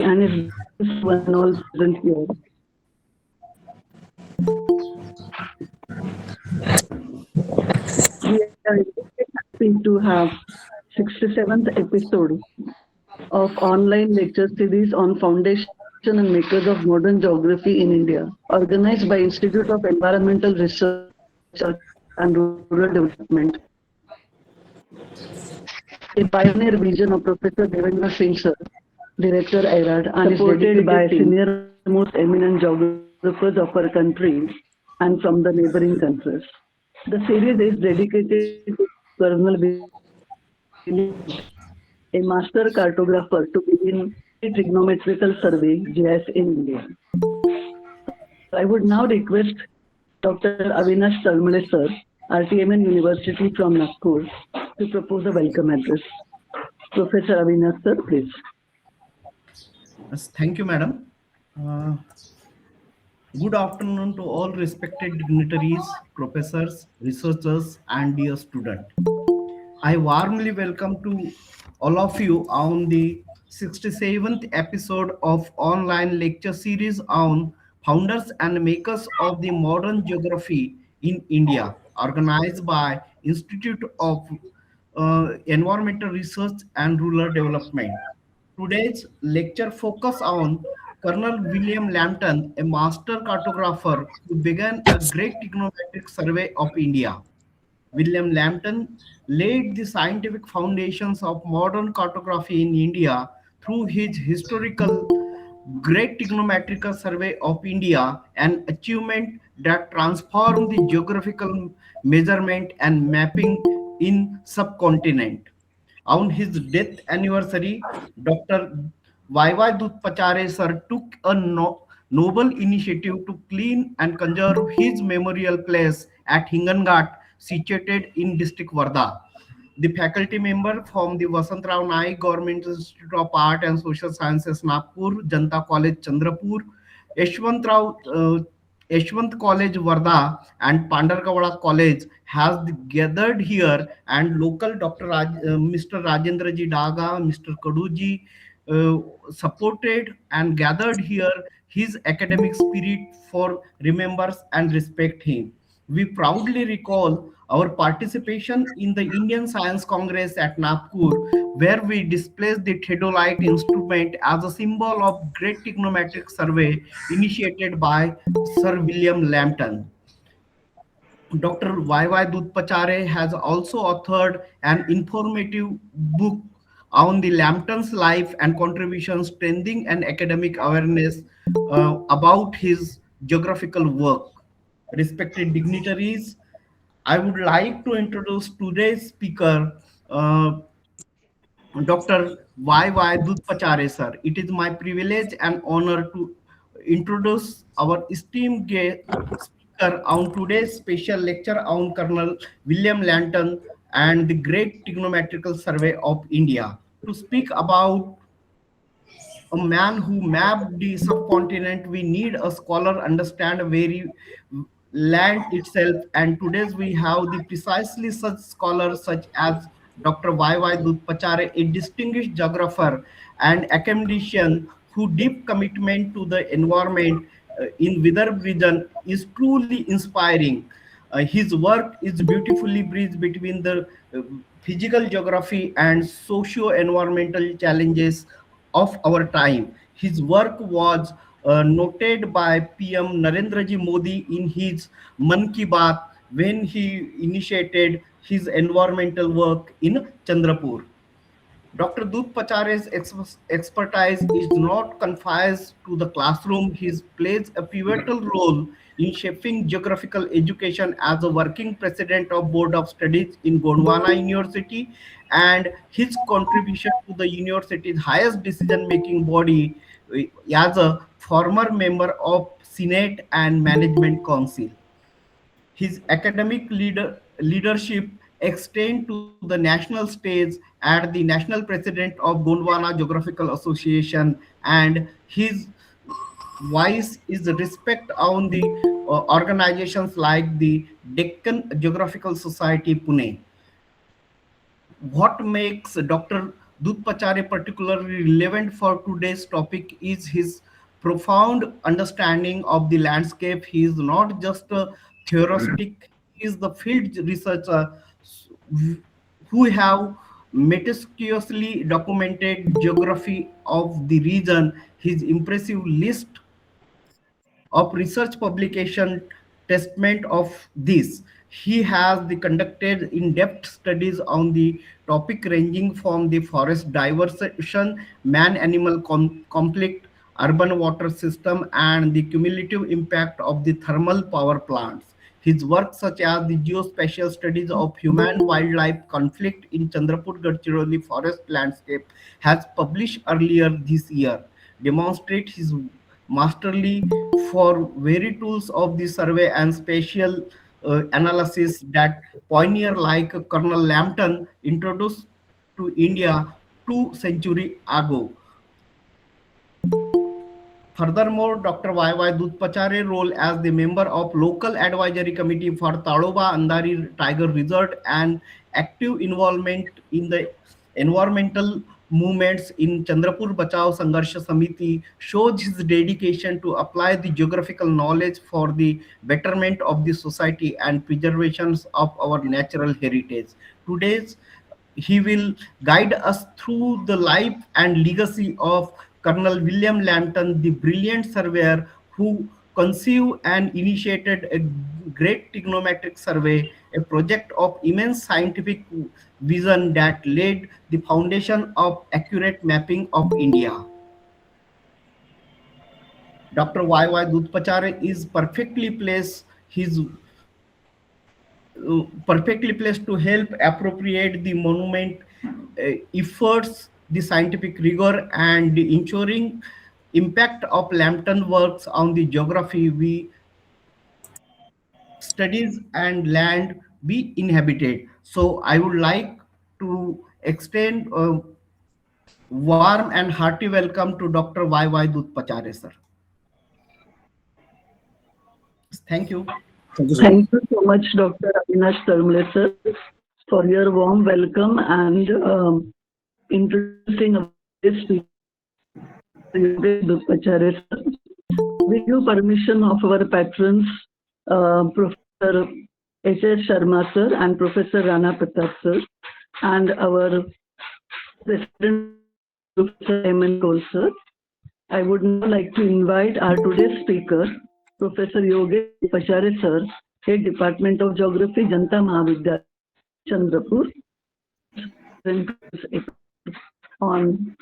and is one all present here. We are happy to have 67th episode of online lecture series on foundation and makers of modern geography in India, organized by Institute of Environmental Research and Rural Development. A pioneer vision of Professor Devendra Singh Sir, Director IRAD, and is supported by senior most eminent geographers of our country and from the neighboring countries. The series is dedicated to Colonel William Lamton, a master cartographer to begin trigonometrical survey GIS in India. So I would now request Dr. Avinash Talmale sir, RTMN University from Nagpur, to propose a welcome address. Professor Avinash sir, please. Yes, thank you, madam. Uh, Good afternoon to all respected dignitaries, professors, researchers, and dear students. I warmly welcome to all of you on the 67th episode of online lecture series on founders and makers of the modern geography in India, organized by Institute of Environmental Research and Rural Development. Today's lecture focus on Colonel William Lambton, a master cartographer who began a great trigonometric survey of India. William Lambton laid the scientific foundations of modern cartography in India through his historical Great Trigonometrical Survey of India, an achievement that transformed the geographical measurement and mapping in subcontinent. On his death anniversary, Dr. Y.Y. Dutpachare sir took a noble initiative to clean and conserve his memorial place at Hinganghat, situated in district Wardha. The faculty member from the Vasantrao Naik Government Institute of Art and Social Sciences, Nagpur, Janta College, Chandrapur, Yeshwantrao Yeshwant College, Wardha, and Pandarkawada College has gathered here, and local Mr. Rajendra Ji Daga, Mr. Kaduji supported and gathered here his academic spirit for remembers and respect him. We proudly recall our participation in the Indian Science Congress at Nagpur, where we displayed the theodolite instrument as a symbol of great trigonometric survey initiated by Sir William Lambton. Dr. Y.Y. Dudpachare has also authored an informative book on the Lambton's life and contributions, strengthening and academic awareness about his geographical work. Respected dignitaries, I would like to introduce today's speaker, uh, Dr. Y.Y. Dudpachare, sir. It is my privilege and honor to introduce our esteemed speaker on today's special lecture on Colonel William Lambton and the Great Trigonometrical Survey of India. To speak about a man who mapped the subcontinent, we need a scholar understand very land itself, and today we have the precisely such scholars such as Dr. Y.Y. Dudpachare, a distinguished geographer and academician who deep commitment to the environment in Vidarbha region is truly inspiring. His work is beautifully bridged between the physical geography and socio-environmental challenges of our time. His work was noted by PM Narendra Ji Modi in his Man Ki Baat when he initiated his environmental work in Chandrapur. Dr. Dut Pachare's expertise is not confined to the classroom. He plays a pivotal role in shaping geographical education as a working president of Board of Studies in Gondwana University, and his contribution to the university's highest decision-making body as a former member of Senate and Management Council. His academic leadership extend to the national stage at the national president of Gondwana Geographical Association, and his voice is respect on the organizations like the Deccan Geographical Society Pune. What makes Dr. Dudh Pachare, particularly relevant for today's topic, is his profound understanding of the landscape. He is not just a theoristic, he is the field researcher who have meticulously documented geography of the region. His impressive list of research publication testament of this. He has conducted in-depth studies on the topic ranging from the forest diversion, man-animal conflict, urban water system, and the cumulative impact of the thermal power plants. His work, such as the geospatial studies of human-wildlife conflict in Chandrapur Gadchiroli forest landscape, has published earlier this year, demonstrate his masterly for very tools of the survey and spatial analysis that pioneer like Colonel Lambton introduced to India 2 centuries ago. Furthermore, Dr. Y.Y. Dudhpachare's role as the member of local advisory committee for Taloba Andari Tiger Reserve and active involvement in the environmental movements in Chandrapur Bachao Sangharsha Samiti shows his dedication to apply the geographical knowledge for the betterment of the society and preservation of our natural heritage. Today's he will guide us through the life and legacy of Colonel William Lambton, the brilliant surveyor who conceived and initiated a great trigonometric survey, a project of immense scientific vision that laid the foundation of accurate mapping of India. Dr. Y. Dudhpachare is perfectly placed to help appropriate the monument efforts, the scientific rigor, and the ensuring impact of Lambton works on the geography we studies and land be inhabited. So I would like to extend a warm and hearty welcome to Dr. Y. Dudhpachare, sir. Thank you. Thank you, sir. Thank you so much, Dr. Avinash Tarmale, sir, for your warm welcome and introducing our speaker, Dudhpachare, sir. With your permission of our patrons, Professor H.S. Sharma, sir, and Professor Rana Pratap, sir, and our President, Professor M.N. Cole, sir, I would now like to invite our today's speaker, Professor Yogesh Pachare, sir, Head Department of Geography, Janta Mahavidyalaya, Chandrapur, on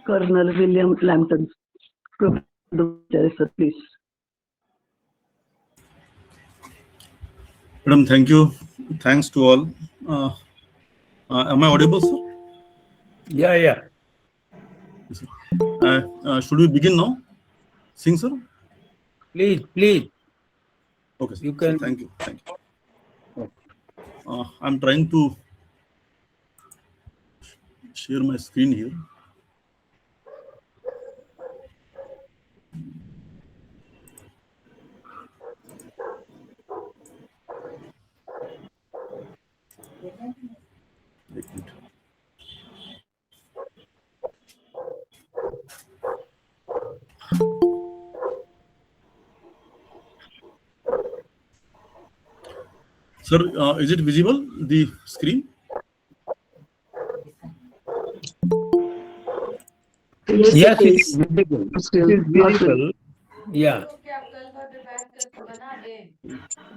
Colonel William Lambton. Professor Pachare, sir, please. Madam, thank you. Thanks to all. Am I audible, sir? Yeah. Should we begin now? Sing, sir? Please. Okay, sir. You can. Thank you. I'm trying to share my screen here. Wait a minute. Sir, is it visible, the screen? Yes, it is visible. It is visible. Yeah. आप कल भर में बैठ कर बना दें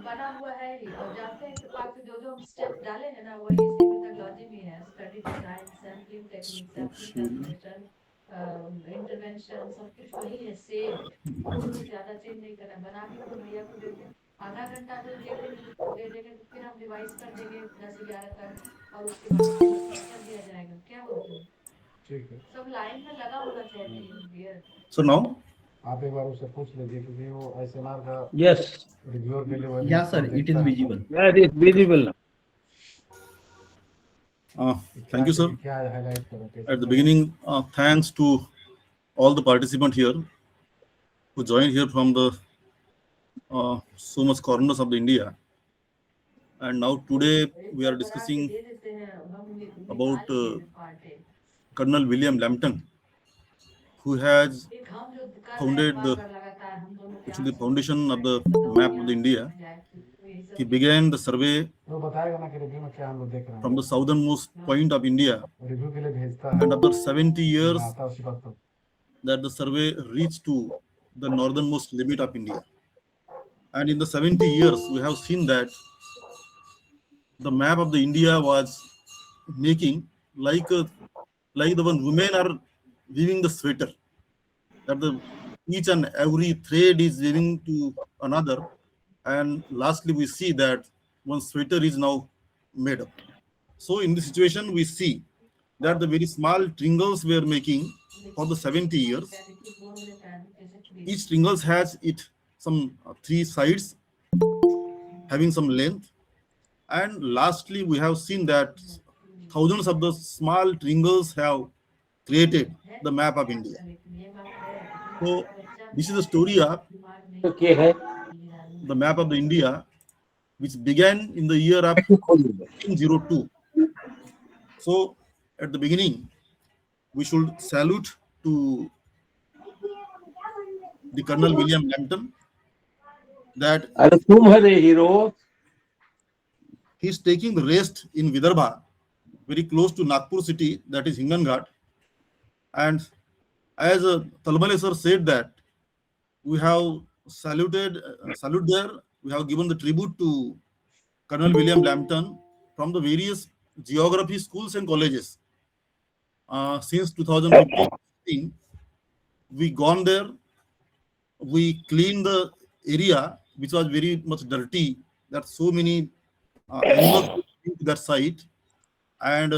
बना हुआ है ही और जानते हैं इत्तेफाक से जो हम स्टेप डाले हैं ना वही इसी मेथोडोलॉजी में है study design sampling technique sampling calculation intervention सब कुछ वही है सेम कुछ ज्यादा चेंज नहीं करना बना के तो भैया को दे दें आधा घंटा तो दे देंगे तो फिर हम रिवाइज कर देंगे 10-11 तक और उसके बाद कर दिया जाएगा क्या बोलते हैं ठीक है सब लाइन में लगा होना चाहिए So now? आप एक बार उससे पूछ लीजिए क्योंकि वो एसएनआर का Yes. रिव्यूअर के लिए Yeah, sir, it is visible. Yeah, it is visible now. Thank you, sir. क्या हाईलाइट करोगे At the beginning, thanks to all the participants here who joined here from the so much corners of the India. And now today we are discussing about Colonel William Lambton, who has founded the foundation of the map of the India. He began the survey वो बताएगा ना कि review में क्या हम लोग देख रहे from हैं the southernmost point of India, review के लिए भेजता है and after 70 मैं years आता हूँ उसी वक्त that the survey reached to the northernmost limit of India. And in the 70 years, we have seen that the map of the India was making like the one women are weaving the sweater, that the each and every thread is weaving to another, and lastly we see that one sweater is now made up. So in this situation, we see that the very small tringles we are making for the 70 years. Each tringles has it some three sides having some length, and lastly we have seen that thousands of the small tringles have created the map of India. So this is the story of के है the map of the India, which began in the year of 1902. So at the beginning, we should salute to the Colonel William Lambton, that अरे तुम है रे hero he is taking the rest in Vidarbha, very close to Nagpur city, that is Hinganghat. And as Talmale sir said that we have salute there, we have given the tribute to Colonel William Lambton from the various geography schools and colleges. Since 2015, we gone there, we cleaned the area which was very much dirty, that so many animals came to that site, and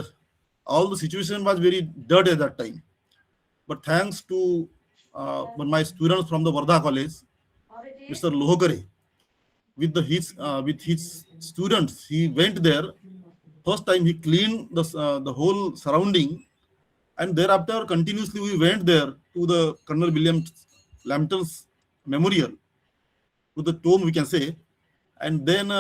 all the situation was very dirty at that time. But thanks to one of my students from the Vardha College, Mr. Lohokare, with his students, he went there. First time he cleaned the whole surrounding, and thereafter continuously we went there to the Colonel William Lambton's memorial, to the tomb we can say, and then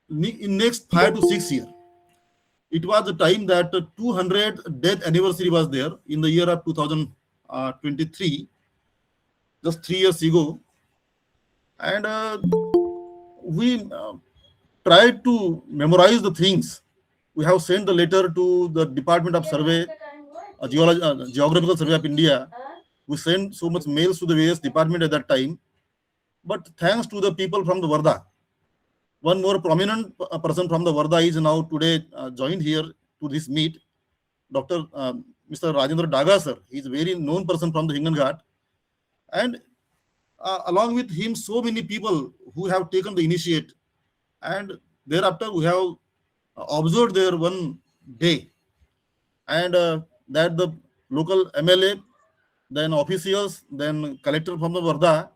in next 5 to 6 years, it was the time that 200th death anniversary was there in the year of 2023, just 3 years ago, and we tried to memorize the things. We have sent the letter to the Department of Survey, Geographical Survey of India. We sent so much mails to the various departments at that time. But thanks to the people from the Vardha, one more prominent person from the Vardha is now today joined here to this meet, Dr. Mr. Rajendra Daga sir. He is a very known person from the Hinganghat. And along with him, so many people who have taken the initiate. And thereafter, we have observed there one day, and that the local MLA, then officials, then collector from the Vardha,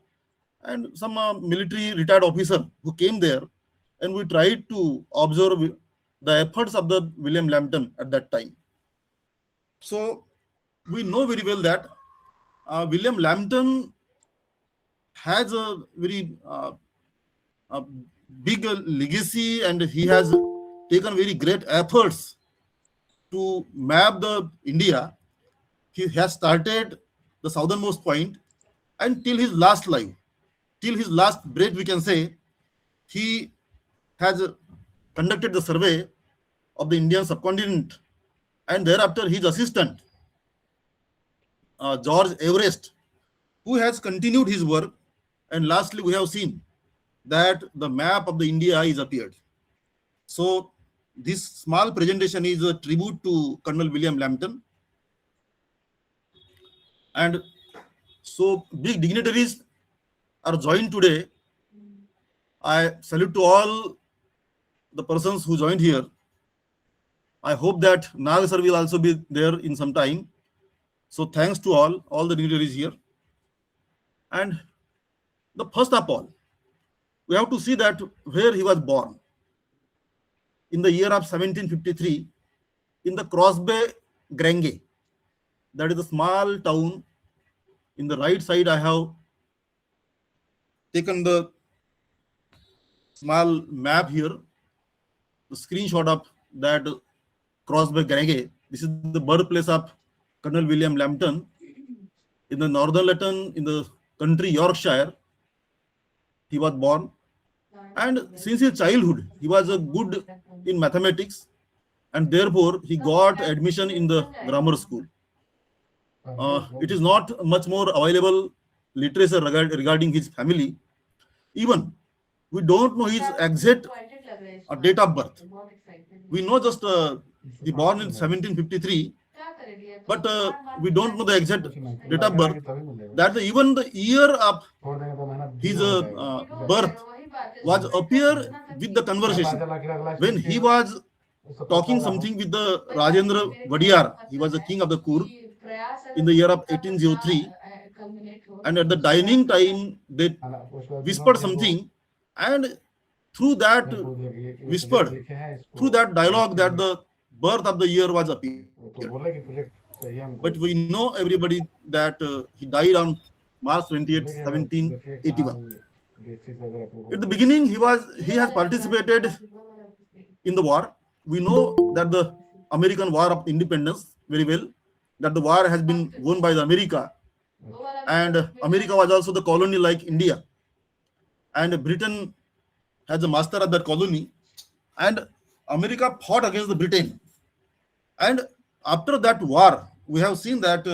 and some military retired officer who came there, and we tried to observe the efforts of the William Lambton at that time. So we know very well that William Lambton has a very big legacy, and he has taken very great efforts to map the India. He has started the southernmost point, and till his last life, till his last breath, we can say, he has conducted the survey of the Indian subcontinent, and thereafter his assistant, George Everest, who has continued his work, and lastly we have seen that the map of the India is appeared. So this small presentation is a tribute to Colonel William Lambton. And so big dignitaries are joined today. I salute to all the persons who joined here. I hope that Nag sir will also be there in some time. So thanks to all the dignitaries here. And the first of all, we have to see that where he was born. In the year of 1753, in the Crosby Grange, that is a small town. In the right side, I have taken the small map here. the screenshot of that cross by Grenage. This is the birthplace of Colonel William Lambton in the northern London in the country Yorkshire. He was born, and since his childhood, he was good in mathematics, and therefore he got admission in the grammar school. It is not much more available literature regarding his family. Even we don't know his exact date of birth. We know just he born in 1753, but we don't know the exact date of birth. That even the year of his birth was appear with the conversation when he was talking something with the Rajendra Vadiyar. He was the king of the Kur in the year of 1803, and at the dining time they whispered something, and through that whispered, through that dialogue, that the birth of the year was appeared. But we know everybody that he died on March 28, 1781. At the beginning, he has participated in the war. We know that the American War of Independence very well, that the war has been won by the America, and America was also the colony like India, and Britain has a master of that colony, and America fought against the Britain. And after that war, we have seen that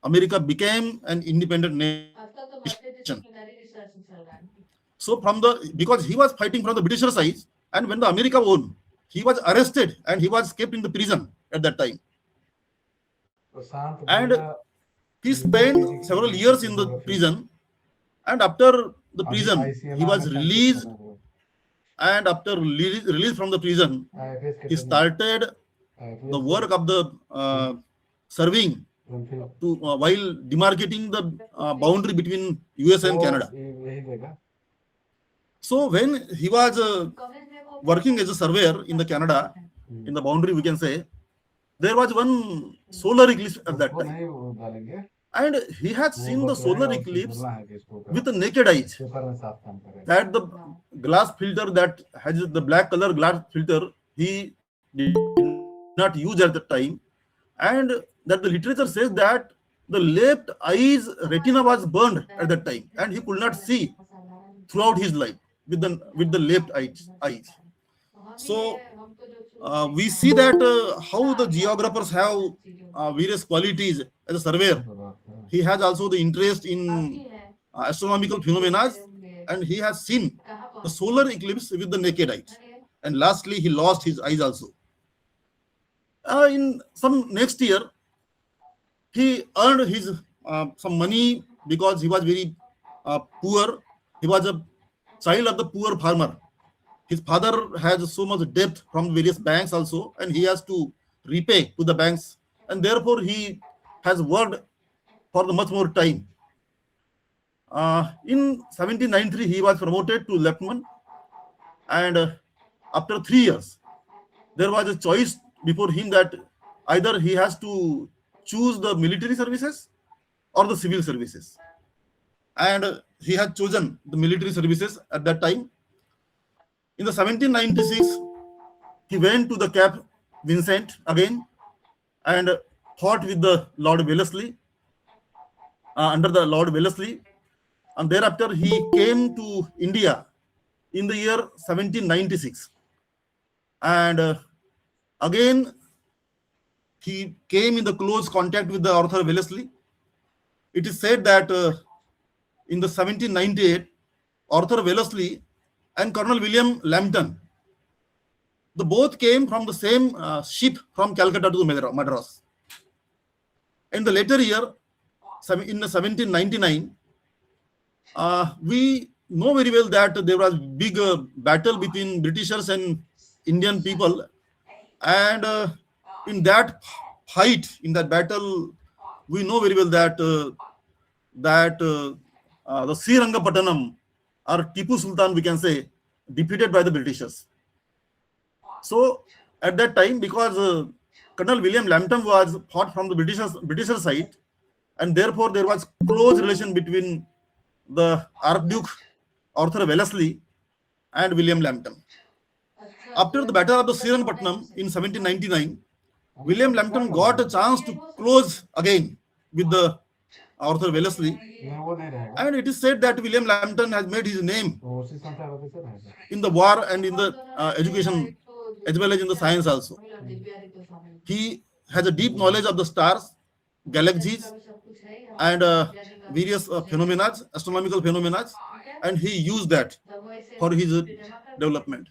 America became an independent nation. So because he was fighting from the British side, and when the America won, he was arrested and he was kept in the prison at that time. And he spent several years in the prison, and after the prison, he was released. And after release from the prison, he started the work of the serving to while demarcating the boundary between US and Canada. So when he was working as a surveyor in the Canada, in the boundary, we can say, there was one solar eclipse at that time. And he had seen the solar eclipse with the naked eyes. That the glass filter that has the black color glass filter, he did not use at the time. And that the literature says that the left eye's retina was burned at that time, and he could not see throughout his life with the left eyes. So we see that how the geographers have various qualities as a surveyor. He has also the interest in astronomical phenomena, and he has seen the solar eclipse with the naked eyes. And lastly, he lost his eyes also. In some next year, he earned his some money because he was very poor. He was a child of the poor farmer. His father has so much debt from various banks also, and he has to repay to the banks, and therefore he has worked for the much more time. In 1793, he was promoted to lieutenant, and after 3 years, there was a choice before him that either he has to choose the military services or the civil services, and he had chosen the military services at that time. In the 1796, he went to the Cape Vincent again and fought with the Lord Wellesley, under the Lord Wellesley, and thereafter he came to India in the year 1796, and again he came in the close contact with the Arthur Wellesley. It is said that in the 1798, Arthur Wellesley and Colonel William Lambton, the both came from the same ship from Calcutta to Madras. In the later year, in the 1799, we know very well that there was big battle between Britishers and Indian people, and in that fight, in that battle, we know very well that the Srirangapatnam, or Tipu Sultan, we can say, defeated by the Britishers. So at that time, because Colonel William Lambton was fought from the British side, and therefore there was close relation between the Archduke Arthur Wellesley and William Lambton. after the Battle of the Patna in 1799, William Lambton got a chance to close again with the Arthur Wellesley, वो नहीं रहेगा and it is said that William Lambton has made his name तो उसी संख्या का कैसे रहेगा in the war and in the education as well as in the science also. He has a deep knowledge of the stars, galaxies, and various phenomena, astronomical phenomena, and he used that for his development.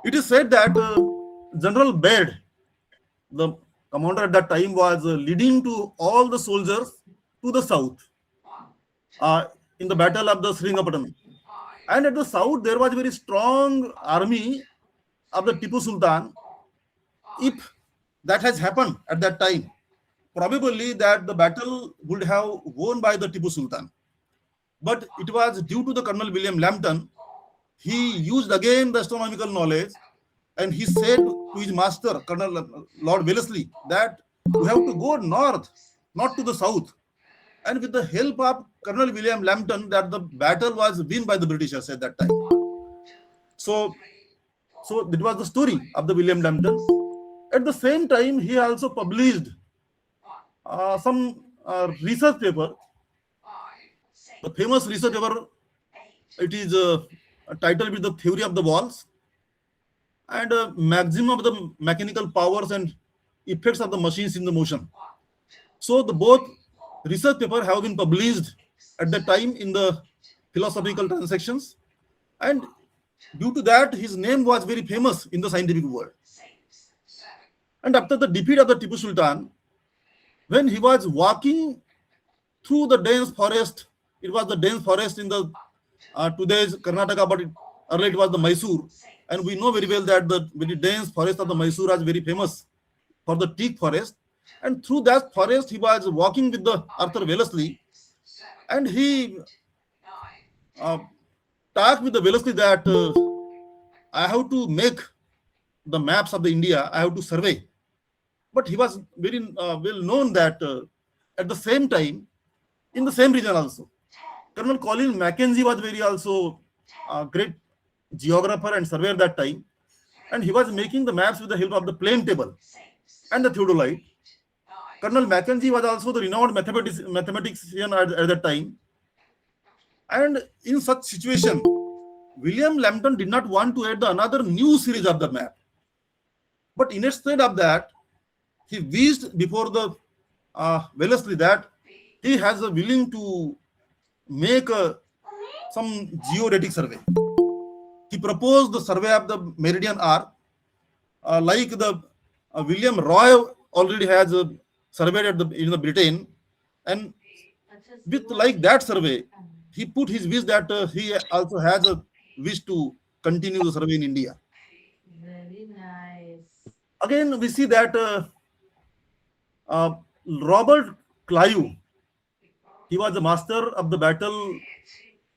It is said that General Baird, the commander at that time, was leading to all the soldiers to the south in the battle of the Sringapatnam. And at the south, there was a very strong army of the Tipu Sultan. If that has happened at that time, probably that the battle would have won by the Tipu Sultan. But it was due to the Colonel William Lambton. He used again the astronomical knowledge, and he said to his master, Colonel Lord Wellesley, that you have to go north, not to the south. And with the help of Colonel William Lambton, that the battle was won by the Britishers at that time. So that was the story of the William Lambton. At the same time, he also published some research paper. The famous research paper, it is titled with the theory of the walls and maximum of the mechanical powers and effects of the machines in the motion. So the both research paper have been published at that time in the philosophical transactions, and due to that his name was very famous in the scientific world. And after the defeat of the Tipu Sultan, when he was walking through the dense forest, it was the dense forest in the today's Karnataka, but earlier it was the Mysore, and we know very well that the very dense forest of the Mysore was very famous for the teak forest. And through that forest, he was walking with the Arthur Wellesley, and he talked with the Wellesley that I have to make the maps of the India, I have to survey. But he was very well known that at the same time, in the same region also, Colonel Colin Mackenzie was very also great geographer and surveyor that time, and he was making the maps with the help of the plane table and the theodolite. Colonel Mackenzie was also the renowned mathematician at that time. And in such situation, William Lambton did not want to add another new series of the map. But instead of that, he wished before the Wellesley that he has a willing to make some geodetic survey. He proposed the survey of the meridian arc, like the William Roy already has surveyed in the Britain, and with like that survey, he put his wish that he also has a wish to continue the survey in India. Very nice. Again, we see that Robert Clive, he was the master of the battle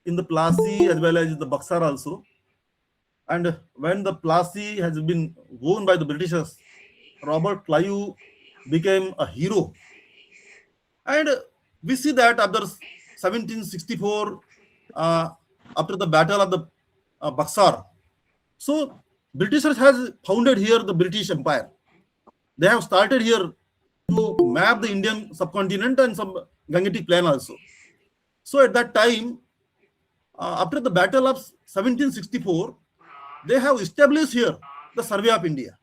in the Plassey as well as the Buxar also. And when the Plassey has been won by the Britishers, Robert Clive became a hero. And we see that after 1764, after the battle of the Buxar, so Britishers has founded here the British Empire. They have started here to map the Indian subcontinent and some Gangetic Plain also. So at that time, after the battle of 1764, they have established here the survey of India.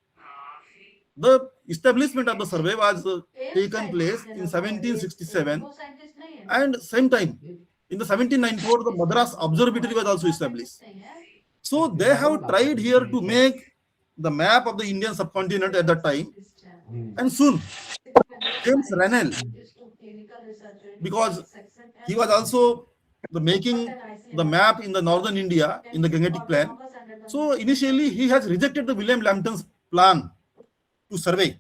The establishment of the survey was taken place in 1767, and same time in the 1794 the Madras Observatory was also established. So they have tried here to make the map of the Indian subcontinent at that time, and soon James Rennell, because he was also making the map in the northern India in the Gangetic Plain. So initially he has rejected the William Lambton's plan to survey.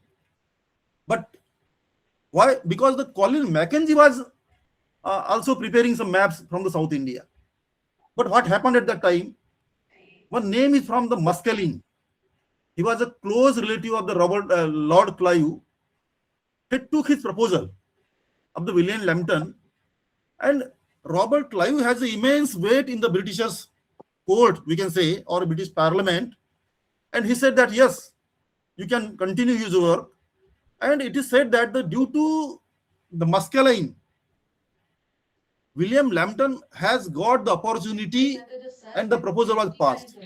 But why? Because the Colin Mackenzie was also preparing some maps from the South India. But what happened at that time? One name is from the Maskelyne. He was a close relative of the Lord Clive. He took his proposal of the William Lambton, and Robert Clive has an immense weight in the Britishers' court, we can say, or British Parliament. And he said that yes, you can continue his work. And it is said that due to the masculine, William Lambton has got the opportunity and the proposal was passed.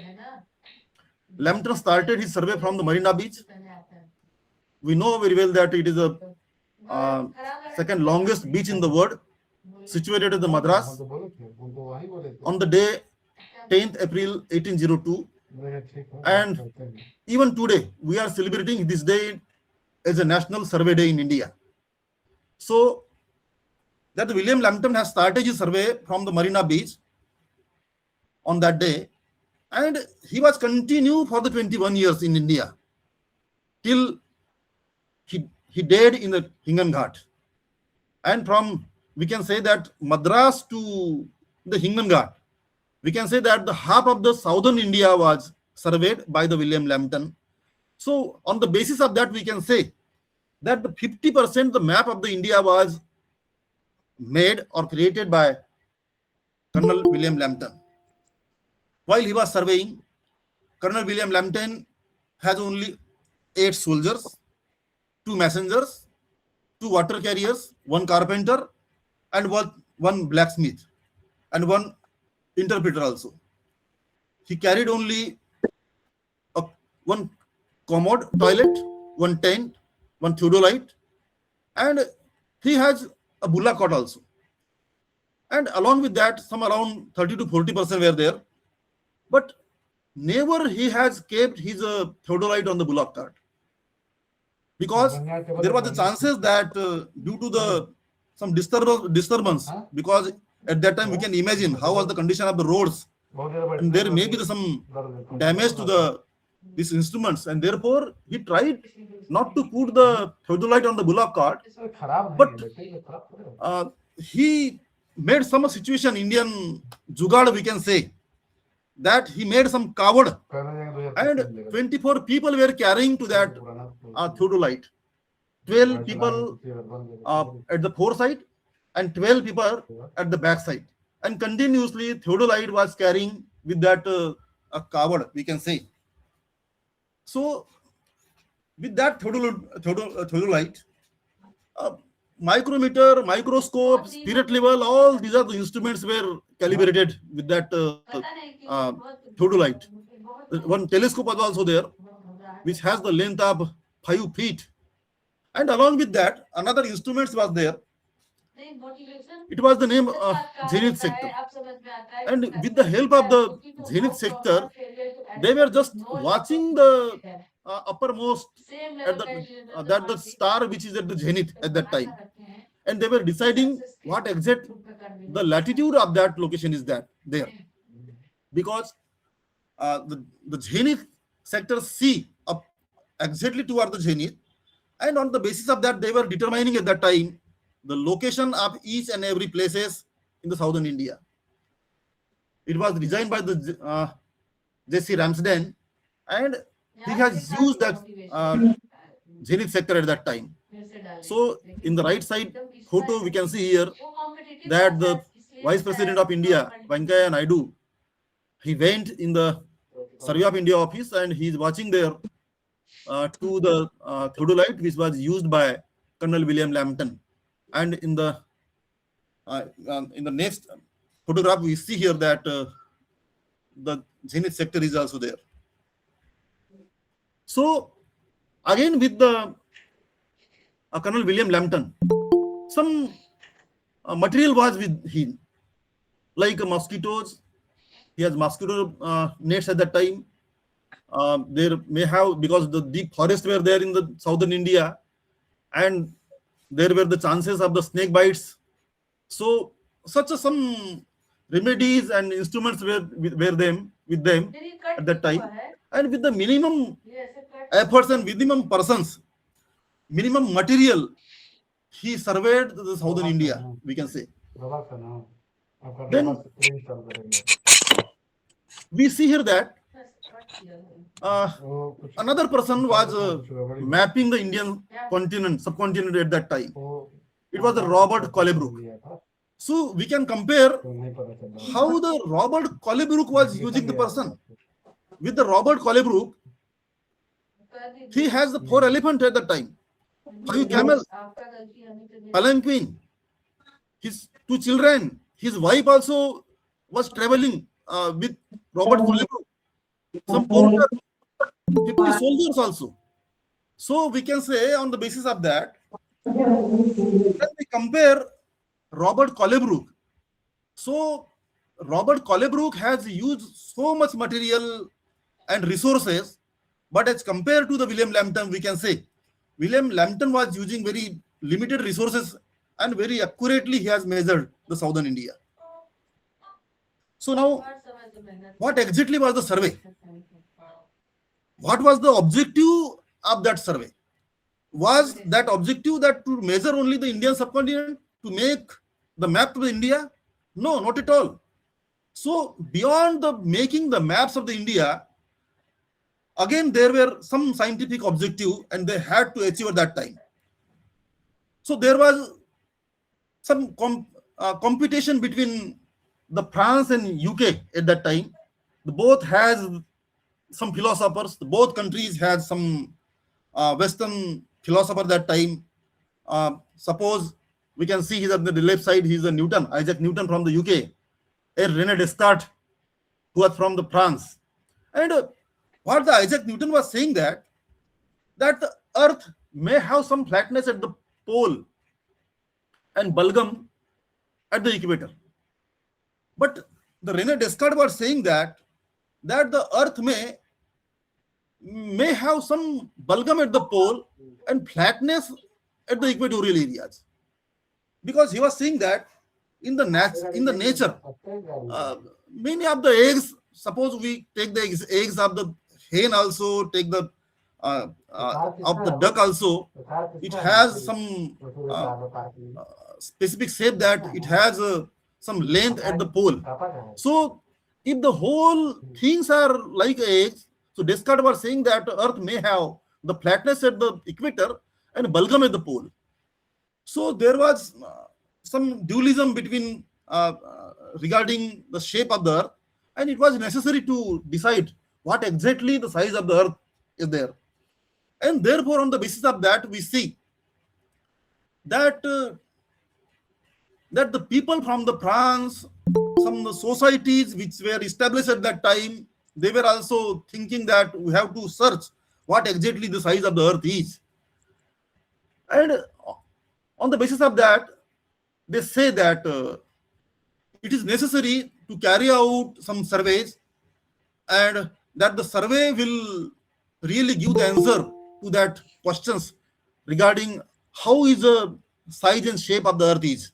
Lambton started his survey from the Marina Beach. We know very well that it is the second longest beach in the world, situated in the Madras. On the day 10th April 1802, and even today we are celebrating this day as a National Survey Day in India. So that William Lambton has started his survey from the Marina Beach on that day, and he was continued for the 21 years in India till he died in the Hingan Ghat. And from, we can say that Madras to the Hingan Ghat, we can say that the half of the southern India was surveyed by the William Lambton. So on the basis of that, we can say that the 50% the map of the India was made or created by Colonel William Lambton. While he was surveying, Colonel William Lambton has only 8 soldiers, 2 messengers, 2 water carriers, 1 carpenter, and one blacksmith, and 1 interpreter also. He carried only 1 commode toilet, 1 tent, 1 theodolite, and he has a bulla cot also. And along with that, some around 30 to 40% were there. But never he has kept his theodolite on the bullock cart, because there was a chances that due to some disturbance, because at that time we can imagine how was the condition of the roads, and there may be some damage to these instruments, and therefore he tried not to put the theodolite on the bullock cart, but he made some situation, Indian jugaad we can say, that he made some coward, and 24 people were carrying to that theodolite. 12 people at the foreside and 12 people at the backside, and continuously theodolite was carrying with that a coward we can say. So with that theodolite, micrometer, microscope, spirit level, all these are the instruments were calibrated with that theodolite. One telescope was also there, which has the length of 5 feet. And along with that, another instruments was there. It was the name Zenith sector. And with the help of the Zenith sector, they were just watching the uppermost at the star which is at the zenith at that time, and they were deciding what exact the latitude of that location is that there, because the zenith sector C up exactly toward the zenith, and on the basis of that they were determining at that time the location of each and every places in the southern India. It was designed by the J.C. Ramsden, and he has used that zenith sector at that time. So in the right side photo we can see here that the Vice President of India, Venkaiah Naidu, he went in the Survey of India office, and he is watching there to the theodolite which was used by Colonel William Lambton. And in the next photograph we see here that the zenith sector is also there. So again with the Colonel William Lambton, some material was with him, like mosquitoes. He has mosquito nets at that time. There may have, because the deep forests were there in the southern India, and there were the chances of the snake bites. So such some remedies and instruments were with them at that time, and with the minimum efforts and minimum persons, minimum material, he surveyed the southern India, we can say. Then we see here that another person was mapping the Indian subcontinent at that time. It was Robert Collebrook. So we can compare how the Robert Collebrook was using the person. With the Robert Collebrook, He has the 4 elephant at the time, 5 camels, आपका गलती हमें तो palanquin, his 2 children, his wife also was traveling with Robert Fullerton, some porter, 50 soldiers also. So we can say on the basis of that, when we compare Robert Collebrook, so Robert Collebrook has used so much material and resources, but as compared to the William Lambton, we can say William Lambton was using very limited resources and very accurately he has measured the southern India. So now, what exactly was the survey? What was the objective of that survey? Was that objective that to measure only the Indian subcontinent, to make the map of India? No, not at all. So beyond the making the maps of the India, again there were some scientific objective and they had to achieve at that time. So there was some competition between the France and UK at that time. The both has some philosophers. Both countries had some Western philosopher that time. Suppose we can see he's on the left side. He's a Newton, Isaac Newton from the UK, and René Descartes, who was from the France. And what the Isaac Newton was saying that the Earth may have some flatness at the pole and bulgum at the equator. But the René Descartes was saying that the Earth may have some bulgum at the pole and flatness at the equatorial areas, because he was saying that in the nature, many of the eggs. Suppose we take the eggs of the hen, also take the of the duck also. It has some specific shape that it has some length at the pole. So if the whole things are like eggs, so Descartes was saying that Earth may have the flatness at the equator and bulgum at the pole. So there was some dualism between regarding the shape of the Earth, and it was necessary to decide what exactly the size of the Earth is there. And therefore, on the basis of that, we see that that the people from the France, some societies which were established at that time, they were also thinking that we have to search what exactly the size of the Earth is. And on the basis of that, they say that it is necessary to carry out some surveys, and that the survey will really give the answer to that questions regarding how is the size and shape of the Earth is.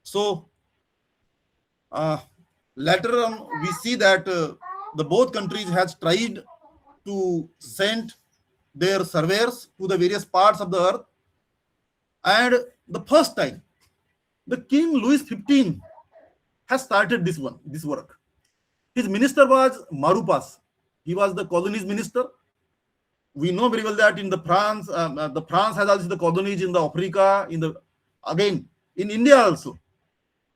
So later on, we see that the both countries has tried to send their surveyors to the various parts of the Earth, and the first time, the King Louis XV has started this work. His minister was Marupas. He was the colonies minister. We know very well that in the France has also the colonies in the Africa, in India also.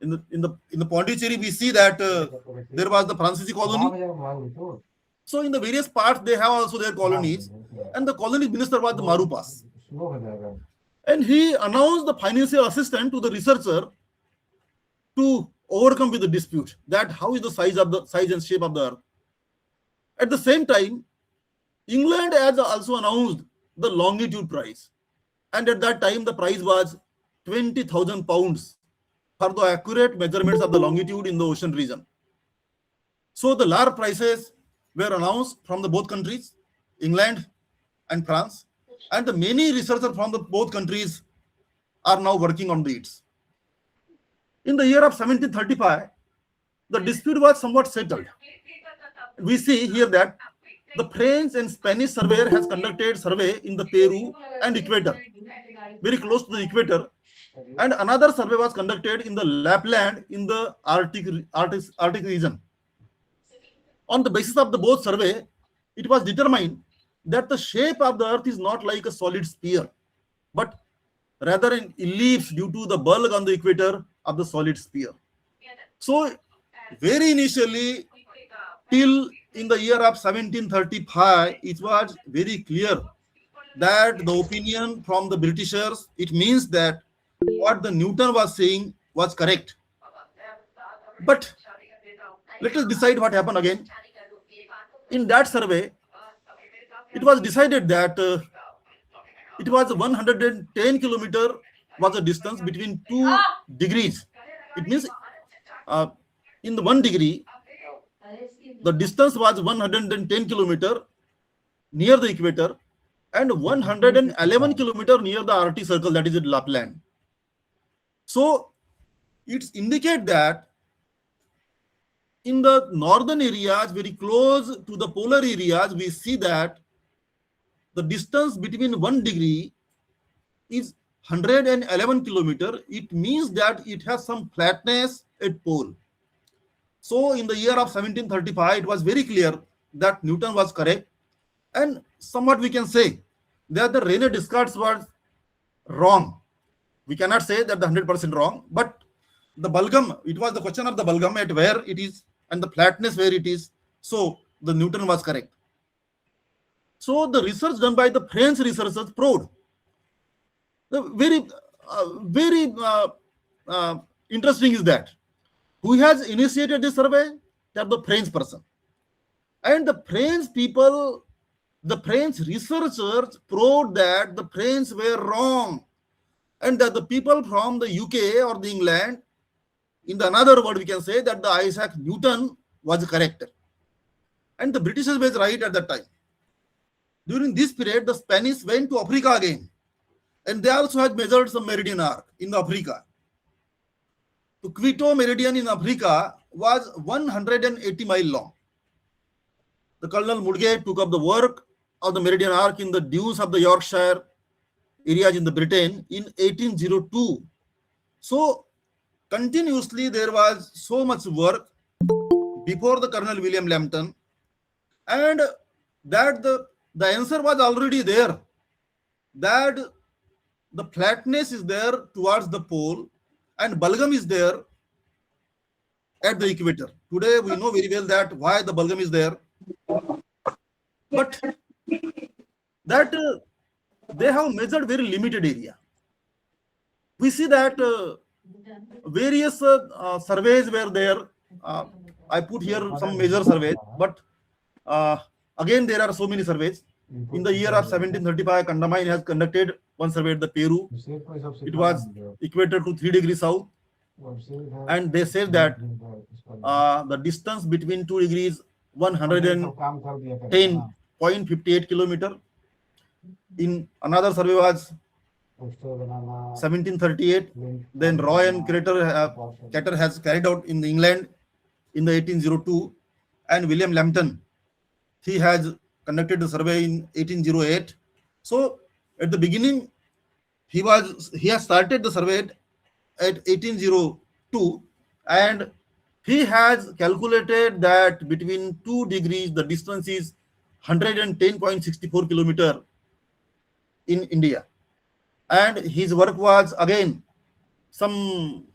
In the Pondicherry, we see that there was the Francis colony. So in the various parts, they have also their colonies, and the colonies minister was the Marupas. And he announced the financial assistance to the researcher to overcome with the dispute that how is the size and shape of the Earth. At the same time, England has also announced the longitude prize, and at that time the prize was 20,000 pounds for the accurate measurements of the longitude in the ocean region. So the large prizes were announced from the both countries, England and France, and the many researchers from the both countries are now working on it. In the year of 1735, the dispute was somewhat settled. We see here that the French and Spanish surveyor has conducted survey in the Peru and equator, very close to the equator, and another survey was conducted in the Lapland in the Arctic region. On the basis of the both survey, it was determined that the shape of the Earth is not like a solid sphere, but rather an ellipse due to the bulge on the equator of the solid sphere. So very initially, till in the year of 1735, it was very clear that the opinion from the Britishers, it means that what the Newton was saying was correct. But let us decide what happened again. In that survey, it was decided that it was 110 kilometer was the distance between 2 degrees. It means uh, in the 1 degree, the distance was 110 kilometer near the equator and 111 kilometer near the Arctic Circle, that is in Lapland. So it's indicate that in the northern areas, very close to the polar areas, we see that the distance between 1 degree is 111 kilometer. It means that it has some flatness at pole. So in the year of 1735, it was very clear that Newton was correct. And somewhat we can say that the Rayleigh Descartes was wrong. We cannot say that the 100% wrong, but the bulgum, it was the question of the bulgum at where it is and the flatness where it is. So the Newton was correct. So the research done by the French researchers proved the very interesting is that who has initiated this survey? That the French person. And the French people, the French researchers proved that the French were wrong. And that the people from the UK or the England, in the another word, we can say that the Isaac Newton was correct. And the British were right at that time. During this period, the Spanish went to Africa again. And they also had measured some meridian arc in Africa. The Quito meridian in Africa was 180 miles long. The Colonel Mudgate took up the work of the meridian arc in the dunes of the Yorkshire areas in the Britain in 1802. So continuously there was so much work before the Colonel William Lambton, and that the answer was already there, that the flatness is there towards the pole and bulgum is there at the equator. Today we know very well that why the bulgum is there, but that they have measured very limited area. We see that various surveys were there. I put here some major surveys, but again there are so many surveys. In the year of 1735, Condamine has conducted one survey at the Peru. It was equator to 3 degrees south, and they said that the distance between 2 degrees 110.58 kilometer. In another survey was 1738. Then Roy and Cater has carried out in England in the 1802, and William Lambton, he has conducted the survey in 1808. So at the beginning, he has started the survey at 1802, and he has calculated that between 2 degrees the distance is 110.64 kilometer in India. And his work was again some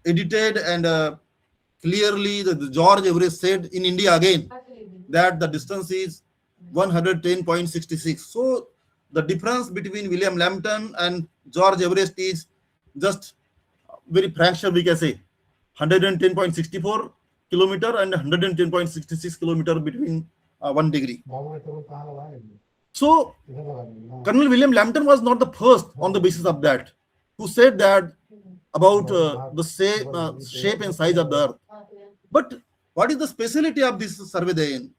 edited, and clearly the George Everest said in India again that the distance is 110.66. So the difference between William Lambton and George Everest is just very fraction, we can say 110.64 kilometer and 110.66 kilometer between 1 degree. So Colonel William Lambton was not the first on the basis of that who said that about the shape and size of the earth. But what is the speciality of this survey then?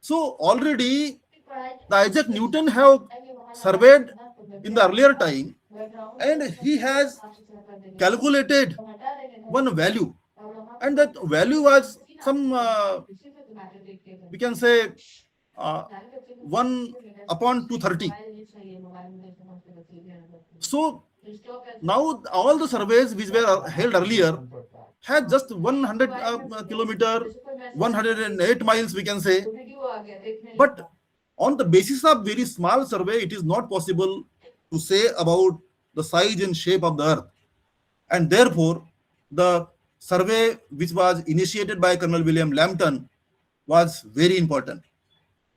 So already the Isaac Newton have surveyed in the earlier time, and he has calculated one value, and that value was some we can say 1/230. So now all the surveys which were held earlier had just 100 kilometer, 108 miles, we can say. But on the basis of very small survey, it is not possible to say about the size and shape of the earth. And therefore, the survey which was initiated by Colonel William Lambton was very important.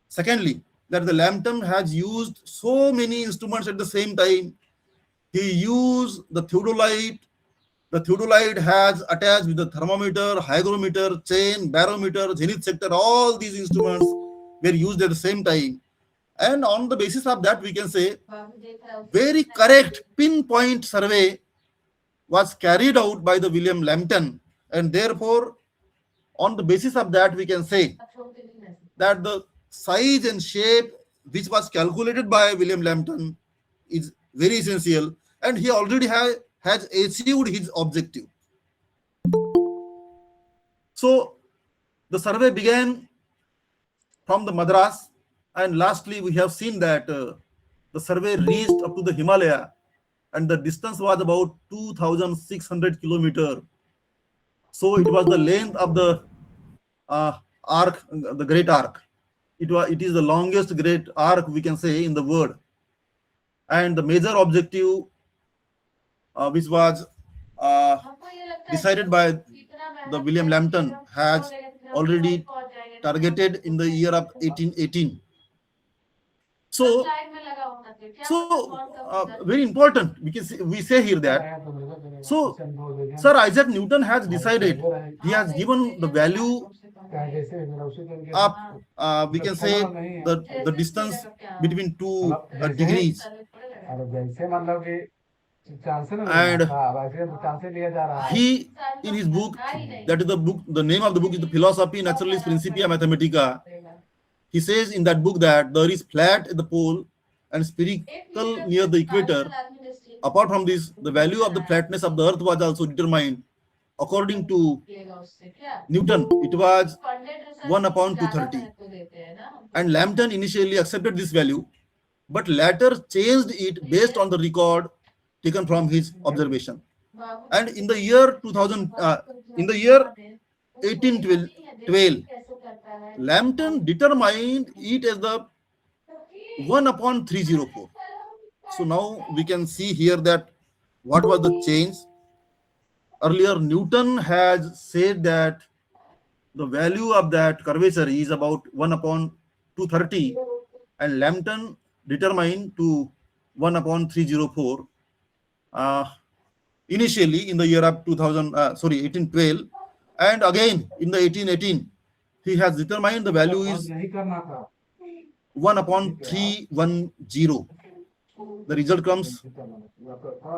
Secondly, that the Lambton has used so many instruments at the same time. He used the theodolite. The theodolite has attached with the thermometer, hygrometer, chain, barometer, zenith sector. All these instruments were used at the same time. And on the basis of that, we can say very correct pinpoint survey was carried out by the William Lambton. And therefore, on the basis of that, we can say that the size and shape which was calculated by William Lambton is very essential, and he already has achieved his objective. So the survey began from the Madras, and lastly we have seen that the survey reached up to the Himalaya, and the distance was about 2,600 kilometers. So it was the length of the arc, the Great Arc. It is the longest great arc, we can say, in the world. And the major objective, which was decided by the William Lambton, has already targeted in the year of 1818. So very important. We say here that. So, Sir Isaac Newton has decided. He has given the value of, we can say, the distance between two degrees. And he, in his book, that is the book, the name of the book is the Philosophy Naturalis Principia Mathematica. He says in that book that there is flat at the pole and spherical near the equator. Apart from this, the value of the flatness of the earth was also determined. According to Newton, it was 1/230. And Lambton initially accepted this value, but later changed it based on the record taken from his observation. And in the year 1812, Lambton determined it as the 1/304. So now we can see here that what was the change. Earlier, Newton has said that the value of that curvature is about 1/230, and Lambton determined to 1/304 initially in the year of 1812, and again in the 1818 he has determined the value is 1/310. The result comes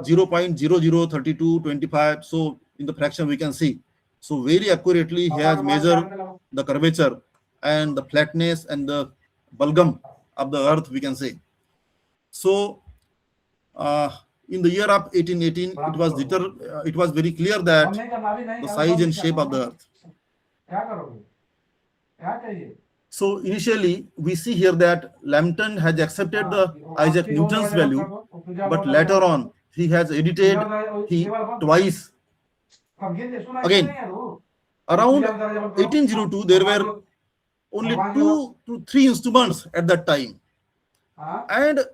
0.003225. So in the fraction we can see. So very accurately he has measured the curvature and the flatness and the bulgum of the earth, we can say. So in the year of 1818, it was very clear that the size and shape of the earth. So initially, we see here that Lambton has accepted the Isaac Newton's value, but later on he has edited twice. Again, around 1802, there were only 2 to 3 instruments at that time, and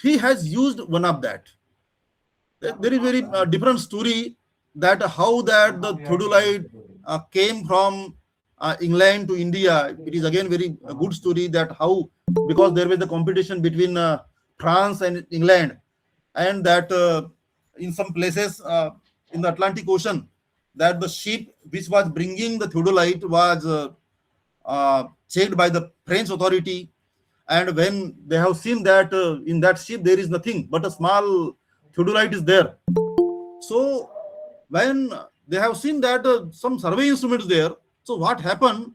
he has used one of that. There is very different story that how that the theodolite came from England to India. It is again very good story that how, because there was the competition between France and England, and that in some places in the Atlantic Ocean, that the ship which was bringing the theodolite was checked by the French authority, and when they have seen that in that ship there is nothing but a small theodolite is there. So when they have seen that some survey instruments there, so what happened,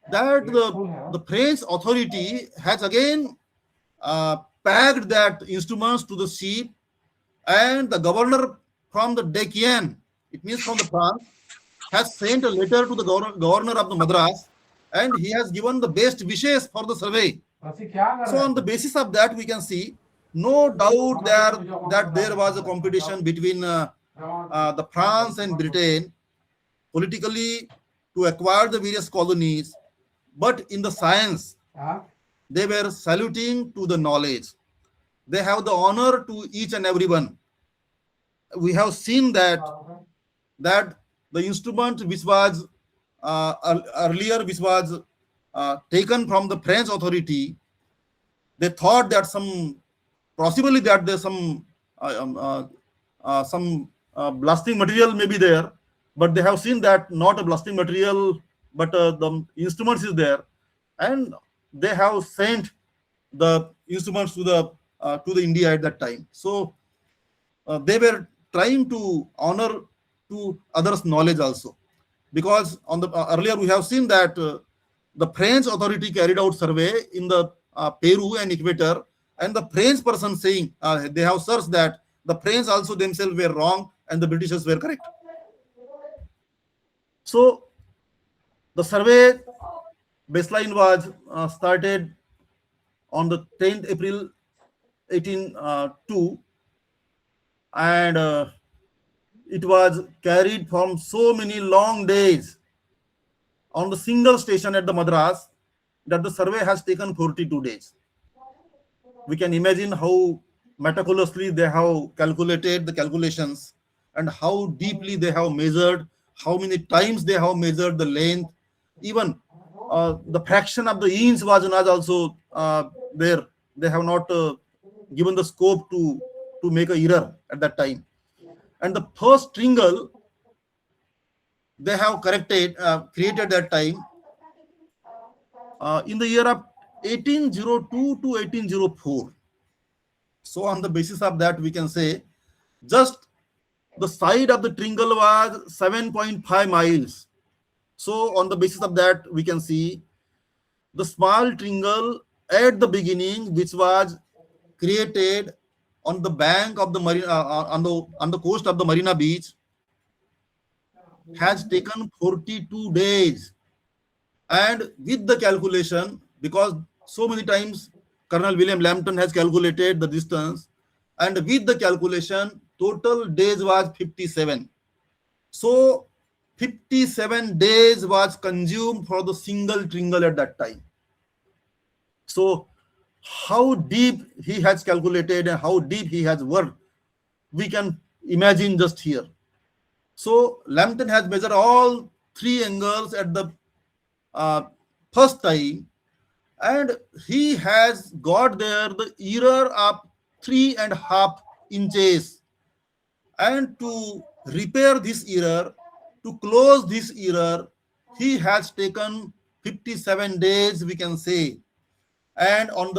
that the French authority has again packed that instruments to the ship, and the governor from the Deccan, it means from the France, has sent a letter to the governor of the Madras, and he has given the best wishes for the survey. So on the basis of that, we can see no doubt that there was a competition between the France and Britain politically to acquire the various colonies, but in the science, they were saluting to the knowledge. They have the honor to each and everyone. We have seen that the instrument which was earlier, which was taken from the French authority. They thought that possibly that there's some blasting material may be there, but they have seen that not a blasting material, but the instruments is there, and they have sent the instruments to the India at that time. So they were trying to honor to others' knowledge also, because on the earlier we have seen that the French authority carried out survey in the Peru and Equator, and the French person saying they have searched that the French also themselves were wrong and the Britishers were correct. So the survey baseline was started on the 10th April 1802, and it was carried from so many long days on the single station at the Madras that the survey has taken 42 days. We can imagine how meticulously they have calculated the calculations and how deeply they have measured, how many times they have measured the length. Even the fraction of the inch was not also there. They have not given the scope to make a error at that time. And the first tringle they have created that time in the year of 1802 to 1804. So on the basis of that, we can say just the side of the tringle was 7.5 miles. So on the basis of that, we can see the small tringle at the beginning, which was created on the bank of the marina, on the coast of the Marina Beach, has taken 42 days. And with the calculation, because so many times Colonel William Lambton has calculated the distance, and with the calculation, total days was 57. So 57 days was consumed for the single tringle at that time. So how deep he has calculated and how deep he has worked, we can imagine just here. So Lambton has measured all three angles at the first time, and he has got there the error of 3.5 inches. And to repair this error, to close this error, he has taken 57 days, we can say. And on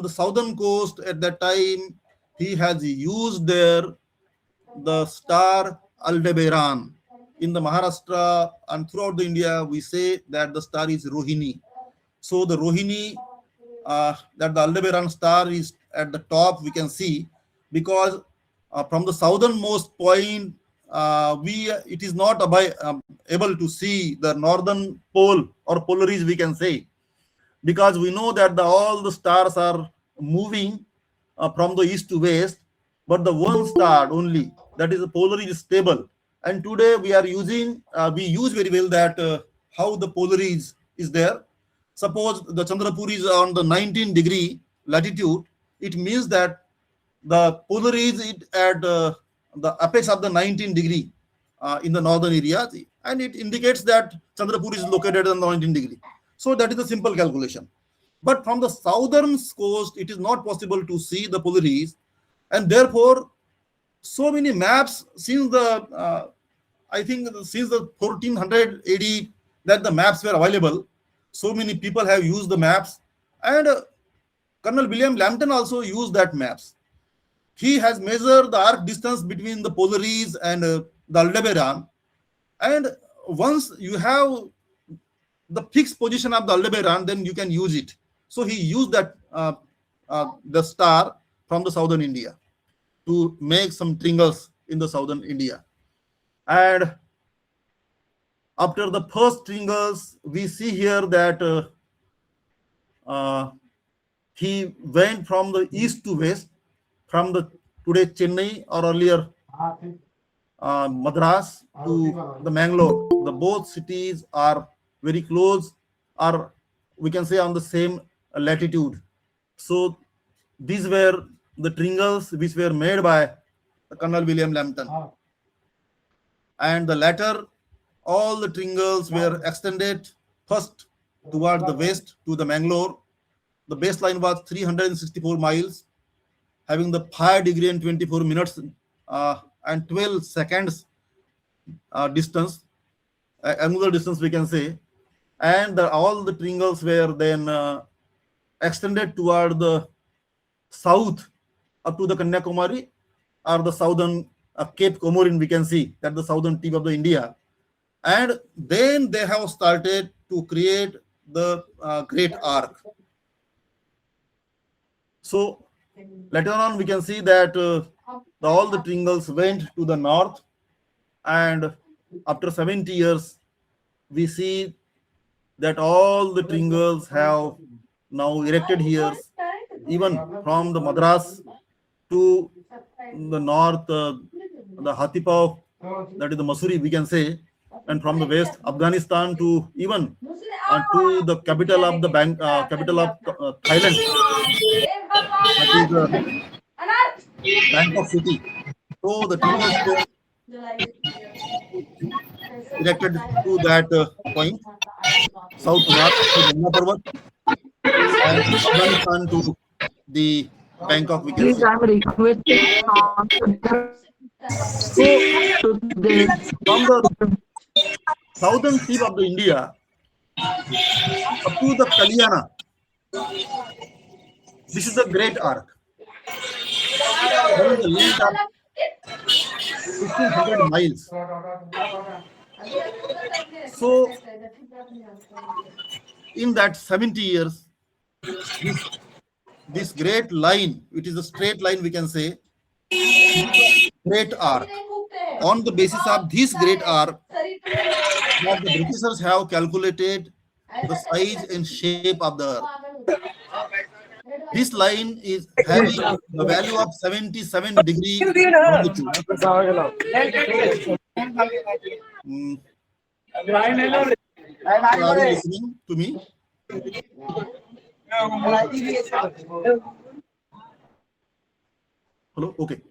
the southern coast at that time, he has used there the star Aldebaran. In the Maharashtra and throughout the India, we say that the star is Rohini. So the Rohini, that the Aldebaran star is at the top, we can see, because from the southernmost point, it is not able to see the northern pole or Polaris, we can say, because we know that all the stars are moving from the east to west, but the one star only, that is the Polaris, is stable. And today we use very well that how the Polaris is there. Suppose the Chandrapur is on the 19-degree latitude, it means that the Polaris is at the apex of the 19-degree in the northern area, and it indicates that Chandrapur is located on the 19-degree. So that is a simple calculation. But from the southern coast, it is not possible to see the Polaris, and therefore so many maps since I think since the 1400 AD that the maps were available. So many people have used the maps, and Colonel William Lambton also used that maps. He has measured the arc distance between the Polaris and the Aldebaran, and once you have the fixed position of the Aldebaran, then you can use it. So he used that the star from the southern India to make some tringles in the southern India. And after the first tringles, we see here that he went from the east to west, from the today Chennai or earlier Madras to the Mangalore. The both cities are very close, or we can say on the same latitude. So these were the tringles which were made by Colonel William Lambton. And the latter, all the tringles were extended. First towards the west to the Mangalore. The baseline was 364 miles, having the 5 degree and 24 minutes and 12 seconds distance, angular distance we can say. And all the triangles were then extended toward the south up to the Kanyakumari or the southern Cape Comorin, we can see that the southern tip of the India. And then they have started to create the Great Arc. So later on, we can see that all the triangles went to the north, and after 70 years, we see that all the triangles have now erected here, even from the Madras to the north, the Hatipau, that is the Masuri, we can say, and from the west, Afghanistan to even to the capital of the capital of Thailand, that is Bangkok city. So the triangles were erected to that point, south to north to Ganga Parvat, and Afghanistan to the Bangkok, we can Please, see. I'm requesting So from the southern tip of the India up to the Kalyana, this is the Great Arc, having the length of 1500 miles. So in that 70 years, this great line, it is a straight line, we can say, Great Arc. On the basis of this Great Arc, now the Britishers have calculated the size and shape of the Earth. This line is having the value of 77 degree longitude. Are you listening to me? Hello? Okay.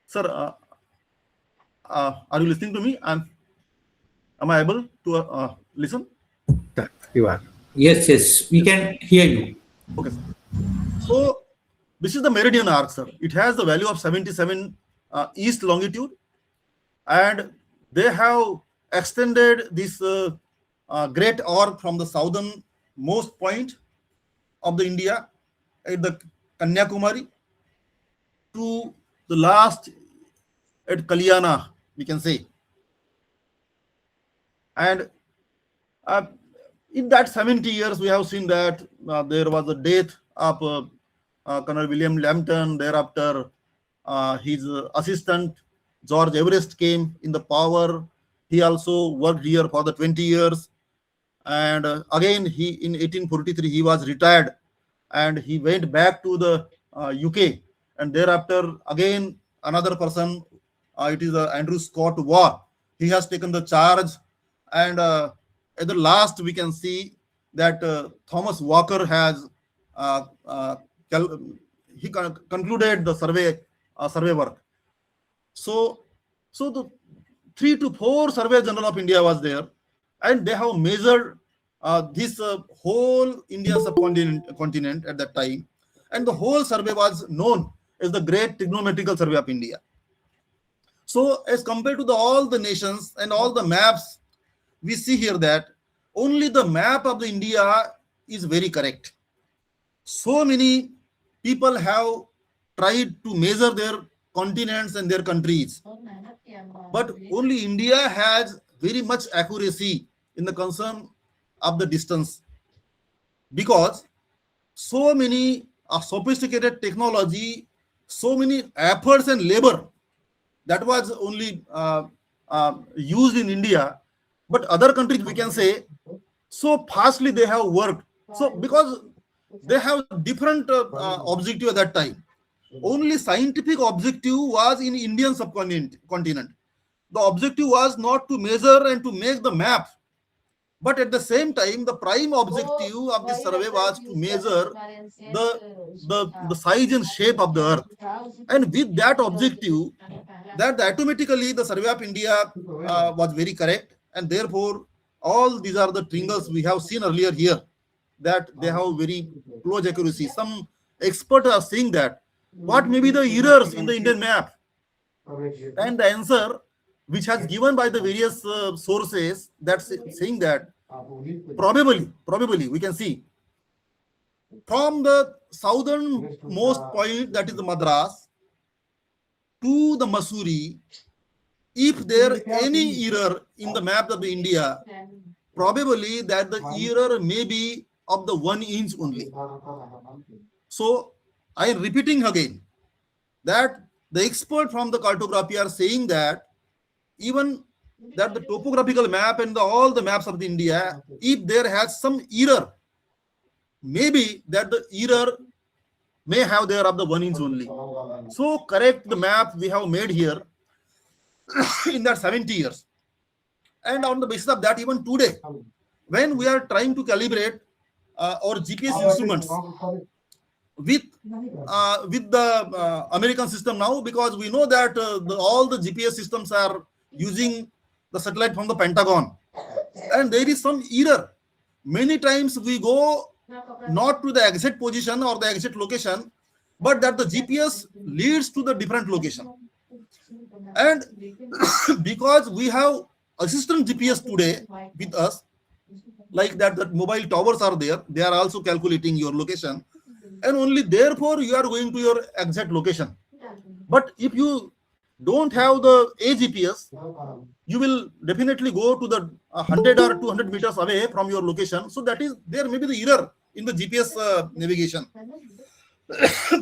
Sir, are you listening to me? Am I able to listen? You are. Yes, yes, we can hear you. Okay, sir. So this is the meridian arc, sir. It has the value of 77 east longitude, and they have extended this great arc from the southernmost point of the India at the Kanyakumari to the last at Kalyana, we can say. And in that 70 years, we have seen that there was a death of Colonel William Lambton. Thereafter, his assistant George Everest came in the power. He also worked here for the 20 years. And again, he in 1843 he was retired, and he went back to the UK. And thereafter, again another person, it is Andrew Scott Waugh. He has taken the charge, and at the last we can see that Thomas Walker has concluded the survey work. So the 3 to 4 Survey General of India was there, and they have measured this whole Indian subcontinent at that time, and the whole survey was known as the Great Trigonometrical Survey of India. So as compared to all the nations and all the maps, we see here that only the map of the India is very correct. So many people have tried to measure their continents and their countries, but only India has very much accuracy in the concern of the distance, because so many sophisticated technology, so many efforts and labor that was only used in India, but other countries, we can say, so fastly they have worked. So because they have different objective at that time. Only scientific objective was in Indian subcontinent. The objective was not to measure and to make the map, but at the same time, the prime objective of this survey was to measure the size and shape of the Earth. And with that objective, that automatically the Survey of India was very correct, and therefore All these are the triangles we have seen earlier here, that they have very close accuracy. Some experts are saying that what may be the errors in the Indian map, and the answer which has given by the various sources, that's saying that probably we can see from the southernmost point, that is the Madras, to the Masuri, if there any error in the map of the India, probably that the error may be of the 1 inch only. So I am repeating again that the expert from the cartography are saying that even that the topographical map and all the maps of the India, if there has some error, maybe that the error may have there of the 1 inch only. So correct the map we have made here in that 70 years. And on the basis of that, even today, when we are trying to calibrate our GPS instruments with the American system now, because we know that all the GPS systems are using the satellite from the Pentagon, and there is some error. Many times we go not to the exact position or the exact location, but that the GPS leads to the different location. And because we have assistant GPS today with us, like that mobile towers are there, they are also calculating your location, and only therefore you are going to your exact location. But if you don't have the GPS, you will definitely go to the 100 or 200 meters away from your location. So that is, there may be the error in the GPS navigation.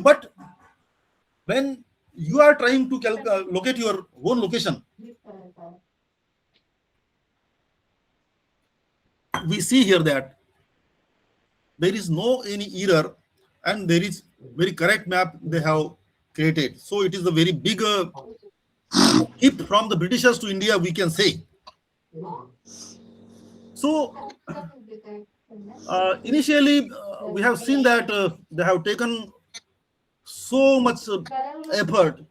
But when you are trying to locate your own location, we see here that there is no any error, and there is very correct map they have created. So it is a very big gift from the Britishers to India, we can say. So initially we have seen that they have taken so much effort,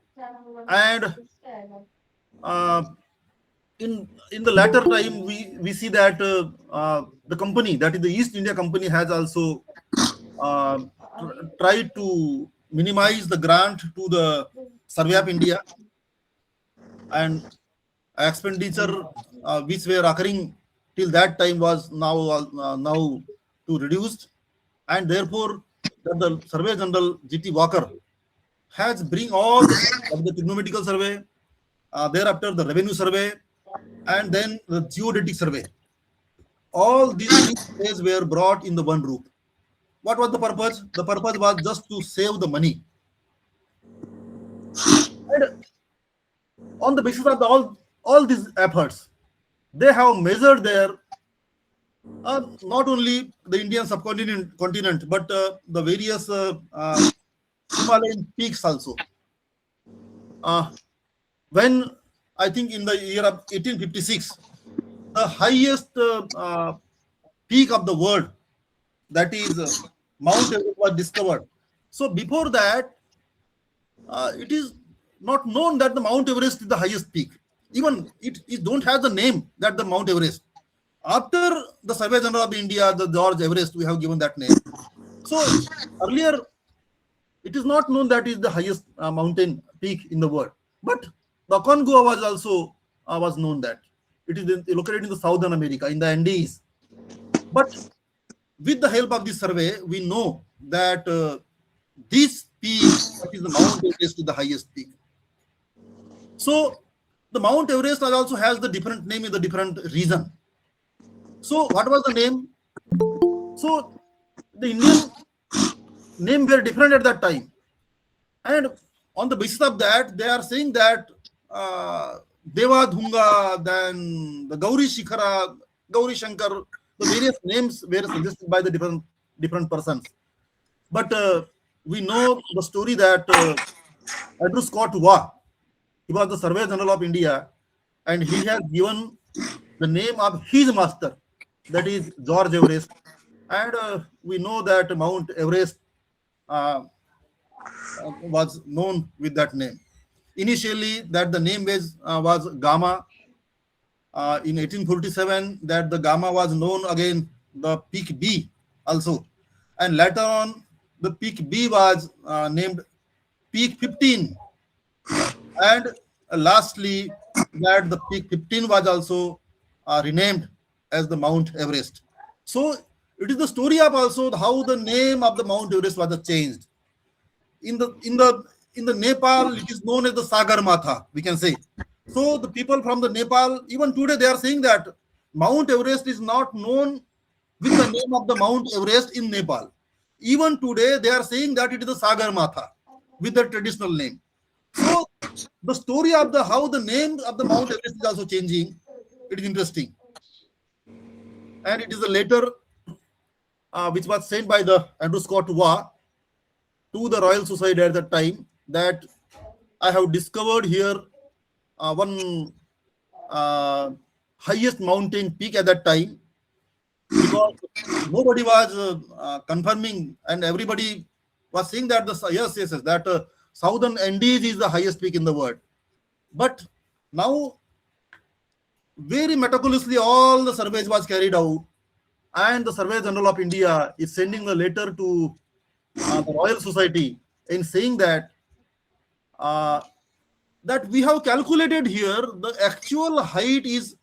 and in the latter time we see that the company, that is the East India Company, has also tried to minimize the grant to the Survey of India, and expenditure which were occurring till that time was now to reduced, and therefore the Survey General G.T. Walker has bring all the trigonometrical survey, thereafter the revenue survey, and then the geodetic survey. All these surveys were brought in the one group. What was the purpose? The purpose was just to save the money. And on the basis of all these efforts, they have measured their not only the Indian subcontinent, but the various Himalayan peaks also. When I think in the year of 1856, the highest peak of the world, that is Mount Everest, was discovered. So before that, it is not known that the Mount Everest is the highest peak. Even it don't have the name that the Mount Everest. After the Survey General of India, the George Everest, we have given that name. So earlier, it is not known that is the highest mountain peak in the world. But the Aconcagua was also was known that it is located in the Southern America, in the Andes. But with the help of this survey, we know that this peak, that is the Mount Everest, is the highest peak. So the Mount Everest also has the different name in the different region. So what was the name? So the Indian name were different at that time, and on the basis of that, they are saying that Deva Dhunga, then the Gauri Shikhara, Gauri Shankar, the various names were suggested by the different persons. But we know the story that Andrew Scott Waugh, he was the Surveyor General of India, and he has given the name of his master, that is George Everest. And we know that Mount Everest was known with that name. Initially, that the name was Gama, in 1847 that the Gamma was known again the peak B also, and later on the peak B was named peak 15, and lastly that the peak 15 was also renamed as the Mount Everest. So it is the story of also how the name of the Mount Everest was changed. In the Nepal, it is known as the Sagar Matha, we can say. So the people from the Nepal, even today, they are saying that Mount Everest is not known with the name of the Mount Everest in Nepal. Even today, they are saying that it is the Sagar Matha with the traditional name. So the story of the how the name of the Mount Everest is also changing. It is interesting, and it is a letter which was sent by the Andrew Scott Waugh to the Royal Society at that time that I have discovered here one highest mountain peak at that time, because nobody was confirming and everybody was saying that yes that Southern Andes is the highest peak in the world. But now very meticulously all the surveys was carried out, and the Survey General of India is sending a letter to the Royal Society in saying that that we have calculated here the actual height is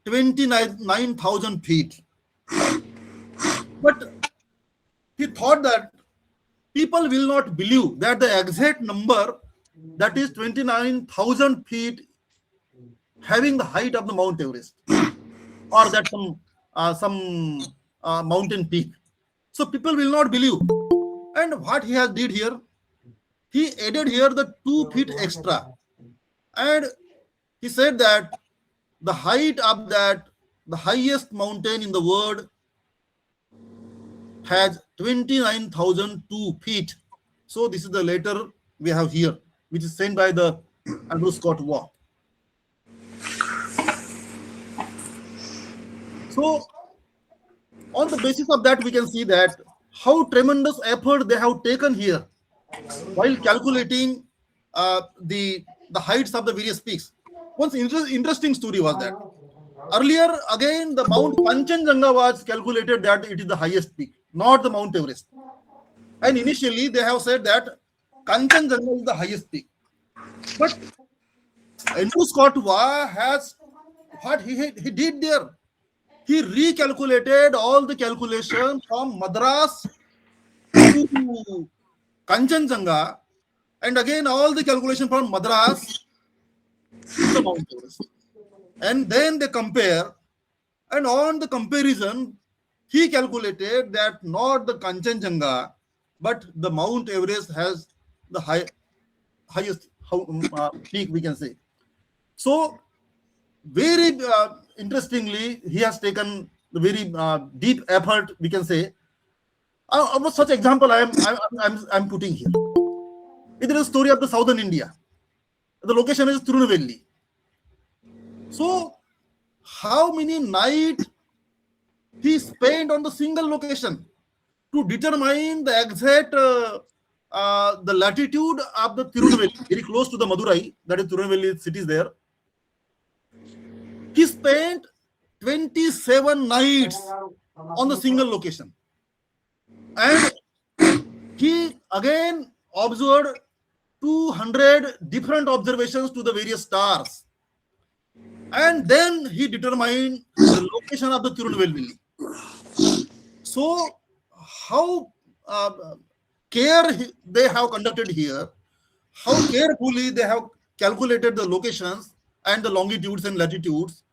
29,000 feet. But he thought that people will not believe that the exact number, that is 29,000 feet, having the height of the Mount Everest, or that some mountain peak. So people will not believe. And what he has did here, he added here the 2 feet extra, and he said that the height of that the highest mountain in the world has 29,002 feet. So this is the letter we have here, which is sent by the Andrew Scott Waugh. So on the basis of that, we can see that how tremendous effort they have taken here while calculating the heights of the various peaks. One interesting story was that earlier, again, the Mount Kanchenjunga was calculated that it is the highest peak, not the Mount Everest. And initially, they have said that Kanchenjunga is the highest peak. But Andrew Scott Waugh has what he did there. He recalculated all the calculations from Madras to Kanchenjunga, and again all the calculation from Madras to the Mount Everest. And then they compare, and on the comparison, he calculated that not the Kanchenjunga, but the Mount Everest has the highest peak, we can say. So, very interestingly, he has taken the very deep effort, we can say. Such example I'm putting here. It is a story of the southern India. The location is Tirunelveli. So, how many nights he spent on the single location to determine the exact the latitude of the Tirunelveli, very close to the Madurai, that is Tirunelveli city is there. He spent 27 nights on the single location, and he again observed 200 different observations to the various stars. And then he determined the location of the Tirunelveli. So, how they have conducted here, how carefully they have calculated the locations and the longitudes and latitudes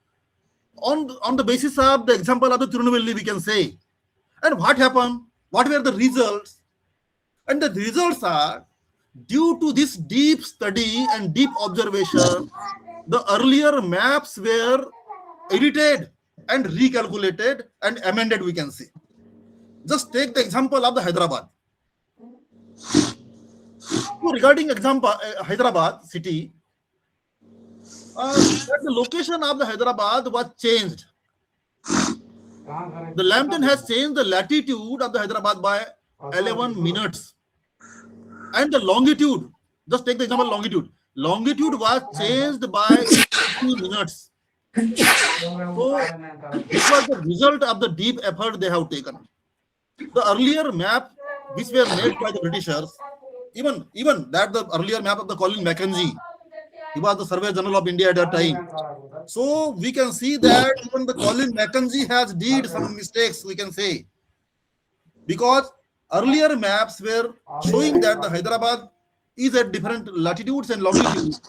on the basis of the example of the Tirunelveli, we can say. And what happened? What were the results? And the results are, due to this deep study and deep observation, the earlier maps were edited and recalculated and amended, we can say. Just take the example of the Hyderabad. So regarding example Hyderabad city, the location of the Hyderabad was changed. The Lambton has changed the latitude of the Hyderabad by 11 minutes. And the longitude, just take the example longitude. Longitude was changed by 2 minutes. So this was the result of the deep effort they have taken. The earlier map, which were made by the Britishers, even that the earlier map of the Colin Mackenzie, he was the Surveyor General of India at that time. So we can see that even the Colin Mackenzie has did some mistakes, we can say, because earlier maps were showing that the Hyderabad is at different latitudes and longitudes,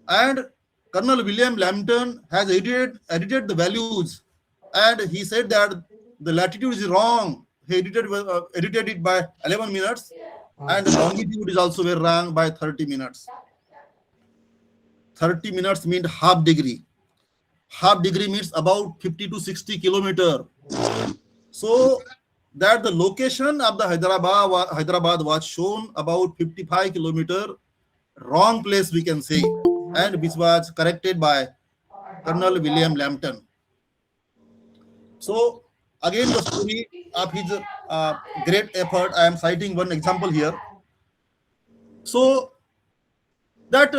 and Colonel William Lambton has edited the values, and he said that the latitude is wrong. He edited it by 11 minutes, and the longitude is also very wrong by 30 minutes. 30 minutes means half degree. Half degree means about 50 to 60 kilometer. So that the location of the Hyderabad was shown about 55 kilometer wrong place, we can say, and which was corrected by Colonel William Lambton. So again, the story of his great effort, I am citing one example here. So that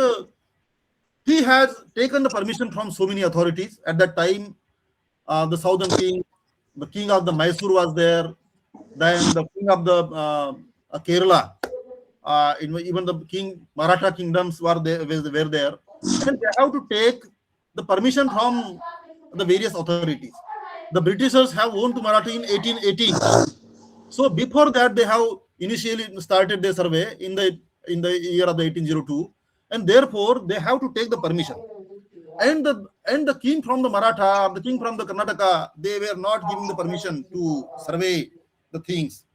he has taken the permission from so many authorities. At that time, the southern king, the king of the Mysore was there, then the king of the Kerala, even the king Maratha kingdoms were there, and they have to take the permission from the various authorities. The Britishers have owned to Marathi in 1818. So before that, they have initially started their survey in the year of the 1802, and therefore they have to take the permission. And the king from the Maratha, the king from the Karnataka, they were not giving the permission to survey the things.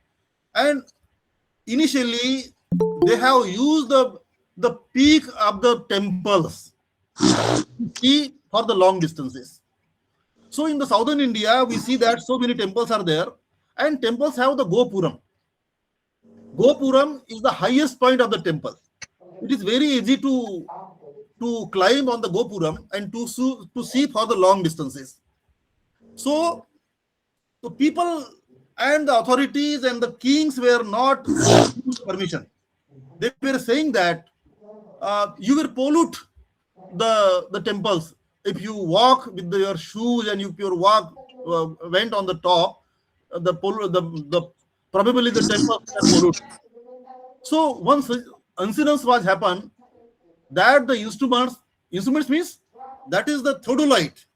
And initially, they have used the peak of the temples to see for the long distances. So in the southern India, we see that so many temples are there, and temples have the Gopuram. Gopuram is the highest point of the temple. It is very easy to climb on the Gopuram and to see for the long distances. So the people and the authorities and the kings were not giving permission. They were saying that you will pollute the temples if you walk with your shoes, and if your walk went on the top, the probably the temples are polluted. So once incidents was happened, that the instruments means that is the theodolite.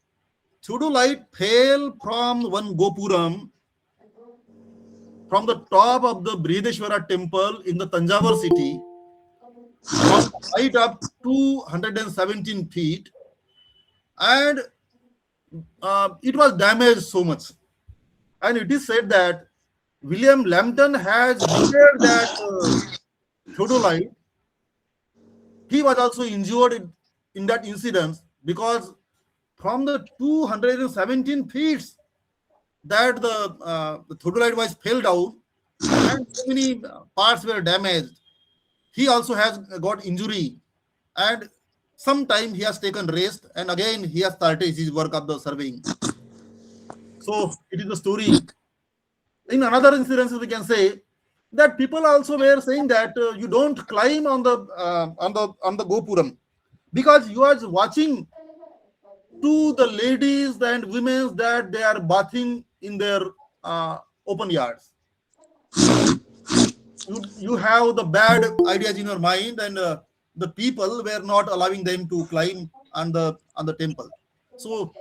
Theodolite fell from one Gopuram from the top of the Brihadeshwara temple in the Tanjavur city, from height of 217 feet, and it was damaged so much. And it is said that William Lambton has repaired that theodolite. He was also injured in that incident, because from the 217 feet that the theodolite was fell down, and so many parts were damaged. He also has got injury, and sometime he has taken rest, and again he has started his work of the surveying. So it is the story. In another incident, we can say that people also were saying that you don't climb on the Gopuram, because you are watching to the ladies and women that they are bathing in their open yards. You have the bad ideas in your mind, and the people were not allowing them to climb on the temple. So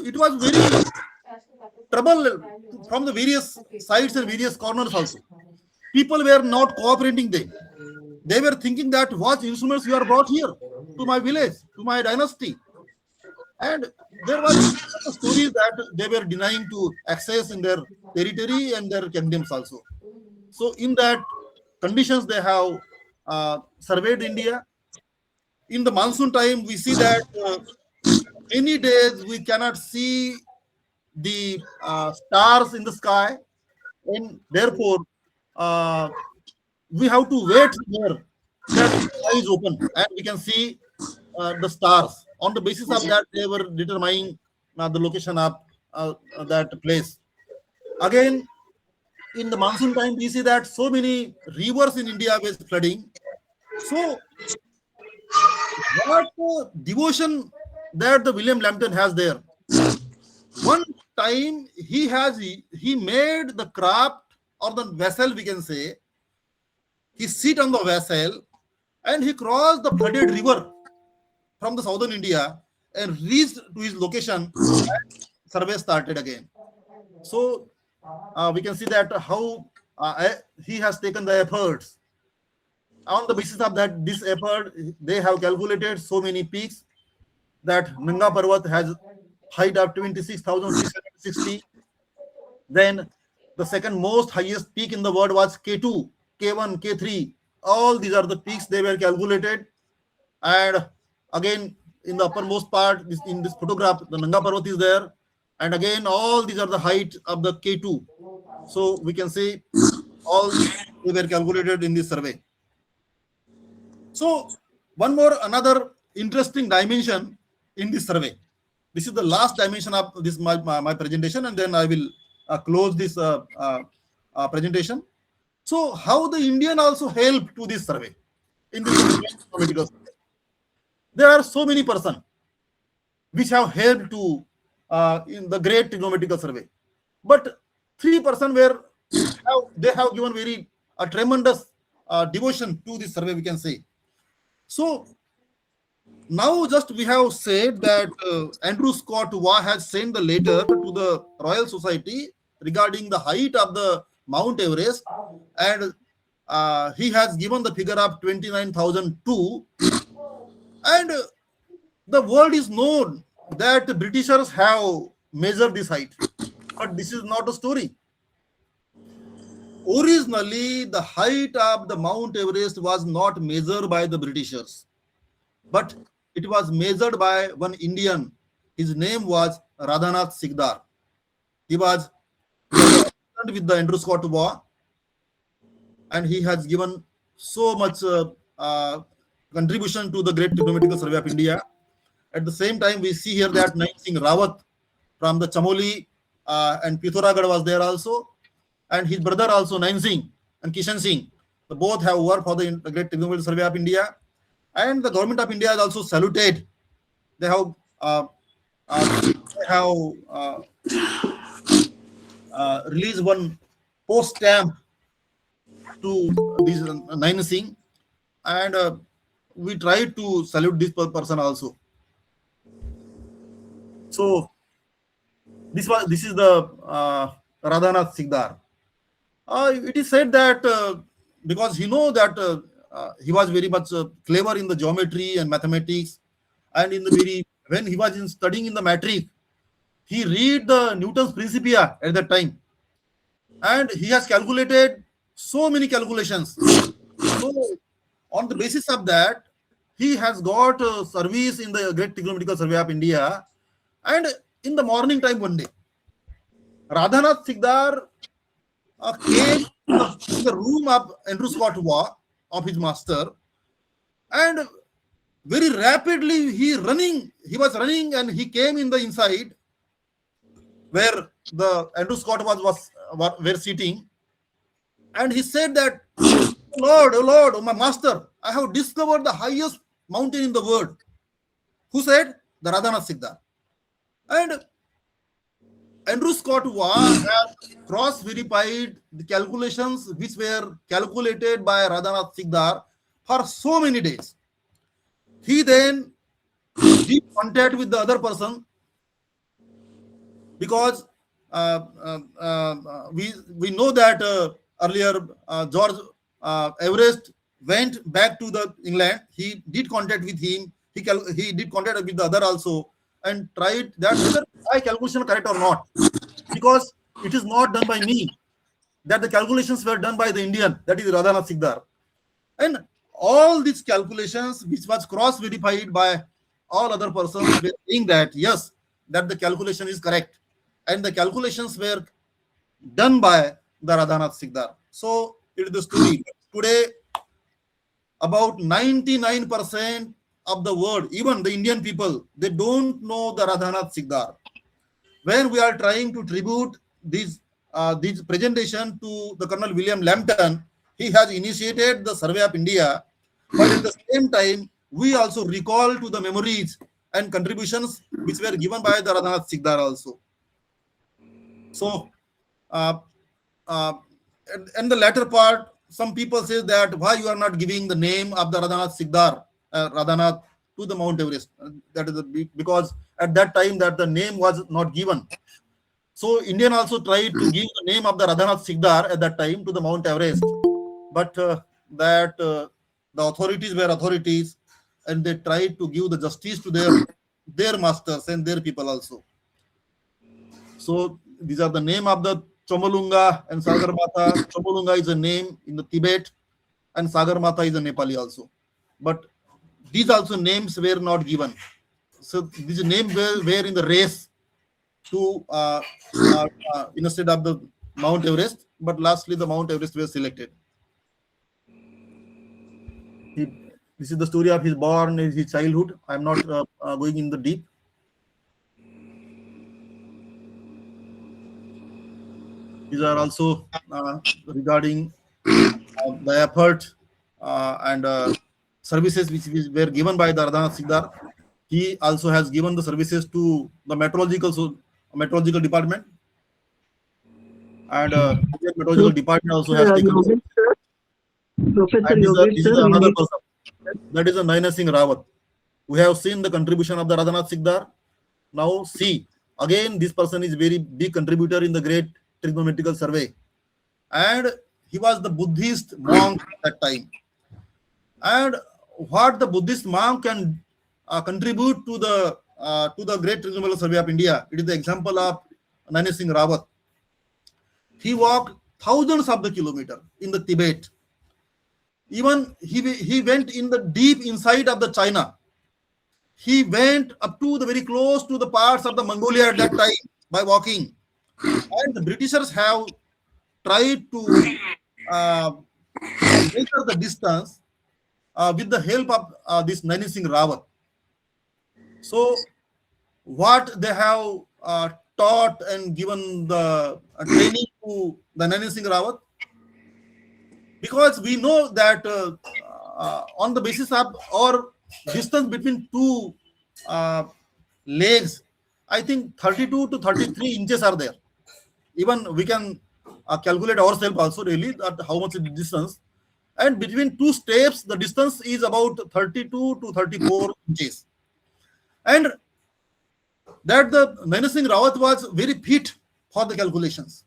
it was very trouble from the various sides and various corners also. People were not cooperating them. They were thinking that what instruments you are brought here to my village, to my dynasty. And there was stories that they were denying to access in their territory and their kingdoms also. So in that conditions, they have surveyed India. In the monsoon time, we see that many days we cannot see the stars in the sky, and therefore we have to wait here that the sky is open and we can see the stars. On the basis of that, they were determining the location of that place. Again, in the monsoon time, we see that so many rivers in India were flooding. So what devotion that the William Lambton has there. One time he made the craft or the vessel, we can say, he sit on the vessel and he crossed the flooded river from the southern India and reached to his location. Survey started again. So we can see that how he has taken the efforts. On the basis of that, this effort, they have calculated so many peaks that Nanga Parvat has height of 26,660. Then the second most highest peak in the world was K2, K1, K3. All these are the peaks they were calculated. And again, in the uppermost part, in this photograph, the Nanga Parvat is there. And again, all these are the height of the K2. So we can say all they were calculated in this survey. So one more, another interesting dimension in this survey. This is the last dimension of this my presentation, and then I will close this presentation. So how the Indian also helped to this survey in this trigonometrical survey. There are so many persons which have helped to in the great trigonometrical survey, but 3% were they have given very tremendous devotion to this survey, we can say. So now just we have said that Andrew Scott Waugh has sent the letter to the Royal Society regarding the height of the Mount Everest, and he has given the figure of 29,002, and the world is known that the Britishers have measured this height, but this is not a story. Originally, the height of the Mount Everest was not measured by the Britishers, but it was measured by one Indian. His name was Radhanath Sikdar. He was with the Andrew Scott Waugh, and he has given so much contribution to the great trigonometrical survey of India. At the same time, we see here that Nain Singh Rawat from the Chamoli and Pithoragarh was there also, and his brother also Nain Singh and Kishan Singh. So both have worked for the great trigonometrical survey of India, and the government of India has also saluted. They have released one post stamp to this Nain Singh, and we try to salute this person also. So this is the Radhanath Sikdar. It is said that because he know that he was very much clever in the geometry and mathematics, and when he was studying in the matric, he read the Newton's Principia at that time, and he has calculated so many calculations. So on the basis of that, he has got service in the great trigonometrical survey of India. And in the morning time one day, Radhanath Sikdar came to the room of Andrew Scott Waugh, of his master, and very rapidly he was running, and he came in the inside where the Andrew Scott were sitting, and he said that, Lord, oh Lord, oh my master, I have discovered the highest mountain in the world. Who said? The Radhanath Sikdar. And Andrew Scott Waugh has cross-verified the calculations which were calculated by Radhanath Sikdar for so many days. He then did contact with the other person, because we know that earlier George Everest went back to the England. He did contact with him. He did contact with the other also, and tried that whether my calculation correct or not, because it is not done by me, that the calculations were done by the Indian, that is Radhanath Sikdar. And all these calculations, which was cross-verified by all other persons, were saying that yes, that the calculation is correct, and the calculations were done by the Radhanath Sikdar. So it is the story. Today, about 99% of the world, even the Indian people, they don't know the Radhanath Sikdar. When we are trying to tribute this presentation to the Colonel William Lambton, he has initiated the survey of India, but at the same time, we also recall to the memories and contributions which were given by the Radhanath Sikdar also. So, uh, uh, and the latter part, some people say that why you are not giving the name of the Radhanath Sikdar, Radhanath to the Mount Everest. That is because at that time that the name was not given. So Indian also tried to give the name of the Radhanath Sikdar at that time to the Mount Everest, but the authorities were authorities, and they tried to give the justice to their masters and their people also. So these are the name of the Chomolunga and Sagarmatha. Chomolunga is a name in the Tibet, and Sagarmatha is a Nepali also. But these also names were not given. So these names were in the race to instead of the Mount Everest, but lastly the Mount Everest was selected. This is the story of his born, his childhood. I am not going in the deep. These are also regarding the effort and services which were given by the Radhanath Sikdar. He also has given the services to the meteorological department, and meteorological department also has taken. Yogesh sir, Professor And Yogesh this is sir, we another need person. That is a Naina Singh Rawat. We have seen the contribution of the Radhanath Sikdar. Now see, again this person is very big contributor in the great trigonometrical survey. And he was the Buddhist monk at that time. And what the Buddhist monk can contribute to the great trigonometrical survey of India, it is the example of Naina Singh Rawat. He walked thousands of the kilometers in the Tibet. Even he went in the deep inside of the China. He went up to the very close to the parts of the Mongolia at that time by walking. And the Britishers have tried to measure the distance with the help of this Naina Singh Rawat. So what they have taught and given the training to the Naina Singh Rawat, because we know that on the basis of or distance between two legs, I think 32 to 33 inches are there. Even we can calculate ourselves also really that how much is the distance. And between two steps, the distance is about 32 to 34 inches. And that the Naina Singh Rawat was very fit for the calculations.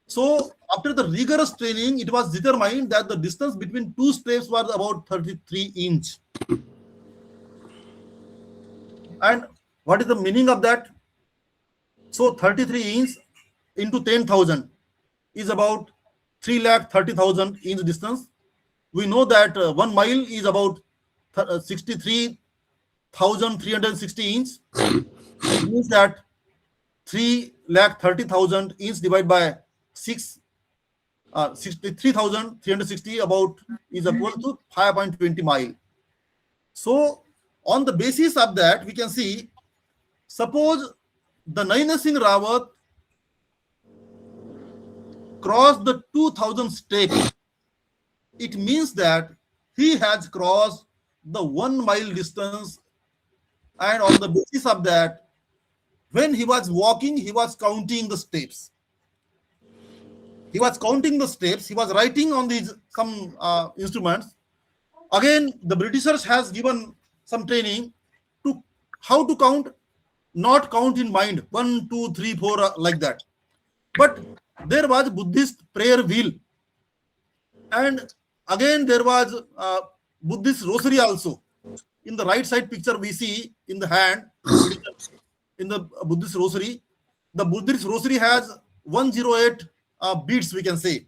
So after the rigorous training, it was determined that the distance between two steps was about 33 inch. And what is the meaning of that? So 33 inch into 10,000 is about 3,30,000 inch distance. We know that 1 mile is about 63,360 inch. It means that 3,30,000 inch divided by 63,360 about is equal to 5.20 mile. So on the basis of that, we can see, suppose the Naina Singh Rawat crossed the 2,000 steps, it means that he has crossed the 1 mile distance. And on the basis of that, when he was walking, he was counting the steps. He was counting the steps. He was writing on these some instruments. Again, the Britishers has given some training to how to count, not count in mind 1, 2, 3, 4 like that. But there was Buddhist prayer wheel, and again there was Buddhist rosary also. In the right side picture, we see in the hand, in the Buddhist rosary, the Buddhist rosary has 108 beads, we can say.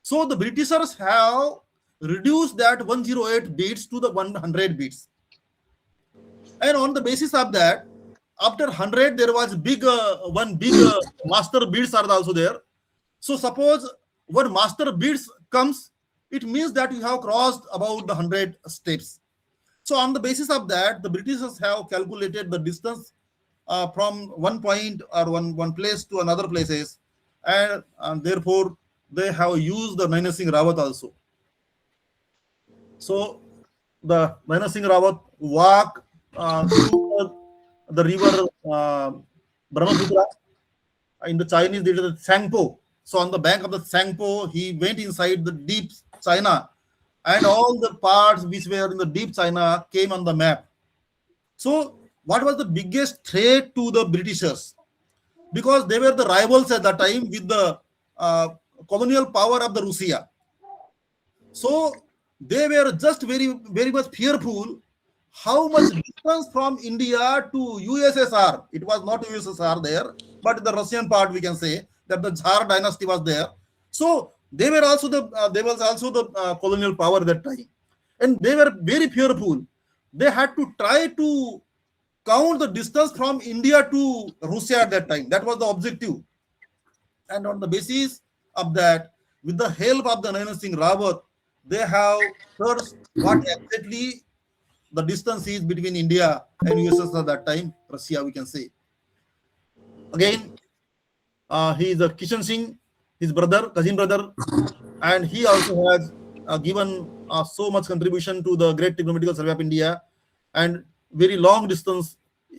So the Britishers have reduced that 108 beads to the 100 beads. And on the basis of that, after 100, there was one big master beads are also there. So suppose one master beads comes, it means that you have crossed about the 100 steps. So on the basis of that, the Britishers have calculated the distance from one point or one place to another places, and therefore they have used the Naina Singh Rawat also. So the Naina Singh Rawat walk through the river Brahmaputra. In the Chinese, there is the Sangpo. So on the bank of the Sangpo, he went inside the deep China, and all the parts which were in the deep China came on the map. So what was the biggest threat to the Britishers? Because they were the rivals at that time with the uh, colonial power of the Russia. So they were just very much fearful how much distance from India to USSR. It was not USSR there, but the Russian part we can say that the Tsar dynasty was there. So they were also the colonial power at that time, and they were very fearful. They had to try to count the distance from India to Russia at that time. That was the objective, and on the basis of that, with the help of the Naina Singh Rawat, they have searched what exactly the distance is between India and USSR at that time, Russia, we can say. Again, he is a Kishan Singh, his brother, cousin brother, and he also has given so much contribution to the Great Trigonometrical Survey of India and very long distance.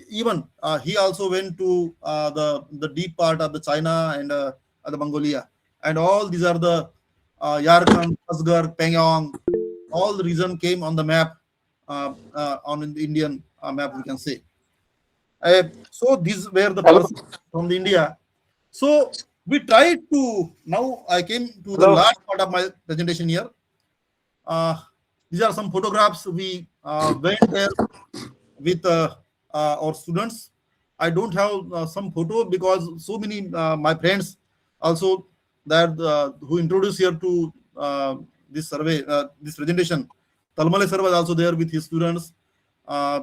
Even he also went to the deep part of the China and the Mongolia, and all these are the Yarkand, Asgar, Pengyong. All the region came on the map, on the Indian map, we can say. So these were the persons from the India. So we tried to, now I came to the last part of my presentation here. These are some photographs. We went there with our students. I don't have some photo because so many my friends also that who introduced here to this survey, this presentation. Talmale sir was also there with his students. Uh,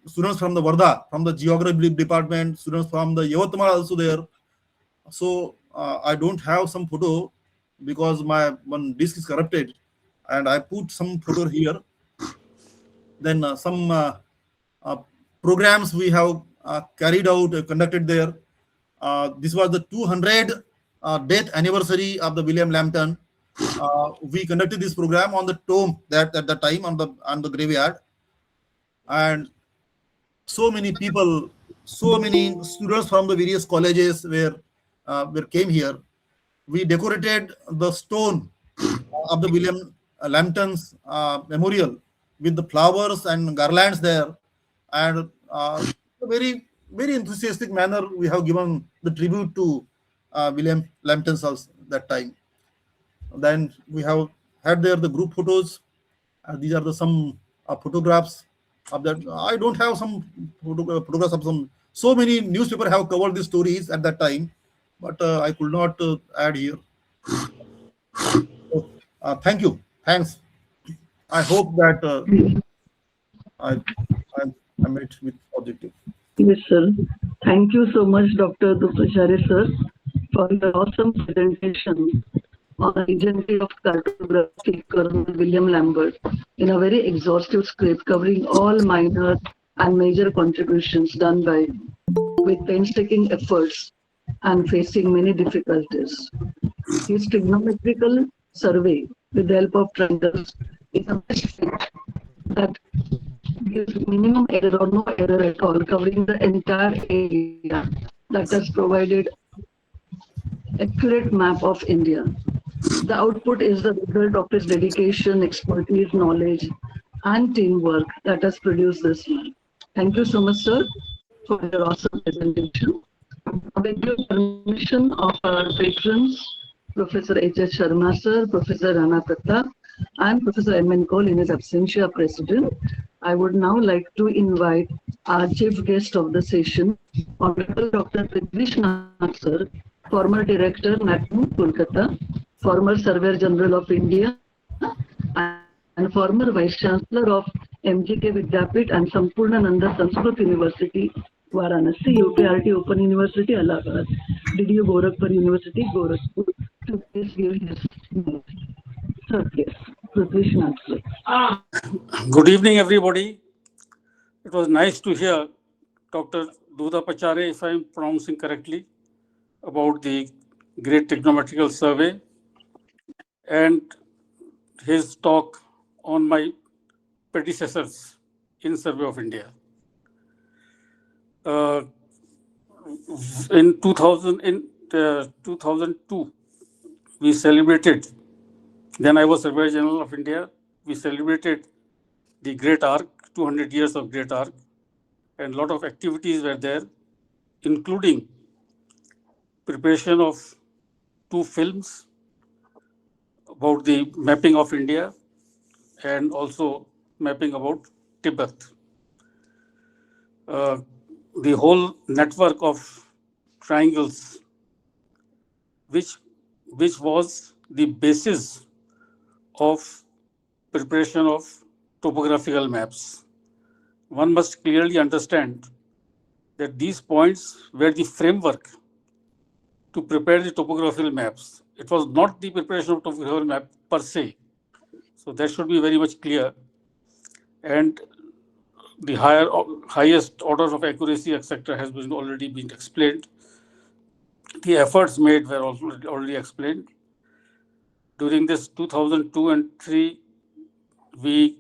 Students from the Varda, from the geography department, students from the Yavatmal also there. So I don't have some photo because my one disk is corrupted, and I put some photo here. Then some programs we have carried out, conducted there. This was the 200 death anniversary of the William Lambton. We conducted this program on the tomb that at the time on the graveyard, and so many people, so many students from the various colleges were came here. We decorated the stone of the William Lambton's memorial with the flowers and garlands there, and a very enthusiastic manner we have given the tribute to William Lambton's house that time. Then we have had there the group photos. These are the some photographs of that. I don't have some photographs of some. So many newspapers have covered these stories at that time, but I could not add here. So, thank you. Thanks. I hope that I, I I met with objective. Yes, sir. Thank you so much, Dr. Dupashare, sir, for your awesome presentation on the legendary of cartography Colonel William Lambert in a very exhaustive script covering all minor and major contributions done by him with painstaking efforts and facing many difficulties. His trigonometrical survey with the help of triangles is a best fit that gives minimum error or no error at all, covering the entire area that has provided accurate map of India. The output is the result of his dedication, expertise, knowledge, and teamwork that has produced this map. Thank you so much, sir, for your awesome presentation. With your permission of our patrons, Professor H.S. Sharma, sir, Professor Rana Pratap, and Professor M.N. Cole in his absentia president, I would now like to invite our chief guest of the session, Honorable Dr. Prithvishnath, sir, former Director, NATNU, Kolkata, former Surveyor General of India, and former Vice Chancellor of MGK Vidyapit and Sampurnananda Sanskrit University, Varanasi, UPRT Open University, Allahabad, DDU Gorakhpur University, Gorakhpur, to please give his note. Sir, yes, Prithvishnath, sir. Good evening, everybody. It was nice to hear Dr. Duda Pachare, if I am pronouncing correctly, about the Great Trigonometrical Survey and his talk on my predecessors in Survey of India. Uh, in 2002, we celebrated. Then I was Surveyor General of India. We celebrated the Great Arc, 200 years of Great Arc, and a lot of activities were there, including preparation of two films about the mapping of India and also mapping about Tibet. Uh, the whole network of triangles, which, which was the basis of preparation of topographical maps. One must clearly understand that these points were the framework to prepare the topographical maps. It was not the preparation of topographical map per se. So that should be very much clear. And the highest order of accuracy, etc., has been already been explained. The efforts made were also already explained. During this 2002 and 3, we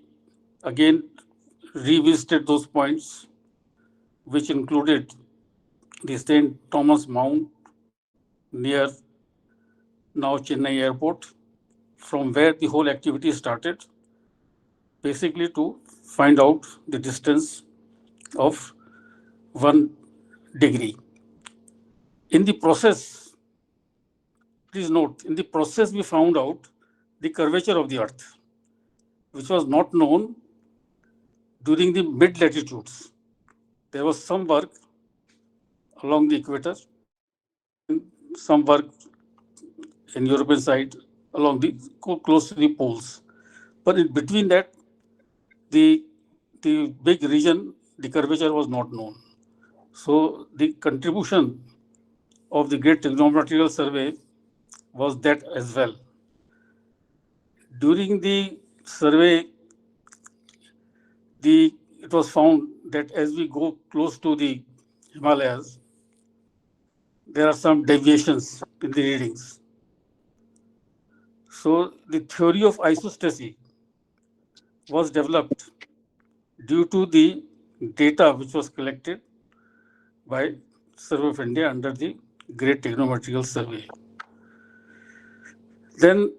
again revisited those points, which included the St. Thomas Mount near now Chennai Airport, from where the whole activity started, basically to find out the distance of 1 degree. In the process, please note, in the process we found out the curvature of the Earth, which was not known during the mid-latitudes. There was some work along the equator and some work in European side along the close to the poles. But in between that, the big region, the curvature was not known. So the contribution of the Great Trigonometrical Survey was that as well. During the survey, it was found that as we go close to the Himalayas, there are some deviations in the readings. So the theory of isostasy was developed due to the data which was collected by Survey of India under the Great Trigonometrical Survey. Then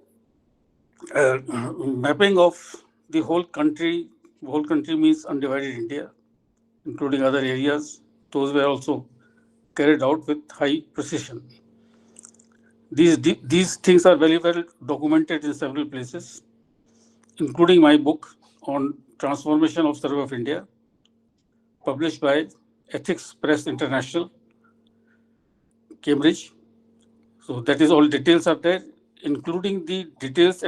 mapping of the whole country means undivided India, including other areas. Those were also carried out with high precision. These things are very well documented in several places, including my book on transformation of Survey of India, published by Ethics Press International, Cambridge. So that is all details are there, including the details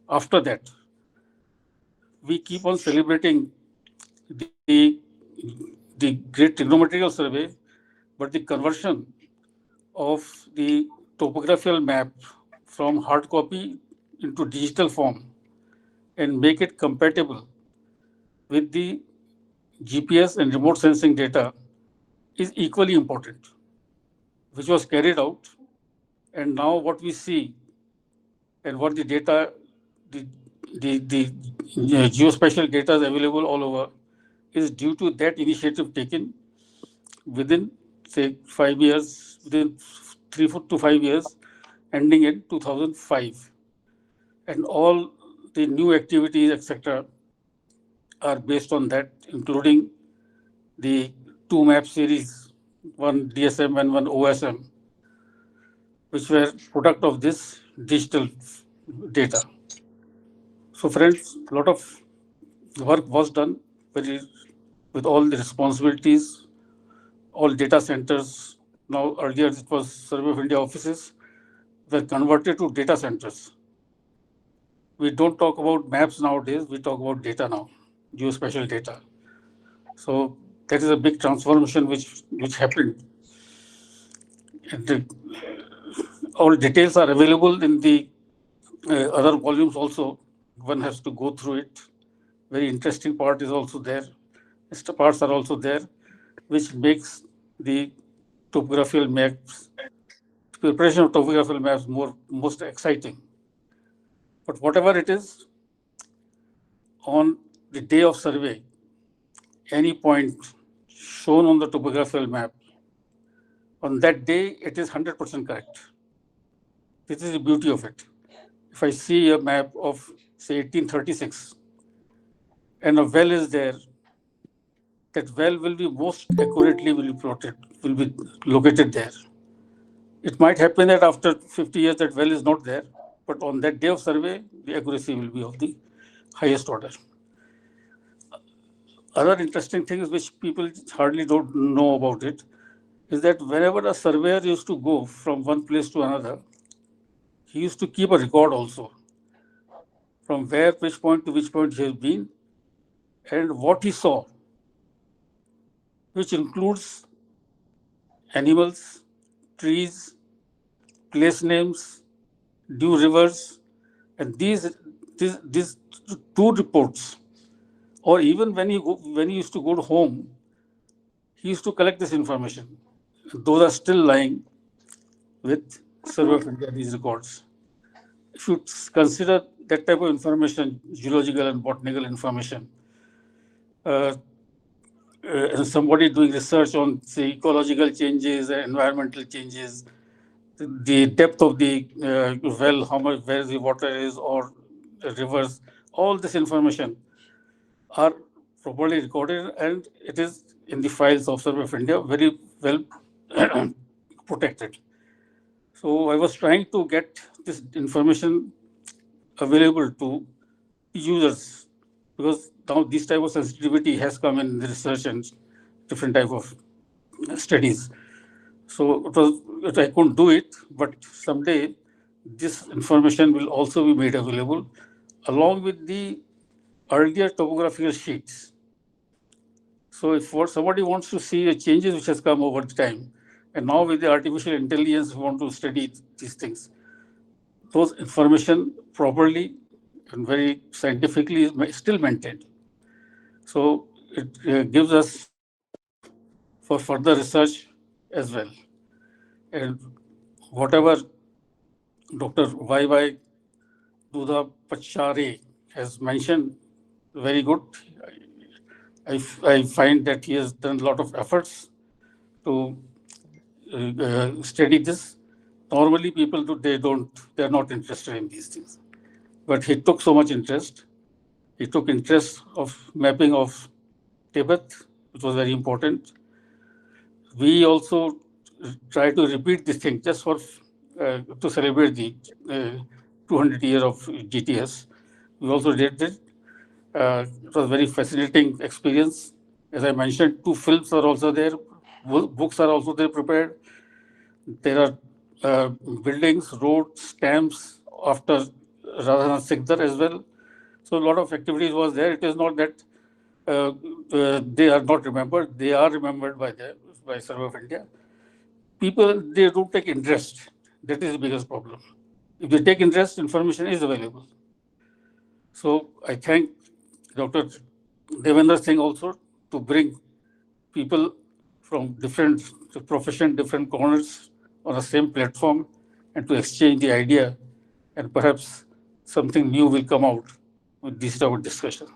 after that. We keep on celebrating the Great Trigonometrical Survey, but the conversion of the topographical map from hard copy into digital form and make it compatible with the GPS and remote sensing data is equally important, which was carried out. And now what we see and what the data, the geospatial data is available all over is due to that initiative taken within, say, 5 years, within 3 to 5 years, ending in 2005. And all the new activities, etc., are based on that, including the two map series, one DSM and one OSM, which were product of this digital data. So friends, a lot of work was done with all the responsibilities, all data centers. Now earlier it was Survey of India offices were converted to data centers. We don't talk about maps nowadays, we talk about data now, geospatial data. So that is a big transformation which happened. And all details are available in the other volumes also. One has to go through it. Very interesting part is also there. Extra parts are also there, which makes the topographical maps, preparation of topographical maps most exciting. But whatever it is, on the day of survey, any point shown on the topographical map, on that day it is 100% correct. This is the beauty of it. If I see a map of, say, 1836, and a well is there, that well will be most accurately will be plotted, will be located there. It might happen that after 50 years that well is not there, but on that day of survey, the accuracy will be of the highest order. Other interesting things which people hardly don't know about it is that whenever a surveyor used to go from one place to another, he used to keep a record also from where, which point to which point he has been and what he saw, which includes animals, trees, place names, due rivers, and these two reports. Or even when he used to go to home, he used to collect this information. Those are still lying with Survey of India, these records. If you consider that type of information, geological and botanical information, somebody doing research on, say, ecological changes and environmental changes, the depth of the well, how much, where the water is, or rivers, all this information are properly recorded and it is in the files of Survey of India, very well protected. So I was trying to get this information available to users because now this type of sensitivity has come in the research and different type of studies. So I couldn't do it, but someday this information will also be made available along with the earlier topographical sheets. So if somebody wants to see the changes which has come over the time, and now with the artificial intelligence, we want to study these things, those information properly and very scientifically is still maintained. So it gives us for further research as well. And whatever Dr. Y.Y. Dudha Pachare has mentioned, very good. I find that he has done a lot of efforts to study this. Normally, people they're not interested in these things. But he took so much interest. He took interest of mapping of Tibet, which was very important. We also try to repeat this thing just for to celebrate the 200 years of GTS. We also did it. It was a very fascinating experience. As I mentioned, 2 films are also there. Books are also there prepared. There are buildings, roads, stamps after Radhanath Sikdar as well. So a lot of activities was there. It is not that they are not remembered. They are remembered by Survey of India. People, they don't take interest. That is the biggest problem. If they take interest, information is available. So I thank Dr. Devendra Singh also to bring people from different profession, different corners on the same platform and to exchange the idea, and perhaps something new will come out with this type of discussion.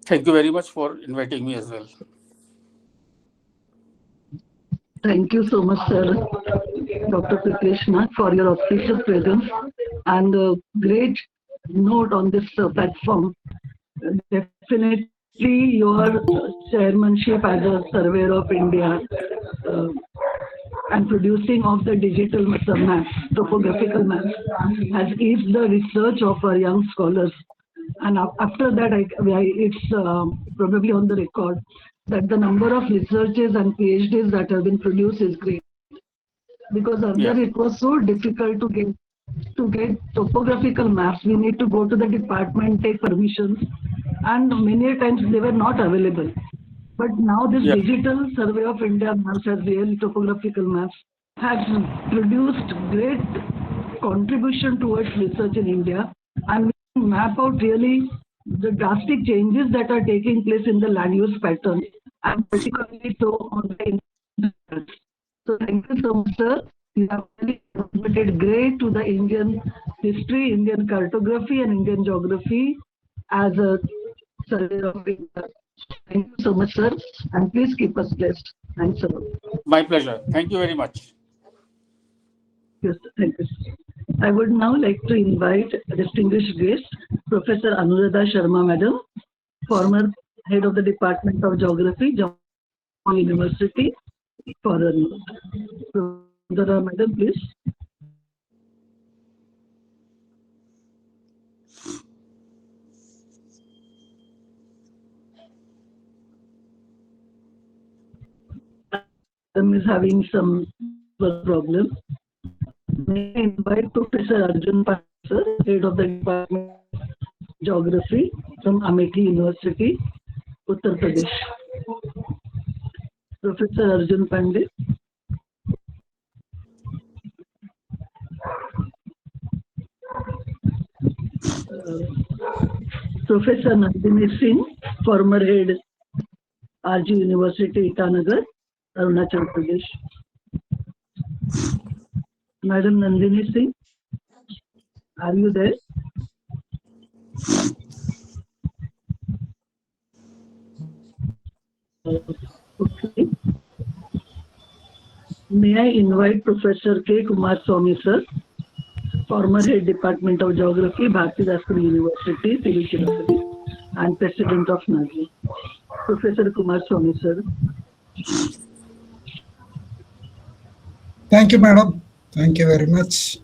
Thank you very much for inviting me as well. Thank you so much, sir, Dr. Krishna, for your official presence and a great note on this platform. Definitely, your chairmanship as a surveyor of India and producing of the digital maps, topographical maps, has eased the research of our young scholars. And after that, it's probably on the record that the number of researches and PhDs that have been produced is great. Because earlier it was so difficult to get topographical maps. We need to go to the department, take permissions, and many times they were not available. But now this digital Survey of India maps as real topographical maps has produced great contribution towards research in India, and we map out really the drastic changes that are taking place in the land use pattern, and particularly so on the internet. So thank you so much, sir. You have really contributed great to the Indian history, Indian cartography, and Indian geography as a surveyor of India. Thank you so much, sir, and please keep us blessed. Thanks a lot. My pleasure. Thank you very much. Yes, thank you. I would now like to invite distinguished guest, Professor Anuradha Sharma, Madam, former head of the Department of Geography, Jammu University, for a Anuradha, Madam, please. Madam is having some problem. May I invite Professor Arjun Pandey, sir, head of the Department of Geography from Amethi University, Uttar Pradesh. Professor Arjun Pandey. Professor Nandini Singh, former head, RG University, Itanagar, Arunachal Pradesh. Madam Nandini Singh, are you there? Okay. May I invite Professor K. Kumar Swamy, sir, former head Department of Geography, Bharatiya University, Tiruchirappalli, and President of NAGI. Professor Kumar Swamy, sir. Thank you, madam. Thank you very much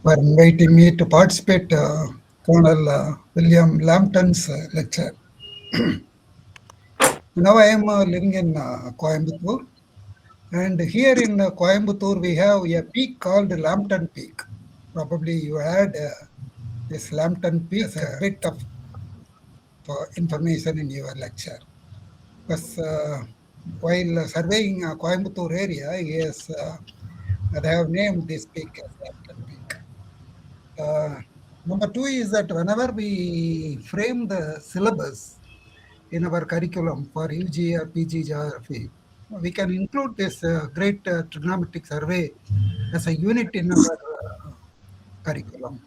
for inviting me to participate Colonel William Lambton's lecture. Now I am living in Coimbatore, and here in Coimbatore we have a peak called Lambton Peak. Probably you had this Lambton Peak as a bit of information in your lecture. Because while surveying Coimbatore area, yes, they have named this peak as Lambton Peak. Number two is that whenever we frame the syllabus in our curriculum for UG or PG geography, we can include this great trigonometric survey as a unit in our curriculum,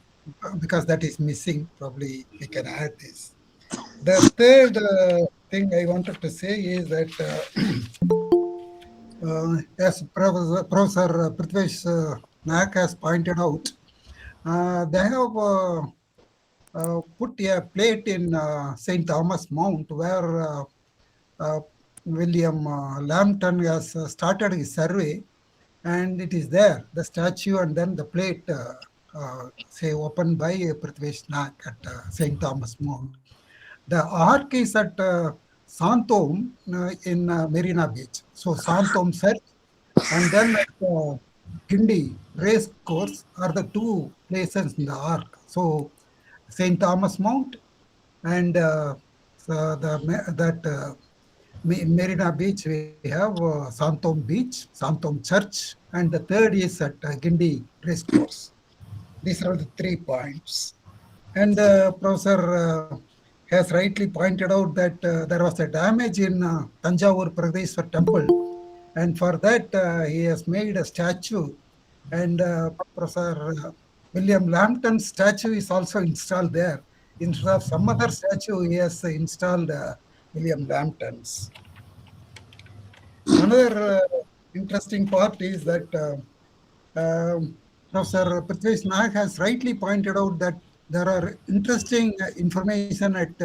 because that is missing. Probably we can add this. The third thing I wanted to say is that as Professor Prithvesh Nayak has pointed out, they have put a plate in St. Thomas Mount where William Lambton has started his survey, and it is there, the statue and then the plate, say, opened by Prithvesh Nayak at St. Thomas Mount. The ark is at Santom in Marina Beach. So Santom Search and then at Gindi Race Course are the two places in the ark. So St. Thomas Mount and in Marina Beach we have Santom Beach, Santom Church, and the third is at Gindi Race Course. These are the 3 points. And Professor has rightly pointed out that there was a damage in Tanjavur Pragadeshwar temple, and for that he has made a statue, and Professor William Lambton's statue is also installed there. Instead of some other statue, he has installed William Lambton's. Another interesting part is that Professor Prithvesh Nayak has rightly pointed out that there are interesting information at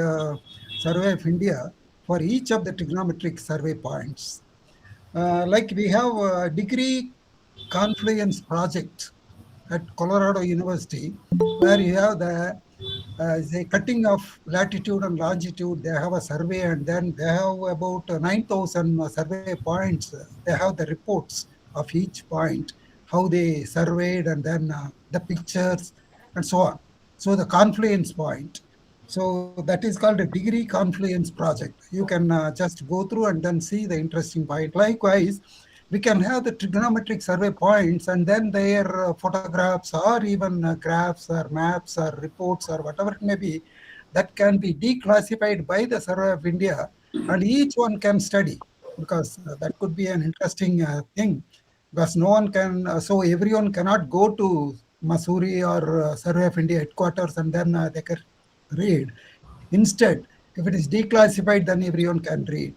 Survey of India for each of the trigonometric survey points. Like we have a degree confluence project at Colorado University, where you have the cutting of latitude and longitude. They have a survey, and then they have about 9,000 survey points. They have the reports of each point, how they surveyed, and then the pictures and so on. So the confluence point. So that is called a degree confluence project. You can just go through and then see the interesting point. Likewise, we can have the trigonometric survey points and then their photographs or even graphs or maps or reports or whatever it may be, that can be declassified by the Survey of India, and each one can study, because that could be an interesting thing, because no one can, so everyone cannot go to Missouri or Survey of India headquarters and then they can read. Instead, if it is declassified, then everyone can read.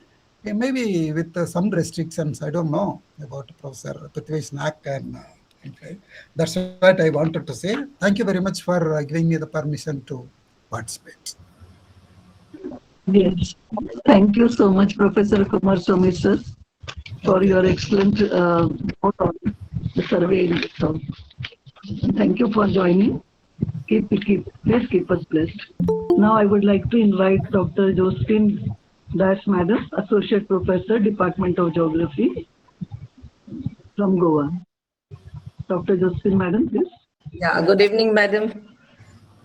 maybe with some restrictions. I don't know about Professor Prithvish Nak and that's what I wanted to say. Thank you very much for giving me the permission to participate. Yes. Thank you so much, Professor Kumar Swamy, sir, for Okay. your excellent note on the survey. Thank you for joining. Please keep us blessed. Now I would like to invite Dr. Josephine Dash Madam, Associate Professor, Department of Geography from Goa. Dr. Josephine Madam, please. Yeah, good evening, madam,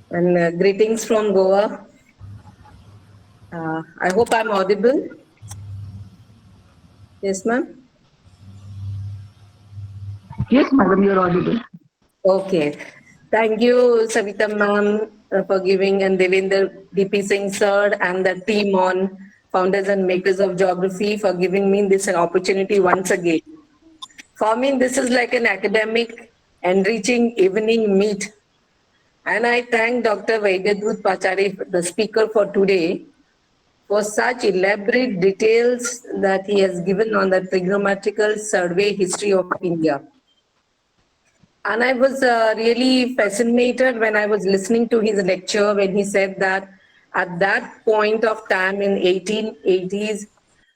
and greetings from Goa. I hope I'm audible. Yes, ma'am. Yes, Madam, you're audible. Okay. Thank you, Savita ma'am, for giving, and Devendra DP Singh sir, and the team on Founders and Makers of Geography for giving me this opportunity once again. For me, this is like an academic enriching evening meet. And I thank Dr. Vaidyaduth Pachare, the speaker for today, for such elaborate details that he has given on the trigonometrical survey history of India. And I was really fascinated when I was listening to his lecture when he said that at that point of time in 1880s,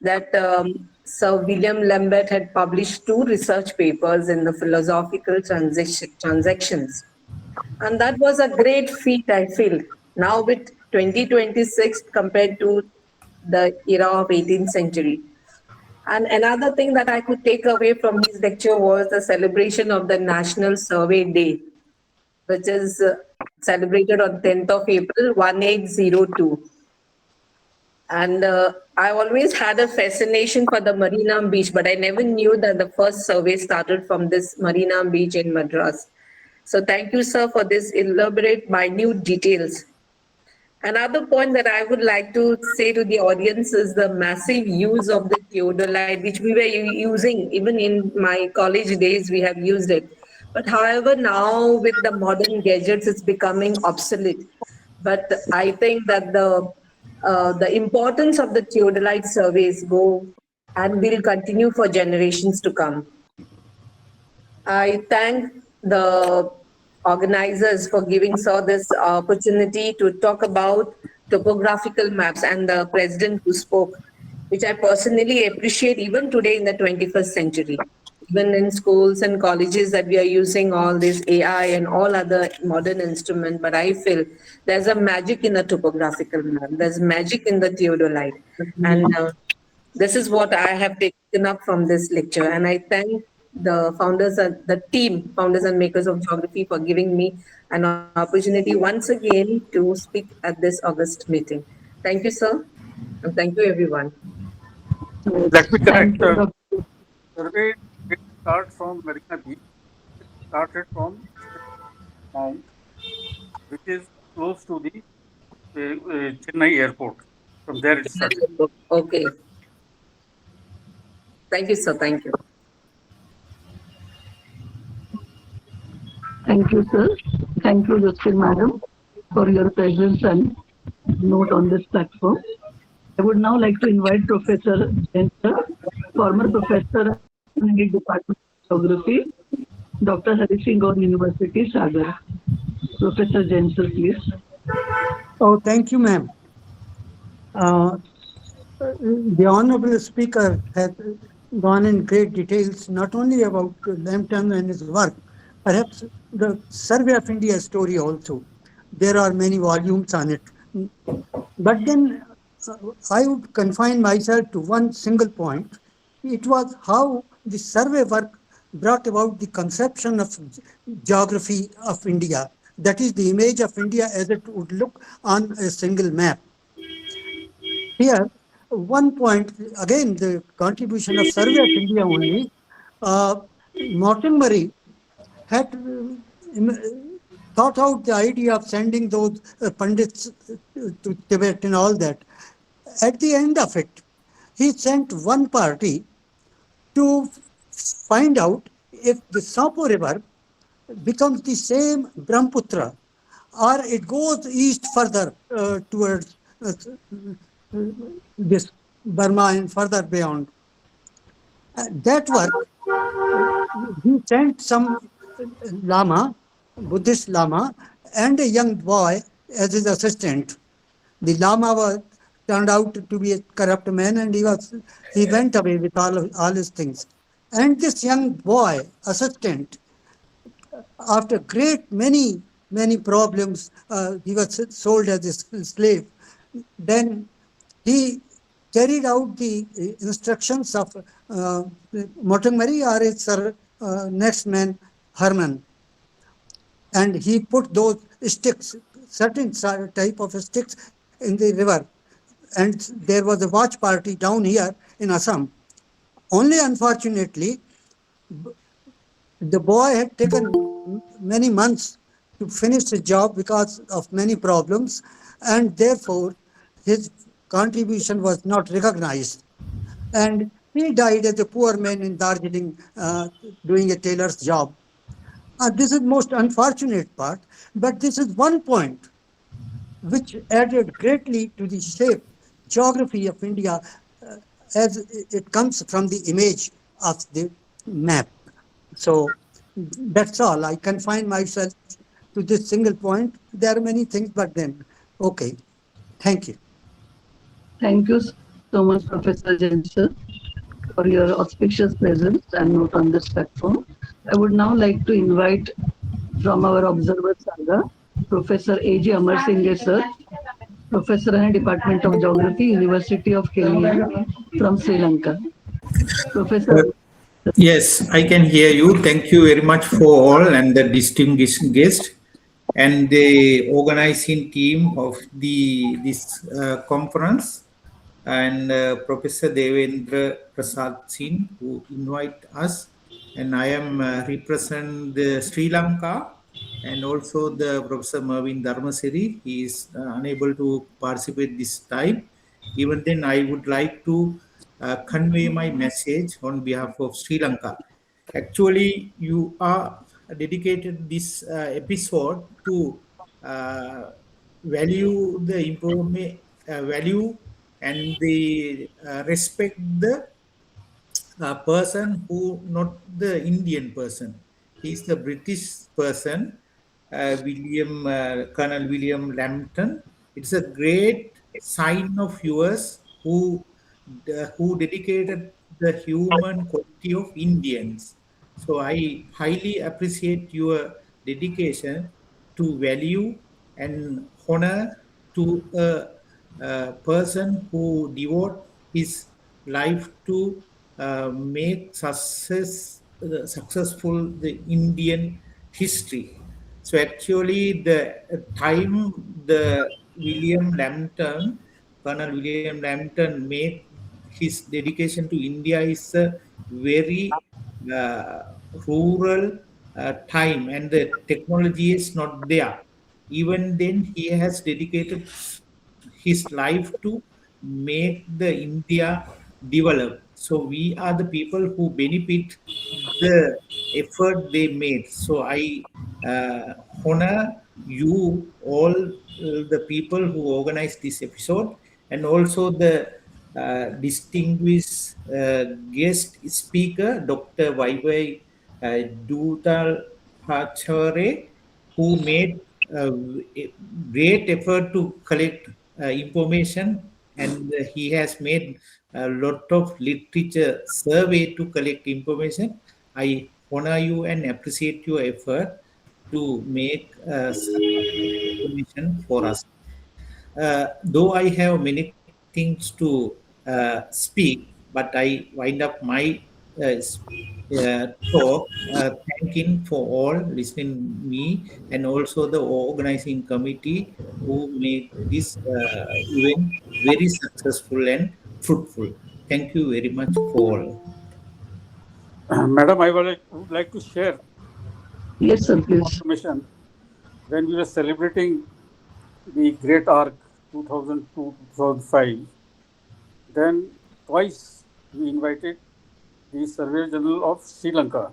that Sir William Lambert had published 2 research papers in the philosophical transactions. And that was a great feat, I feel. Now with 2026 compared to the era of 18th century. And another thing that I could take away from his lecture was the celebration of the National Survey Day, which is celebrated on 10th of April, 1802. And I always had a fascination for the Marina Beach, but I never knew that the first survey started from this Marina Beach in Madras. So thank you, sir, for this elaborate, minute details. Another point that I would like to say to the audience is the massive use of the theodolite, which we were using even in my college days, we have used it. But however, now with the modern gadgets, it's becoming obsolete. But I think that the importance of the theodolite surveys go and will continue for generations to come. I thank the organizers for giving us this opportunity to talk about topographical maps and the president who spoke, which I personally appreciate even today in the 21st century. Even in schools and colleges that we are using all this AI and all other modern instruments, but I feel there's a magic in the topographical map. There's magic in the theodolite. And this is what I have taken up from this lecture. And I thank the founders and the team, founders and makers of geography, for giving me an opportunity once again to speak at this August meeting. Thank you, sir. And thank you, everyone. Let me Thank correct. you, Dr. Survey did start from Marina Beach. It started from Mount, which is close to the Chennai airport. From there it started. Okay. Thank you, sir. Thank you. Thank you, sir. Thank you, Josephine Madam, for your presence and note on this platform. I would now like to invite Professor Jenter, former professor and head Department of Geography, Dr. Hari Singh Gaur University, Sagar. Professor Jenter, please. Oh, thank you, ma'am. The honorable speaker has gone in great details, not only about Lambton and his work, perhaps the Survey of India story also. There are many volumes on it. But then I would confine myself to one single point. It was how the survey work brought about the conception of geography of India. That is the image of India as it would look on a single map. Here, one point, again, the contribution of Survey of India only, Montgomery had thought out the idea of sending those Pandits to Tibet and all that. At the end of it, he sent one party to find out if the Sampo River becomes the same Brahmaputra or it goes east further towards this Burma and further beyond. That work, he sent some Lama, Buddhist Lama, and a young boy as his assistant. The Lama was turned out to be a corrupt man, and he went away with all his things. And this young boy, assistant, after great many problems, he was sold as a slave. Then he carried out the instructions of Montgomery or his next man, Herman. And he put those sticks, certain type of sticks in the river. And there was a watch party down here in Assam. Only unfortunately, the boy had taken many months to finish the job because of many problems, and therefore his contribution was not recognized. And he died as a poor man in Darjeeling doing a tailor's job. This is most unfortunate part, but this is one point which added greatly to the shape, geography of India as it comes from the image of the map. So that's all. I confine myself to this single point. There are many things, but then, okay. Thank you. Thank you so much, Professor Jain sir, for your auspicious presence and note on this platform. I would now like to invite from our observer Saga, Professor A.J. Amar Singh sir, Professor in Department of Geography, University of Kenya from Sri Lanka. Professor, Yes, I can hear you. Thank you very much for all and the distinguished guest and the organizing team of the this conference and Professor Devendra Prasad Singh who invite us. And I am represent the Sri Lanka and also the Professor Mervin Dharmasiri. He is unable to participate this time. Even then, I would like to convey my message on behalf of Sri Lanka. Actually, you are dedicated this episode to value and the respect the person who not the Indian person. He's the British person, Colonel William Lambton. It's a great sign of yours who dedicated the human quality of Indians. So I highly appreciate your dedication to value and honor to a person who devote his life to make successful the Indian history. So actually, the time the Colonel William Lambton made his dedication to India is a very rural time, and the technology is not there. Even then, he has dedicated his life to make the India develop. So we are the people who benefit the effort they made. So I honor you all the people who organized this episode and also the distinguished guest speaker, Dr. Vaivai Dutal Hachare, who made a great effort to collect information, and he has made a lot of literature survey to collect information. I honor you and appreciate your effort to make such information for us. Though I have many things to speak, but I wind up my uh, s- talk thanking for all listening me and also the organizing committee who made this event very successful and fruitful. Thank you very much for all. Madam, would like to share yes, sir, please. information. When we were celebrating the Great Arc 2002-2005, then twice we invited the Surveyor General of Sri Lanka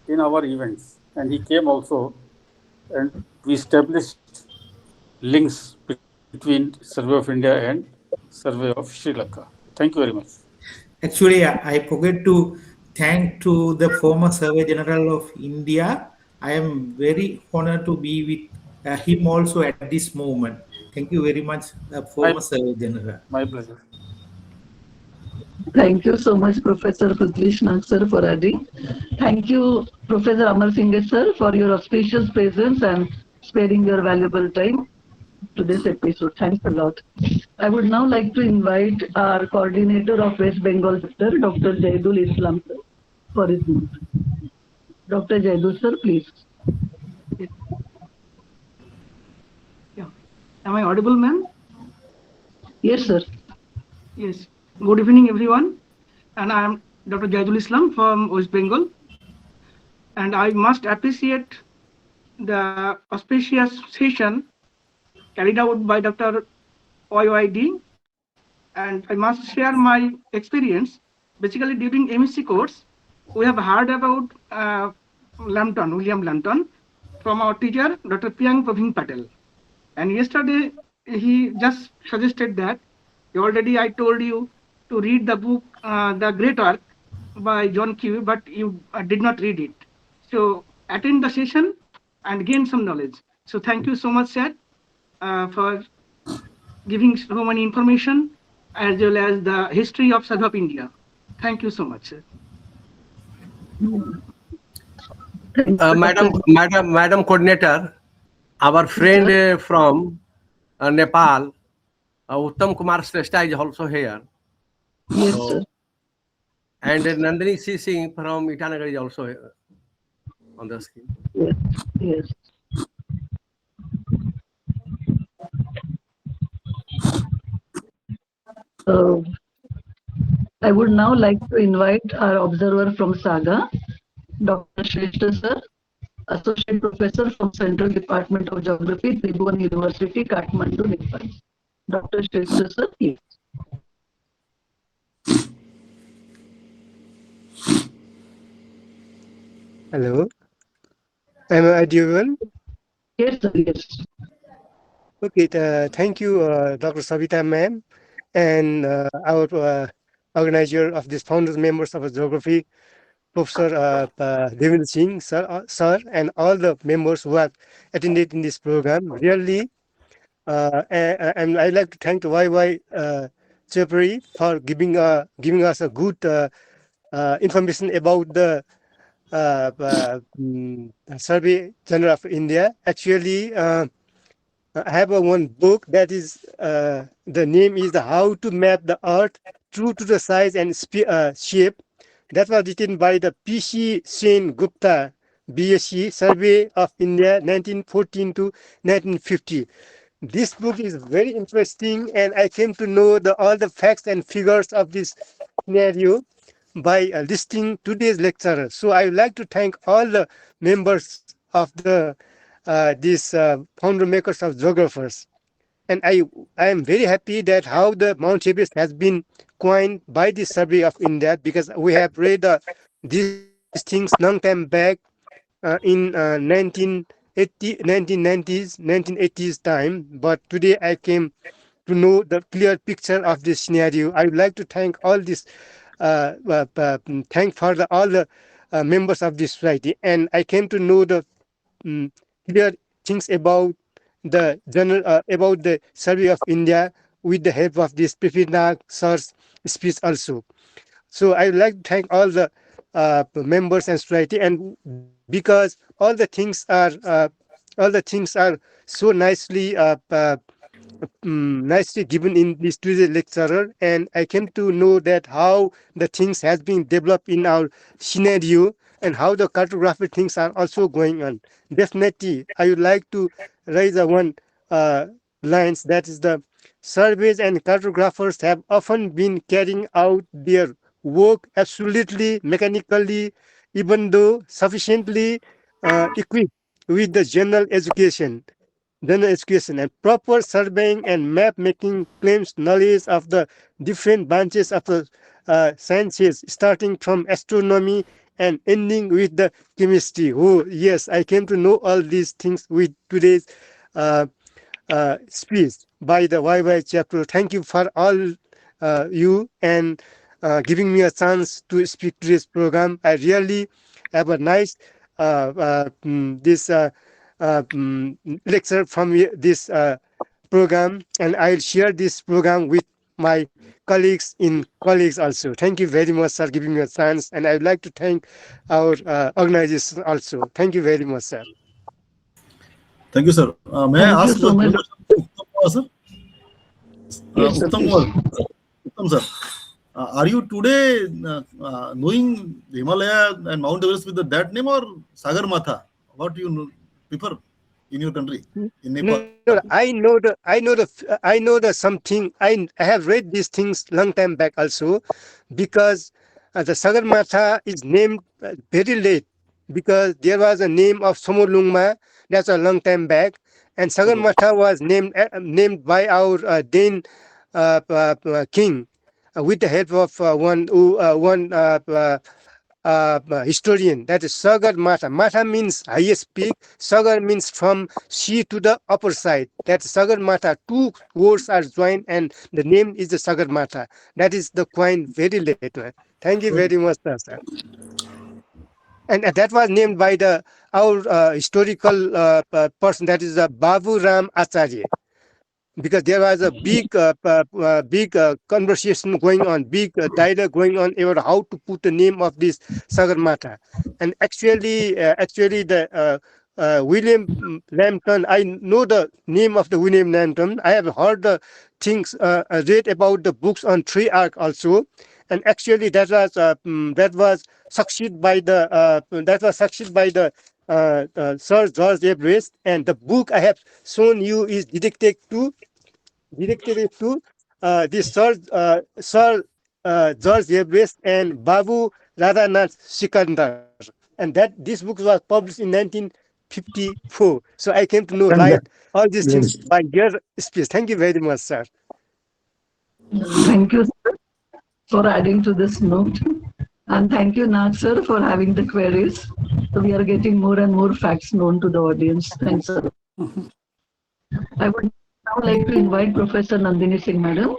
in our events, and he came also, and we established links between Survey of India and Survey of Sri Lanka. Thank you. Thank you very much. Actually, I forget to thank to the former Survey General of India. I am very honored to be with him also at this moment. Thank you very much, My, former Survey General. my pleasure. Thank you so much, Professor Prithvishnath sir, for adding. Thank you, Professor Amar Singh sir, for your auspicious presence and sparing your valuable time to this episode. Thanks a lot. I would now like to invite our coordinator of West Bengal sector, Dr. Jaidul Islam sir, for his note. Dr. Jaidul sir, please. Yeah. Am I audible, ma'am? Yes, sir. Yes. Good evening, everyone. And I am Dr. Jaidul Islam from West Bengal. And I must appreciate the auspicious session carried out by Dr. YYD. And I must share my experience. Basically, during MSc course, we have heard about William Lambton, from our teacher, Dr. Priyank Praveen Patel. And yesterday, he just suggested that already I told you to read the book, The Great Work by John Q, but you did not read it. So attend the session and gain some knowledge. So thank you so much, sir, for giving so many information as well as the history of South of India. Thank you so much, sir. Madam Coordinator, our friend from Nepal, Uttam Kumar Srestha is also here. Yes, So, sir. and Nandini C. Singh from Itanagar is also on the screen. Yes. Yes. I would now like to invite our observer from Saga, Dr. Shrestha sir, Associate Professor from Central Department of Geography, Tribhuvan University, Kathmandu, Nepal. Dr. Shrestha sir, please. Hello, am I audible? Yes, sir, yes. Okay, thank you, Dr. Savita ma'am, and our organizer of this founders members of geography, Professor Devendra Singh sir, and all the members who have attended in this program. Really, and I'd like to thank the YY Chapri for giving us a good information about the Survey General of India. Actually, I have one book that is the name is How to Map the Earth True to the Size and Shape. That was written by the P.C. Sen Gupta, BSc, Survey of India, 1914 to 1950. This book is very interesting, and I came to know all the facts and figures of this scenario by listening today's lecturer. So I would like to thank all the members of these founder makers of geographers. And I am very happy that how the Mount Everest has been coined by the Survey of India, because we have read these things long time back in 1980s time. But today I came to know the clear picture of this scenario. I would like to thank all this, thank for all the members of this society, and I came to know the clear things about the general about the Survey of India with the help of this Prithvinath sir's speech also. So I would like to thank all the members and society, and because all the things are so nicely given in this Tuesday lecturer, and I came to know that how the things has been developed in our scenario and how the cartography things are also going on. Definitely, I would like to raise one lines, that is the surveys and cartographers have often been carrying out their work absolutely mechanically, even though sufficiently equipped with the general education and proper surveying and map making claims knowledge of the different branches of the sciences, starting from astronomy and ending with the chemistry. Oh, yes, I came to know all these things with today's uh, speech by the YY chapter. Thank you for all you and giving me a chance to speak to this program. I really have a nice this lecture from this program, and I'll share this program with my colleagues also. Thank you very much, sir, giving me a chance, and I would like to thank our organization also. Thank you very much, sir. Thank you, sir. May Thank I you ask so one much. question to Uttam Kumar, sir? Yes, sir, Uttam please. Kumar, Uttam sir, are you today knowing the Himalaya and Mount Everest with that name or Sagar Matha? What do you prefer in your country, in Nepal? No, I know the something. I have read these things long time back also, because the Sagarmatha is named very late, because there was a name of Somolungma. That's a long time back, and Sagarmatha was named by our Dane king, with the help of one historian. That is Sagar Matha. Matha means highest peak. Sagar means from sea to the upper side. That's Sagar Matha. Two words are joined, and the name is the Sagar Matha. That is the coin very late. Thank you very much, sir. And that was named by the our historical person. That is Babu Ram Acharya, because there was a big conversation going on, big dialogue going on about how to put the name of this Sagarmatha. And actually, the William Lambton, I know the name of the William Lambton. I have heard the things, read about the books on Tree Arc also. And actually, that was succeeded by the Sir George Everest. And the book I have shown you is dedicated to this Sir George Everest and Babu Radhanath Sikandar. And this book was published in 1954. So I came to know all these things by your speech. Thank you very much, sir. Thank you, sir, for adding to this note. And thank you, Nag, sir, for having the queries. So we are getting more and more facts known to the audience. Thanks, sir. I would now like to invite Professor Nandini Singh, Madam,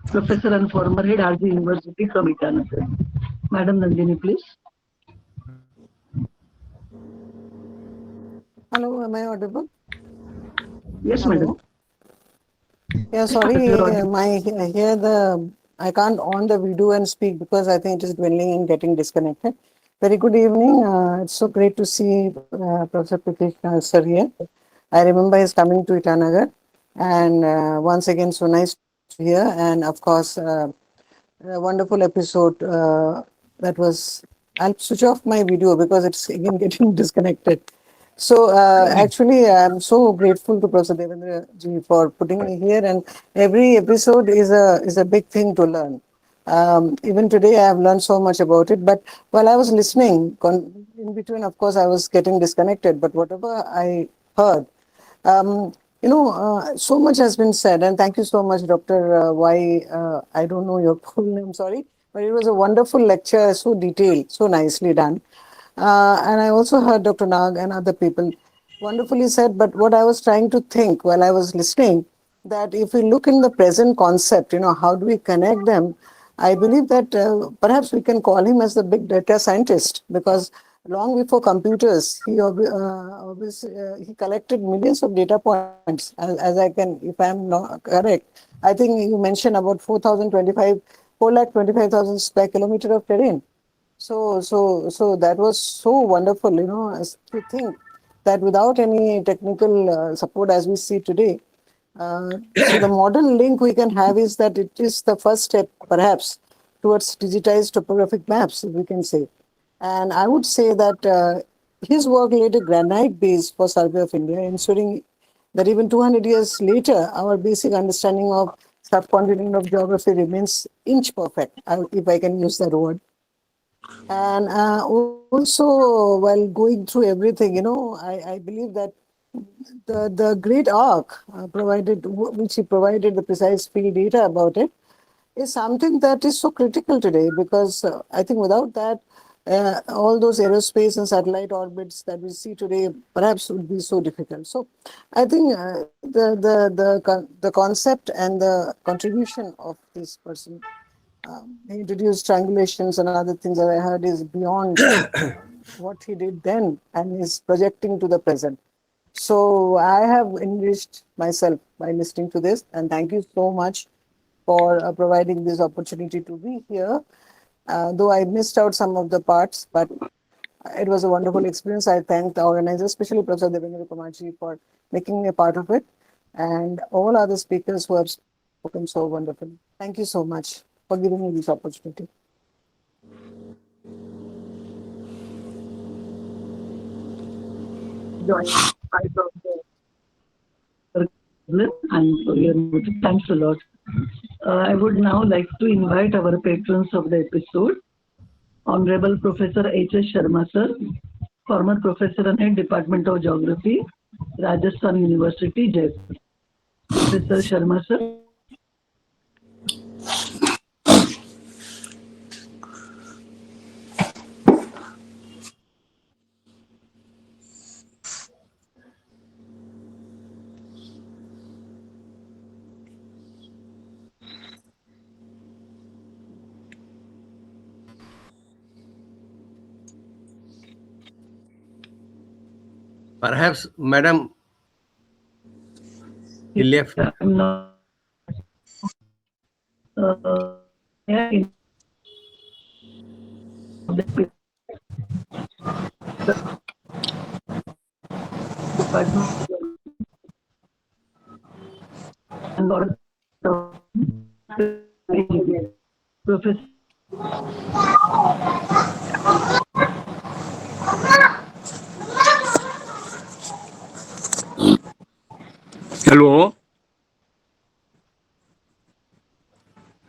Professor and former head RG University from Itanagar. Madam Nandini, please. Hello, am I audible? Yes, Hello? madam. Yeah, sorry, I can't on the video and speak because I think it is dwelling and getting disconnected. Very good evening. It's so great to see Professor Pritesh sir here. I remember his coming to Itanagar, and once again, so nice to hear. And of course, a wonderful episode that was. I'll switch off my video because it's again getting disconnected. So actually, I'm so grateful to Professor Devendra ji for putting me here, and every episode is a big thing to learn. Even today, I have learned so much about it. But while I was listening, in between, of course, I was getting disconnected. But whatever I heard, so much has been said, and thank you so much, Dr. Y. I don't know your full name, sorry, but it was a wonderful lecture, so detailed, so nicely done. And I also heard Dr. Nag and other people wonderfully said, but what I was trying to think while I was listening, that if we look in the present concept, how do we connect them? I believe that perhaps we can call him as the big data scientist, because long before computers, he collected millions of data points. As I can, if I'm not correct, I think you mentioned about 4,25,000 square kilometer of terrain. So that was so wonderful, as to think that without any technical support as we see today. So the modern link we can have is that it is the first step, perhaps, towards digitized topographic maps, if we can say. And I would say that his work laid a granite base for Survey of India, ensuring that even 200 years later, our basic understanding of subcontinent of geography remains inch perfect, if I can use that word. And also, while going through everything, I believe that the great arc which he provided the precise field data about it, is something that is so critical today, because I think without that, all those aerospace and satellite orbits that we see today perhaps would be so difficult. So I think the concept and the contribution of this person, he introduced triangulations and other things that I heard is beyond what he did then and is projecting to the present. So I have enriched myself by listening to this, and thank you so much for providing this opportunity to be here. Though I missed out some of the parts, but it was a wonderful experience. I thank the organizers, especially Professor Devendra Kumarji, for making me a part of it, and all other speakers who have spoken so wonderfully. Thank you so much for giving me this opportunity. And for your notes. Thanks a lot. I would now like to invite our patrons of the episode, Honorable Professor H.S. Sharma sir, former Professor and Head Department of Geography, Rajasthan University, Jaipur. Professor Sharma sir. Perhaps, madam, he left. I'm not. Yeah, and Professor. Hello.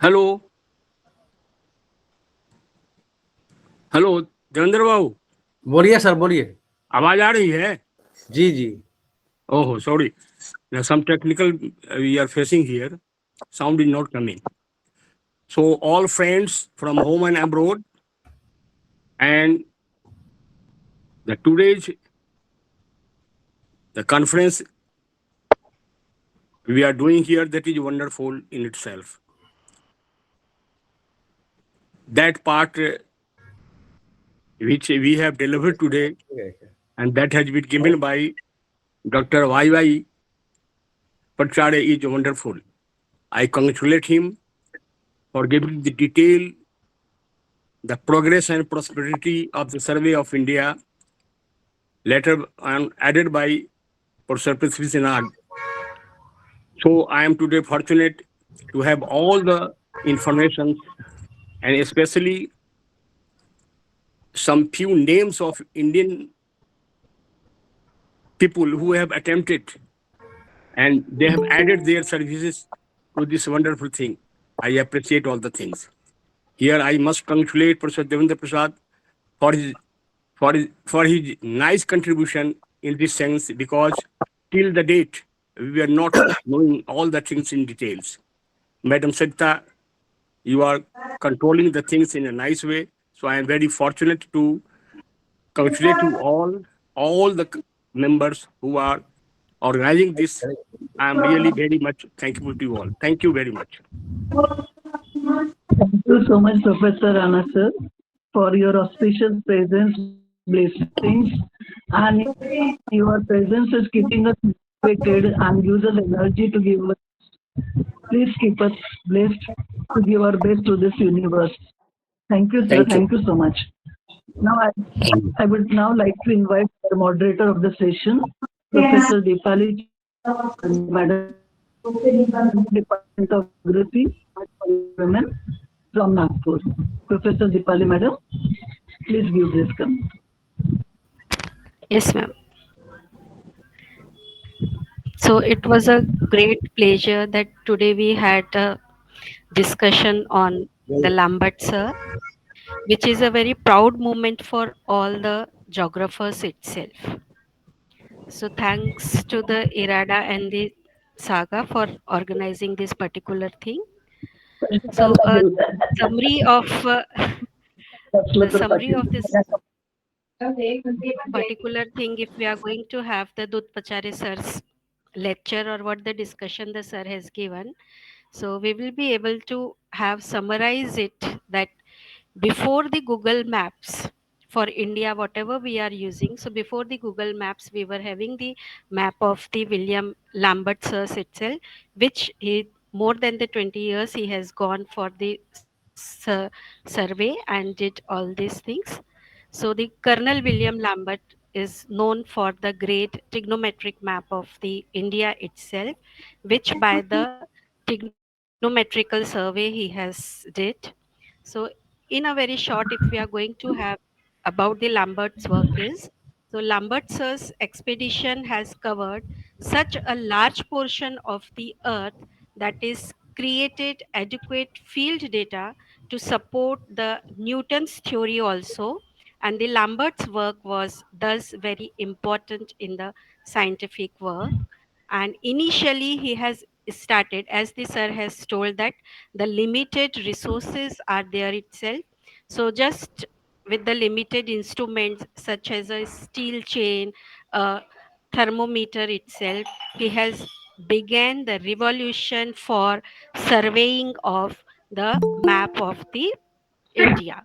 Hello hello Devendra Babu, बोलिए sir, बोलिए। आवाज आ रही है? जी जी। ओहो, sorry, some technical we are facing here. Sound is not coming. So all friends from home and abroad, and today's the conference we are doing here, that is wonderful in itself. That part which we have delivered today, and that has been given by Dr. Y.Y. Pachare is wonderful. I congratulate him for giving the detail, the progress and prosperity of the Survey of India, later on added by Professor Prithvi Sinag. So I am today fortunate to have all the information, and especially some few names of Indian people who have attempted and they have added their services to this wonderful thing. I appreciate all the things. Here I must congratulate Professor Devendra Prasad for his nice contribution in this sense, because till the date we are not knowing all the things in details. Madam Sita, you are controlling the things in a nice way. So I am very fortunate to congratulate you all the members who are organizing this. I am really very much thankful to you all. Thank you very much. Thank you so much, Professor Anna sir, for your auspicious presence, blessings, and your presence is keeping us motivated and gives us energy to give us. Please keep us blessed to give our best to this universe. Thank you, sir. Thank you so much. Now, I would now like to invite the moderator of the session, Professor Deepali, Madam, Department of Geography, Women from Nagpur. Professor Deepali, Madam, please give this comment. Yes, ma'am. So it was a great pleasure that today we had a discussion on the Lambert sir, which is a very proud moment for all the geographers itself. So thanks to the IRADA and the Saga for organizing this particular thing. So a summary of the summary of this particular thing, if we are going to have the Dud Pachare sir's lecture or what the discussion the sir has given, so we will be able to have summarize it that before the Google Maps for India, whatever we are using, so before the Google Maps, we were having the map of the William Lambert Search itself, which he more than the 20 years he has gone for the survey and did all these things. So the Colonel William Lambert is known for the great trigonometric map of the India itself, which by the trigonometrical survey he has did. So in a very short, if we are going to have about the Lambert's work is, so Lambert's expedition has covered such a large portion of the earth that is created adequate field data to support the Newton's theory also, and the Lambert's work was thus very important in the scientific work. And initially he has started, as the sir has told, that the limited resources are there itself, so just with the limited instruments such as a steel chain, a thermometer itself, he has began the revolution for surveying of the map of the India.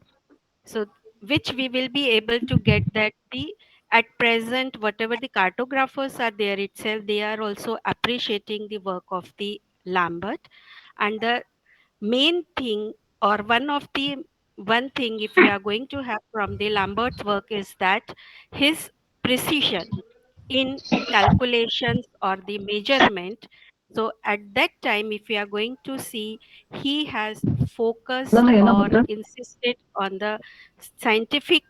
So which we will be able to get that the at present whatever the cartographers are there itself, they are also appreciating the work of the Lambert. And the main thing, or one thing if we are going to have from the Lambert's work, is that his precision in calculations or the measurement. So at that time, if we are going to see, he has focused or insisted on the scientific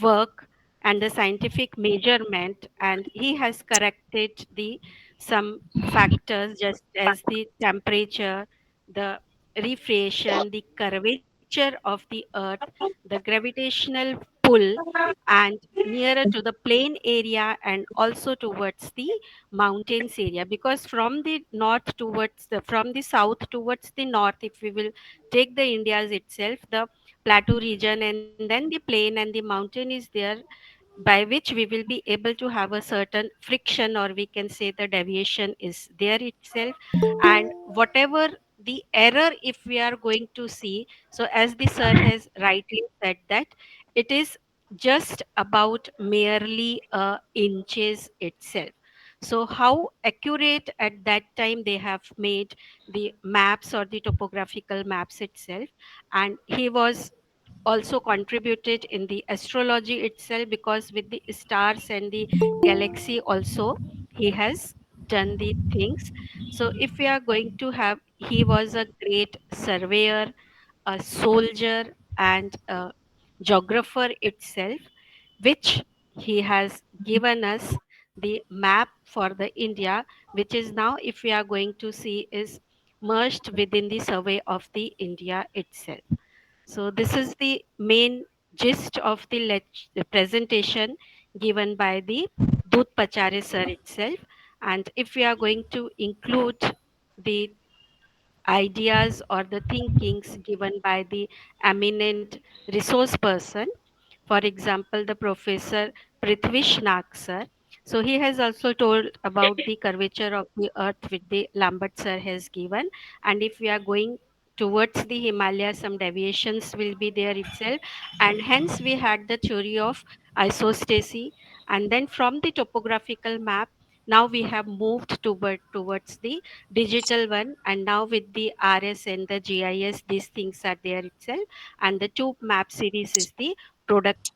work and the scientific measurement, and he has corrected the some factors just as the temperature, the refraction, the curvature of the earth, the gravitational pull, and nearer to the plain area and also towards the mountains area, because from the north towards the from the south towards the north, if we will take the India's itself, the plateau region and then the plain and the mountain is there, by which we will be able to have a certain friction, or we can say the deviation is there itself. And whatever the error if we are going to see, so as the sir has rightly said that it is just about merely inches itself. So how accurate at that time they have made the maps or the topographical maps itself. And he was also contributed in the astrology itself, because with the stars and the galaxy also he has done the things. So if we are going to have, he was a great surveyor, a soldier, and a geographer itself, which he has given us the map for the India, which is now, if we are going to see, is merged within the survey of the India itself. So this is the main gist of the the presentation given by the Dut Pachare sir itself. And if we are going to include the ideas or the thinkings given by the eminent resource person, for example, the Professor Prithvish Nag sir. So he has also told about the curvature of the earth which the Lambert sir has given. And if we are going towards the Himalayas, some deviations will be there itself. And hence we had the theory of isostasy. And then from the topographical map, now we have moved towards the digital one. And now with the RS and the GIS, these things are there itself. And the tube map series is the product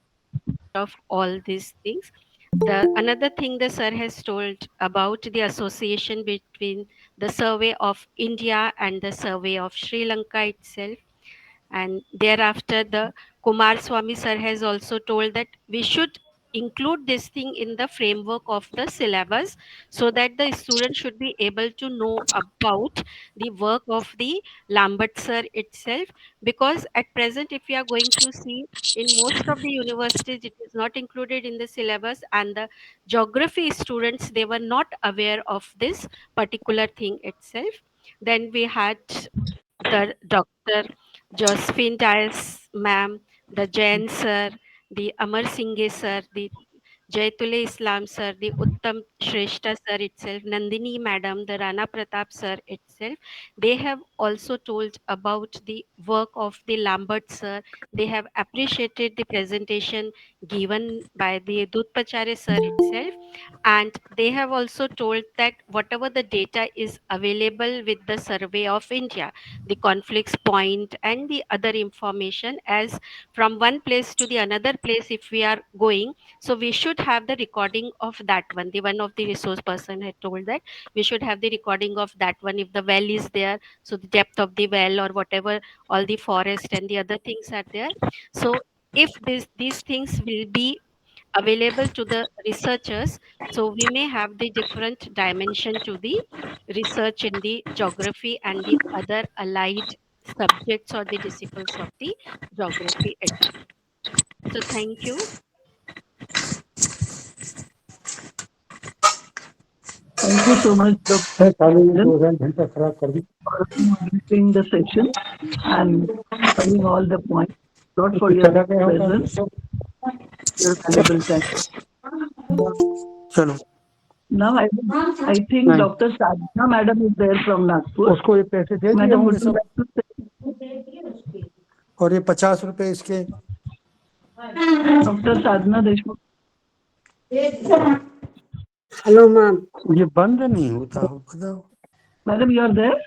of all these things. The another thing the sir has told about the association between the survey of India and the survey of Sri Lanka itself. And thereafter the Kumar Swami sir has also told that we should include this thing in the framework of the syllabus, so that the student should be able to know about the work of the Lambert sir itself. Because at present, if we are going to see, in most of the universities it is not included in the syllabus, and the geography students, they were not aware of this particular thing itself. Then we had the Dr. Josephine Dias ma'am, the Jain sir, the Amar Singh sir, the Jaitule Islam sir, the Uttam Shrestha sir itself, Nandini madam, the Rana Pratap sir itself, they have also told about the work of the Lambert sir. They have appreciated the presentation given by the Dudpachare sir itself, and they have also told that whatever the data is available with the Survey of India, the conflicts point and the other information, as from one place to the another place if we are going, so we should have the recording of that one. The one of the resource person had told that we should have the recording of that one. If the well is there, so the depth of the well or whatever, all the forest and the other things are there. So if these things will be available to the researchers, so we may have the different dimension to the research in the geography and the other allied subjects or the disciplines of the geography itself. So thank you. Thank you so much, Dr. Ranjan, for moderating the session and covering all the points. Not for your presence, your valuable time. चलो Now I think नहीं Dr. Sadhana madam is there from Nagpur. उसको ये पैसे दे दिए Madam, होंगे would you सब like to say? और ये 50 रुपए इसके Dr. Sadhana Deshmukh. Hello, ma'am. ये बंद नहीं होता बताओ Madam, you are there?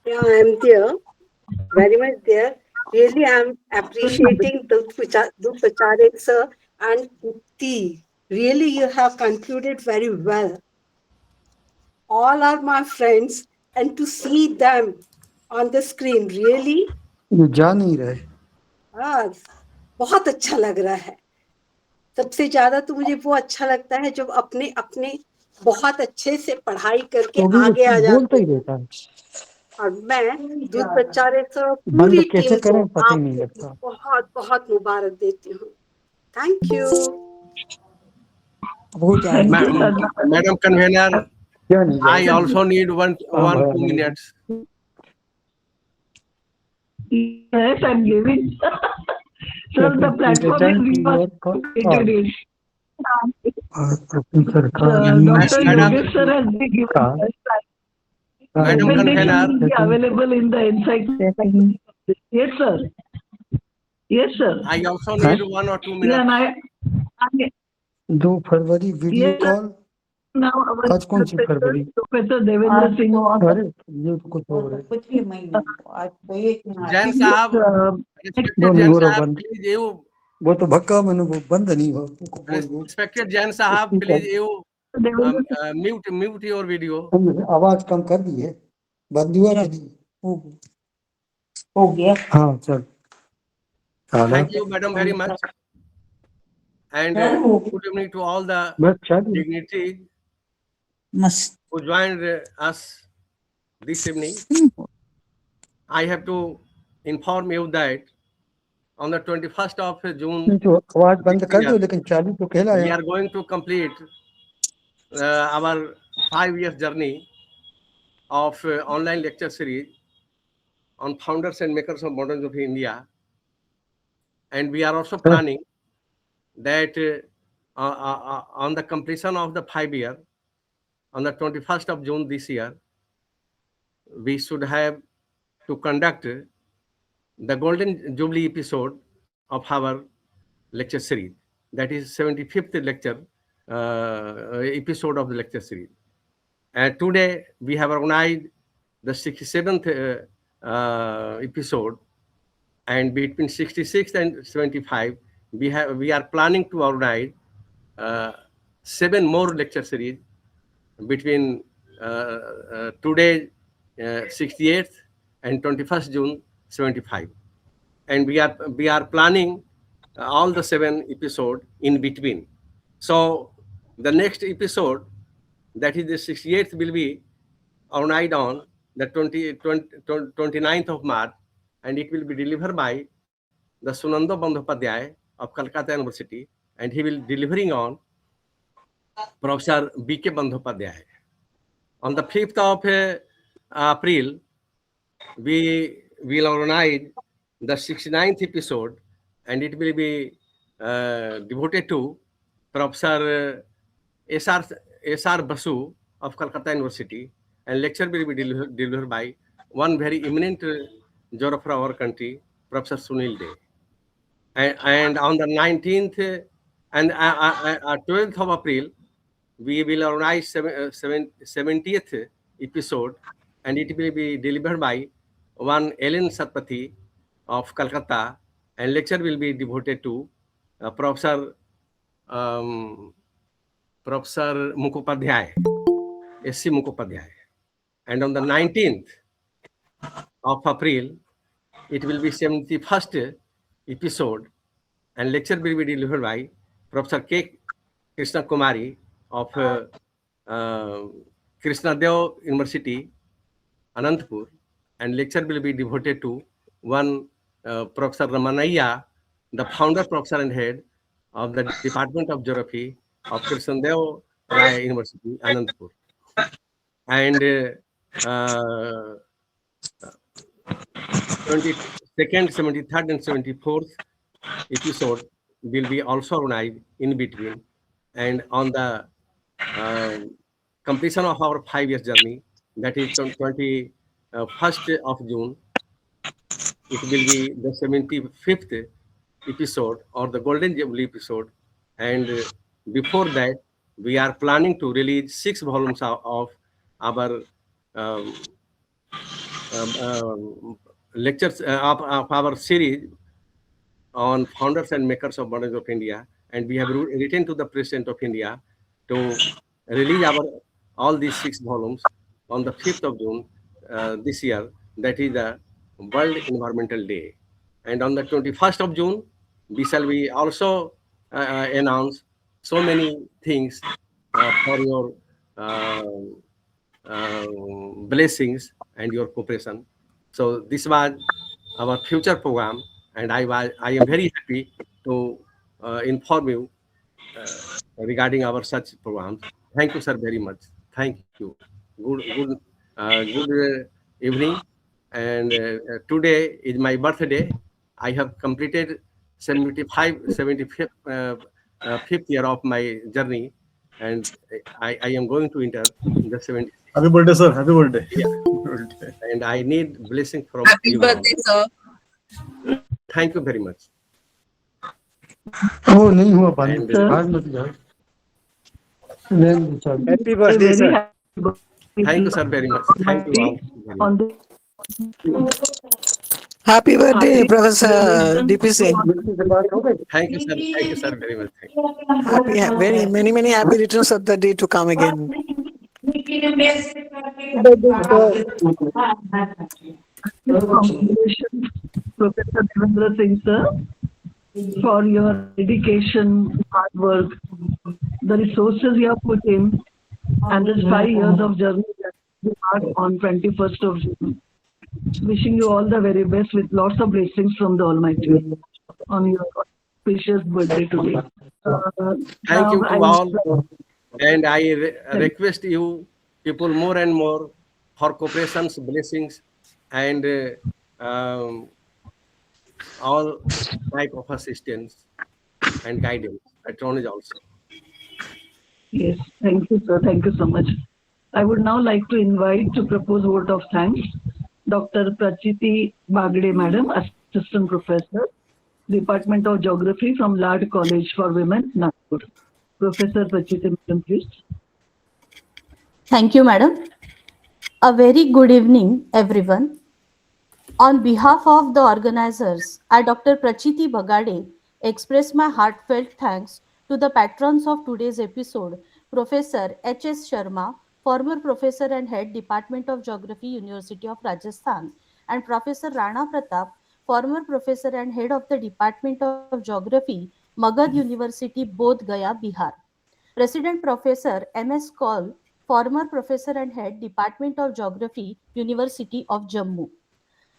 Yeah, I am there. Very much there. Really, I am appreciating Dudpachare sir and Putti. Really, you have concluded very well. All are my friends, and to see them on the screen, really, ये जा नहीं रहे बहुत अच्छा लग रहा है. सबसे ज्यादा तो मुझे वो अच्छा लगता है जब अपने अपने बहुत अच्छे से पढ़ाई करके तो भी आगे आ बोलता जाते ही हैं. रहता है और मैं दूधपचारे सर बंद पूरी कैसे टीम को करें पता ही नहीं आपको लगता बहुत बहुत मुबारक देती हूँ. Thank you. बहुत Madam Convener, क्या नहीं I also need one 2 minutes. Yes, I'm giving. So the platform is yours. Professor का Dr. Yogesh sir has been given us time. Madam Convener, Will be available in the encyclopedia. Yes, sir. Yes, sir. I also need 1 or 2 minutes. Yeah, and 2 February video Yes, call now our आज कौन सी फरवरी Professor Devendra Singh. अरे ये कुछ हो रहा है Jain Sahab, respected वो नहीं Jain हो रहा Sahab, बंद please you. वो तो भक्का मैंने वो बंद नहीं हुआ Respected Jain Sahab, please you mute your video. आवाज कम कर दी है बंद हुआ नहीं हो गया हाँ चल Thank you, madam, very much. And good evening to all the dignitaries who joined us this evening. I have to inform you that on the 21st of June, आवाज बंद कर दो लेकिन चालू तो कहला we are going to complete our 5 years journey of online lecture series on founders and makers of modern geography in India. And we are also planning that on the completion of the 5 year, on the 21st of June this year, we should have to conduct the Golden Jubilee episode of our lecture series. That is 75th lecture episode of the lecture series. And today we have organized the 67th episode, and between 66 and 75, we are planning to organize 7 more lecture series between today 68th and 21st June 75, and we are planning all the 7 episodes in between. So the next episode, that is the 68th, will be organized on the 29th of March, and it will be delivered by the Sunanda Bandhopadhyay of Calcutta University, and he will delivering on Professor B.K. Bandhopadhyay. On the 5th of April, we will organize the 69th episode, and it will be devoted to Professor S.R. S.R. Basu of Calcutta University, and lecture will be delivered by one very eminent geographer of our country, Professor Sunil Day. And on the 19th and 12th of April, we will organize 70th episode, and it will be delivered by one Ellen Satpathy of Calcutta, and lecture will be devoted to Professor um, Professor Mukhopadhyay, S.C. Mukhopadhyay. And on the 19th of April, it will be 71st episode, and lecture will be delivered by Professor K. Krishna Kumari of uh, Krishna Dev University, Anantapur, and lecture will be devoted to one Professor Ramanaya, the founder, professor, and head of the Department of Geography of Krishna Dev Rai University, Anantapur. And 22nd, 73rd, and 74th episode will be also organized in between. And on the completion of our 5 years journey, that is 21st of June, it will be the 75th episode or the Golden Jubilee episode. And before that, we are planning to release 6 volumes of our um, lectures of our series on founders and makers of modern of India, and we have written to the President of India to release our all these 6 volumes on the 5th of June this year. That is the World Environmental Day, and on the 21st of June, we shall be also announce so many things for your blessings and your cooperation. So this was our future program, and I am very happy to inform you regarding our such programs. Thank you, sir, very much. Thank you. Good evening. And today is my birthday. I have completed 75th fifth year of my journey, and I am going to enter the 70th. Happy birthday, sir. Happy birthday. Yeah. And I need blessing from Happy you all. birthday, sir. Thank you very much. Oh, नहीं हुआ पानी And आज मत जाओ रहने दो, Happy A birthday, very sir. happy birthday thank you, sir, very much. Thank you all. very on much. the Happy birthday, happy Professor graduation DP Singh. Thank you, sir. Thank you, sir, very much. Thank you. Very many happy returns of the day to come again. Congratulations, Professor Devendra Singh, sir, for your dedication, hard work, the resources you have put in, and this 5 years of journey that you mark on 21st of June. Wishing you all the very best with lots of blessings from the Almighty on your precious birthday today. Thank you Now to all. And I request you people more and more for cooperations, blessings, and all type of assistance and guidance. Patronage also. Yes, thank you, sir. Thank you so much. I would now like to invite to propose vote of thanks Dr. Prachiti Bagde, Madam, Assistant Professor, Department of Geography from Lad College for Women, Nagpur. Professor Prachiti, Madam, please. Thank you, Madam. A very good evening, everyone. On behalf of the organizers, I, Dr. Prachiti Bagade, express my heartfelt thanks to the patrons of today's episode, Professor H.S. Sharma, former professor and head Department of Geography, University of Rajasthan, and Professor Rana Pratap, former professor and head of the Department of Geography, Magad University, Bodh Gaya, Bihar. President Professor M.S. Kaul, former professor and head Department of Geography, University of Jammu.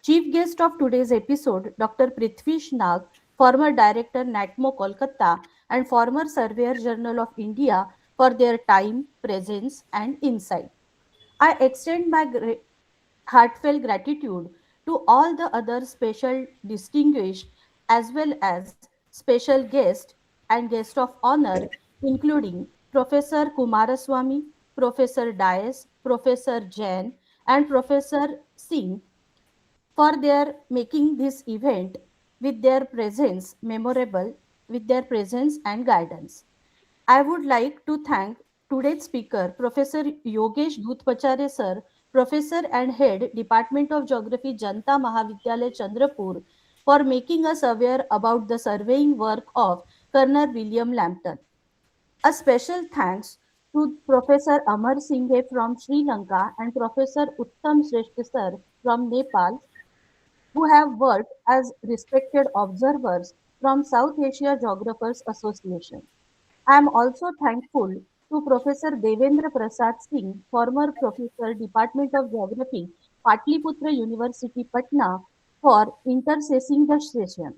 Chief guest of today's episode, Dr. Prithvish Nag, former director NATMO Kolkata and former Surveyor Journal of India, for their time, presence, and insight. I extend my heartfelt gratitude to all the other special distinguished as well as special guest and guest of honor, including Professor Kumaraswamy, Professor Dias, Professor Jain, and Professor Singh for their making this event with their presence memorable, with their presence and guidance. I would like to thank today's speaker, Professor Yogesh Dhutpachare sir, Professor and Head, Department of Geography, Janta Mahavidyalaya Chandrapur, for making us aware about the surveying work of Colonel William Lambton. A special thanks to Professor Amar Singhe from Sri Lanka and Professor Uttam Shrestha sir from Nepal, who have worked as respected observers from South Asia Geographers Association. I am also thankful to Professor Devendra Prasad Singh, former Professor, Department of Geography, Patliputra University, Patna, for intercessing the session.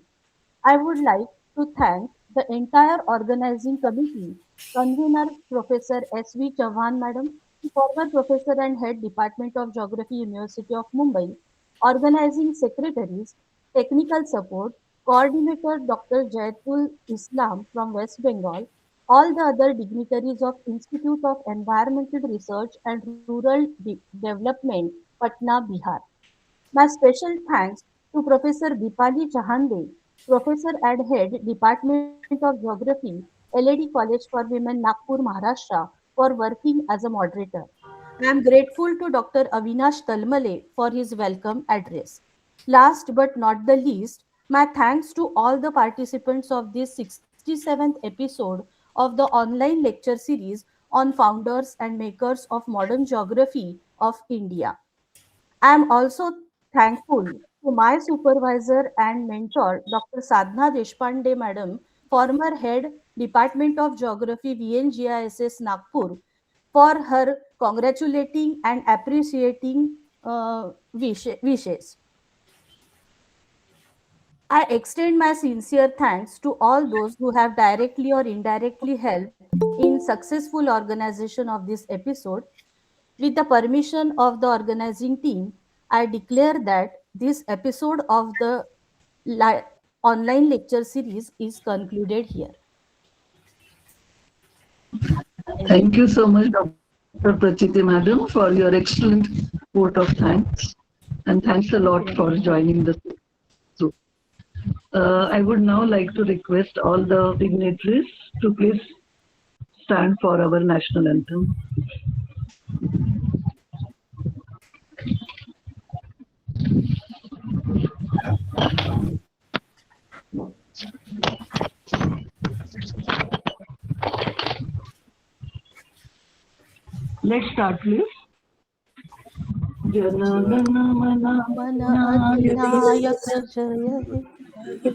I would like to thank the entire organizing committee, convener Professor S.V. Chauhan Madam, former Professor and Head Department of Geography, University of Mumbai, organizing secretaries, technical support, coordinator Dr. Jaitul Islam from West Bengal, all the other dignitaries of Institute of Environmental Research and Rural Development, Patna, Bihar. My special thanks to Professor Dipali Chahande, Professor and Head, Department of Geography, LAD College for Women, Nagpur, Maharashtra, for working as a moderator. I am grateful to Dr. Avinash Talmale for his welcome address. Last but not the least, my thanks to all the participants of this 67th episode of the online lecture series on founders and makers of modern geography of India. I am also thankful to my supervisor and mentor, Dr. Sadhna Deshpande Madam, former head Department of Geography, VNGISS Nagpur, for her congratulating and appreciating wishes. I extend my sincere thanks to all those who have directly or indirectly helped in successful organization of this episode. With the permission of the organizing team, I declare that this episode of the online lecture series is concluded here. Thank you so much, Dr. Prachiti Madam, for your excellent vote of thanks. And thanks a lot for joining the Zoom. I would now like to request all the dignitaries to please stand for our national anthem. Let's start, please. Jana Gana Mana Mana Adhinayaka Jaya He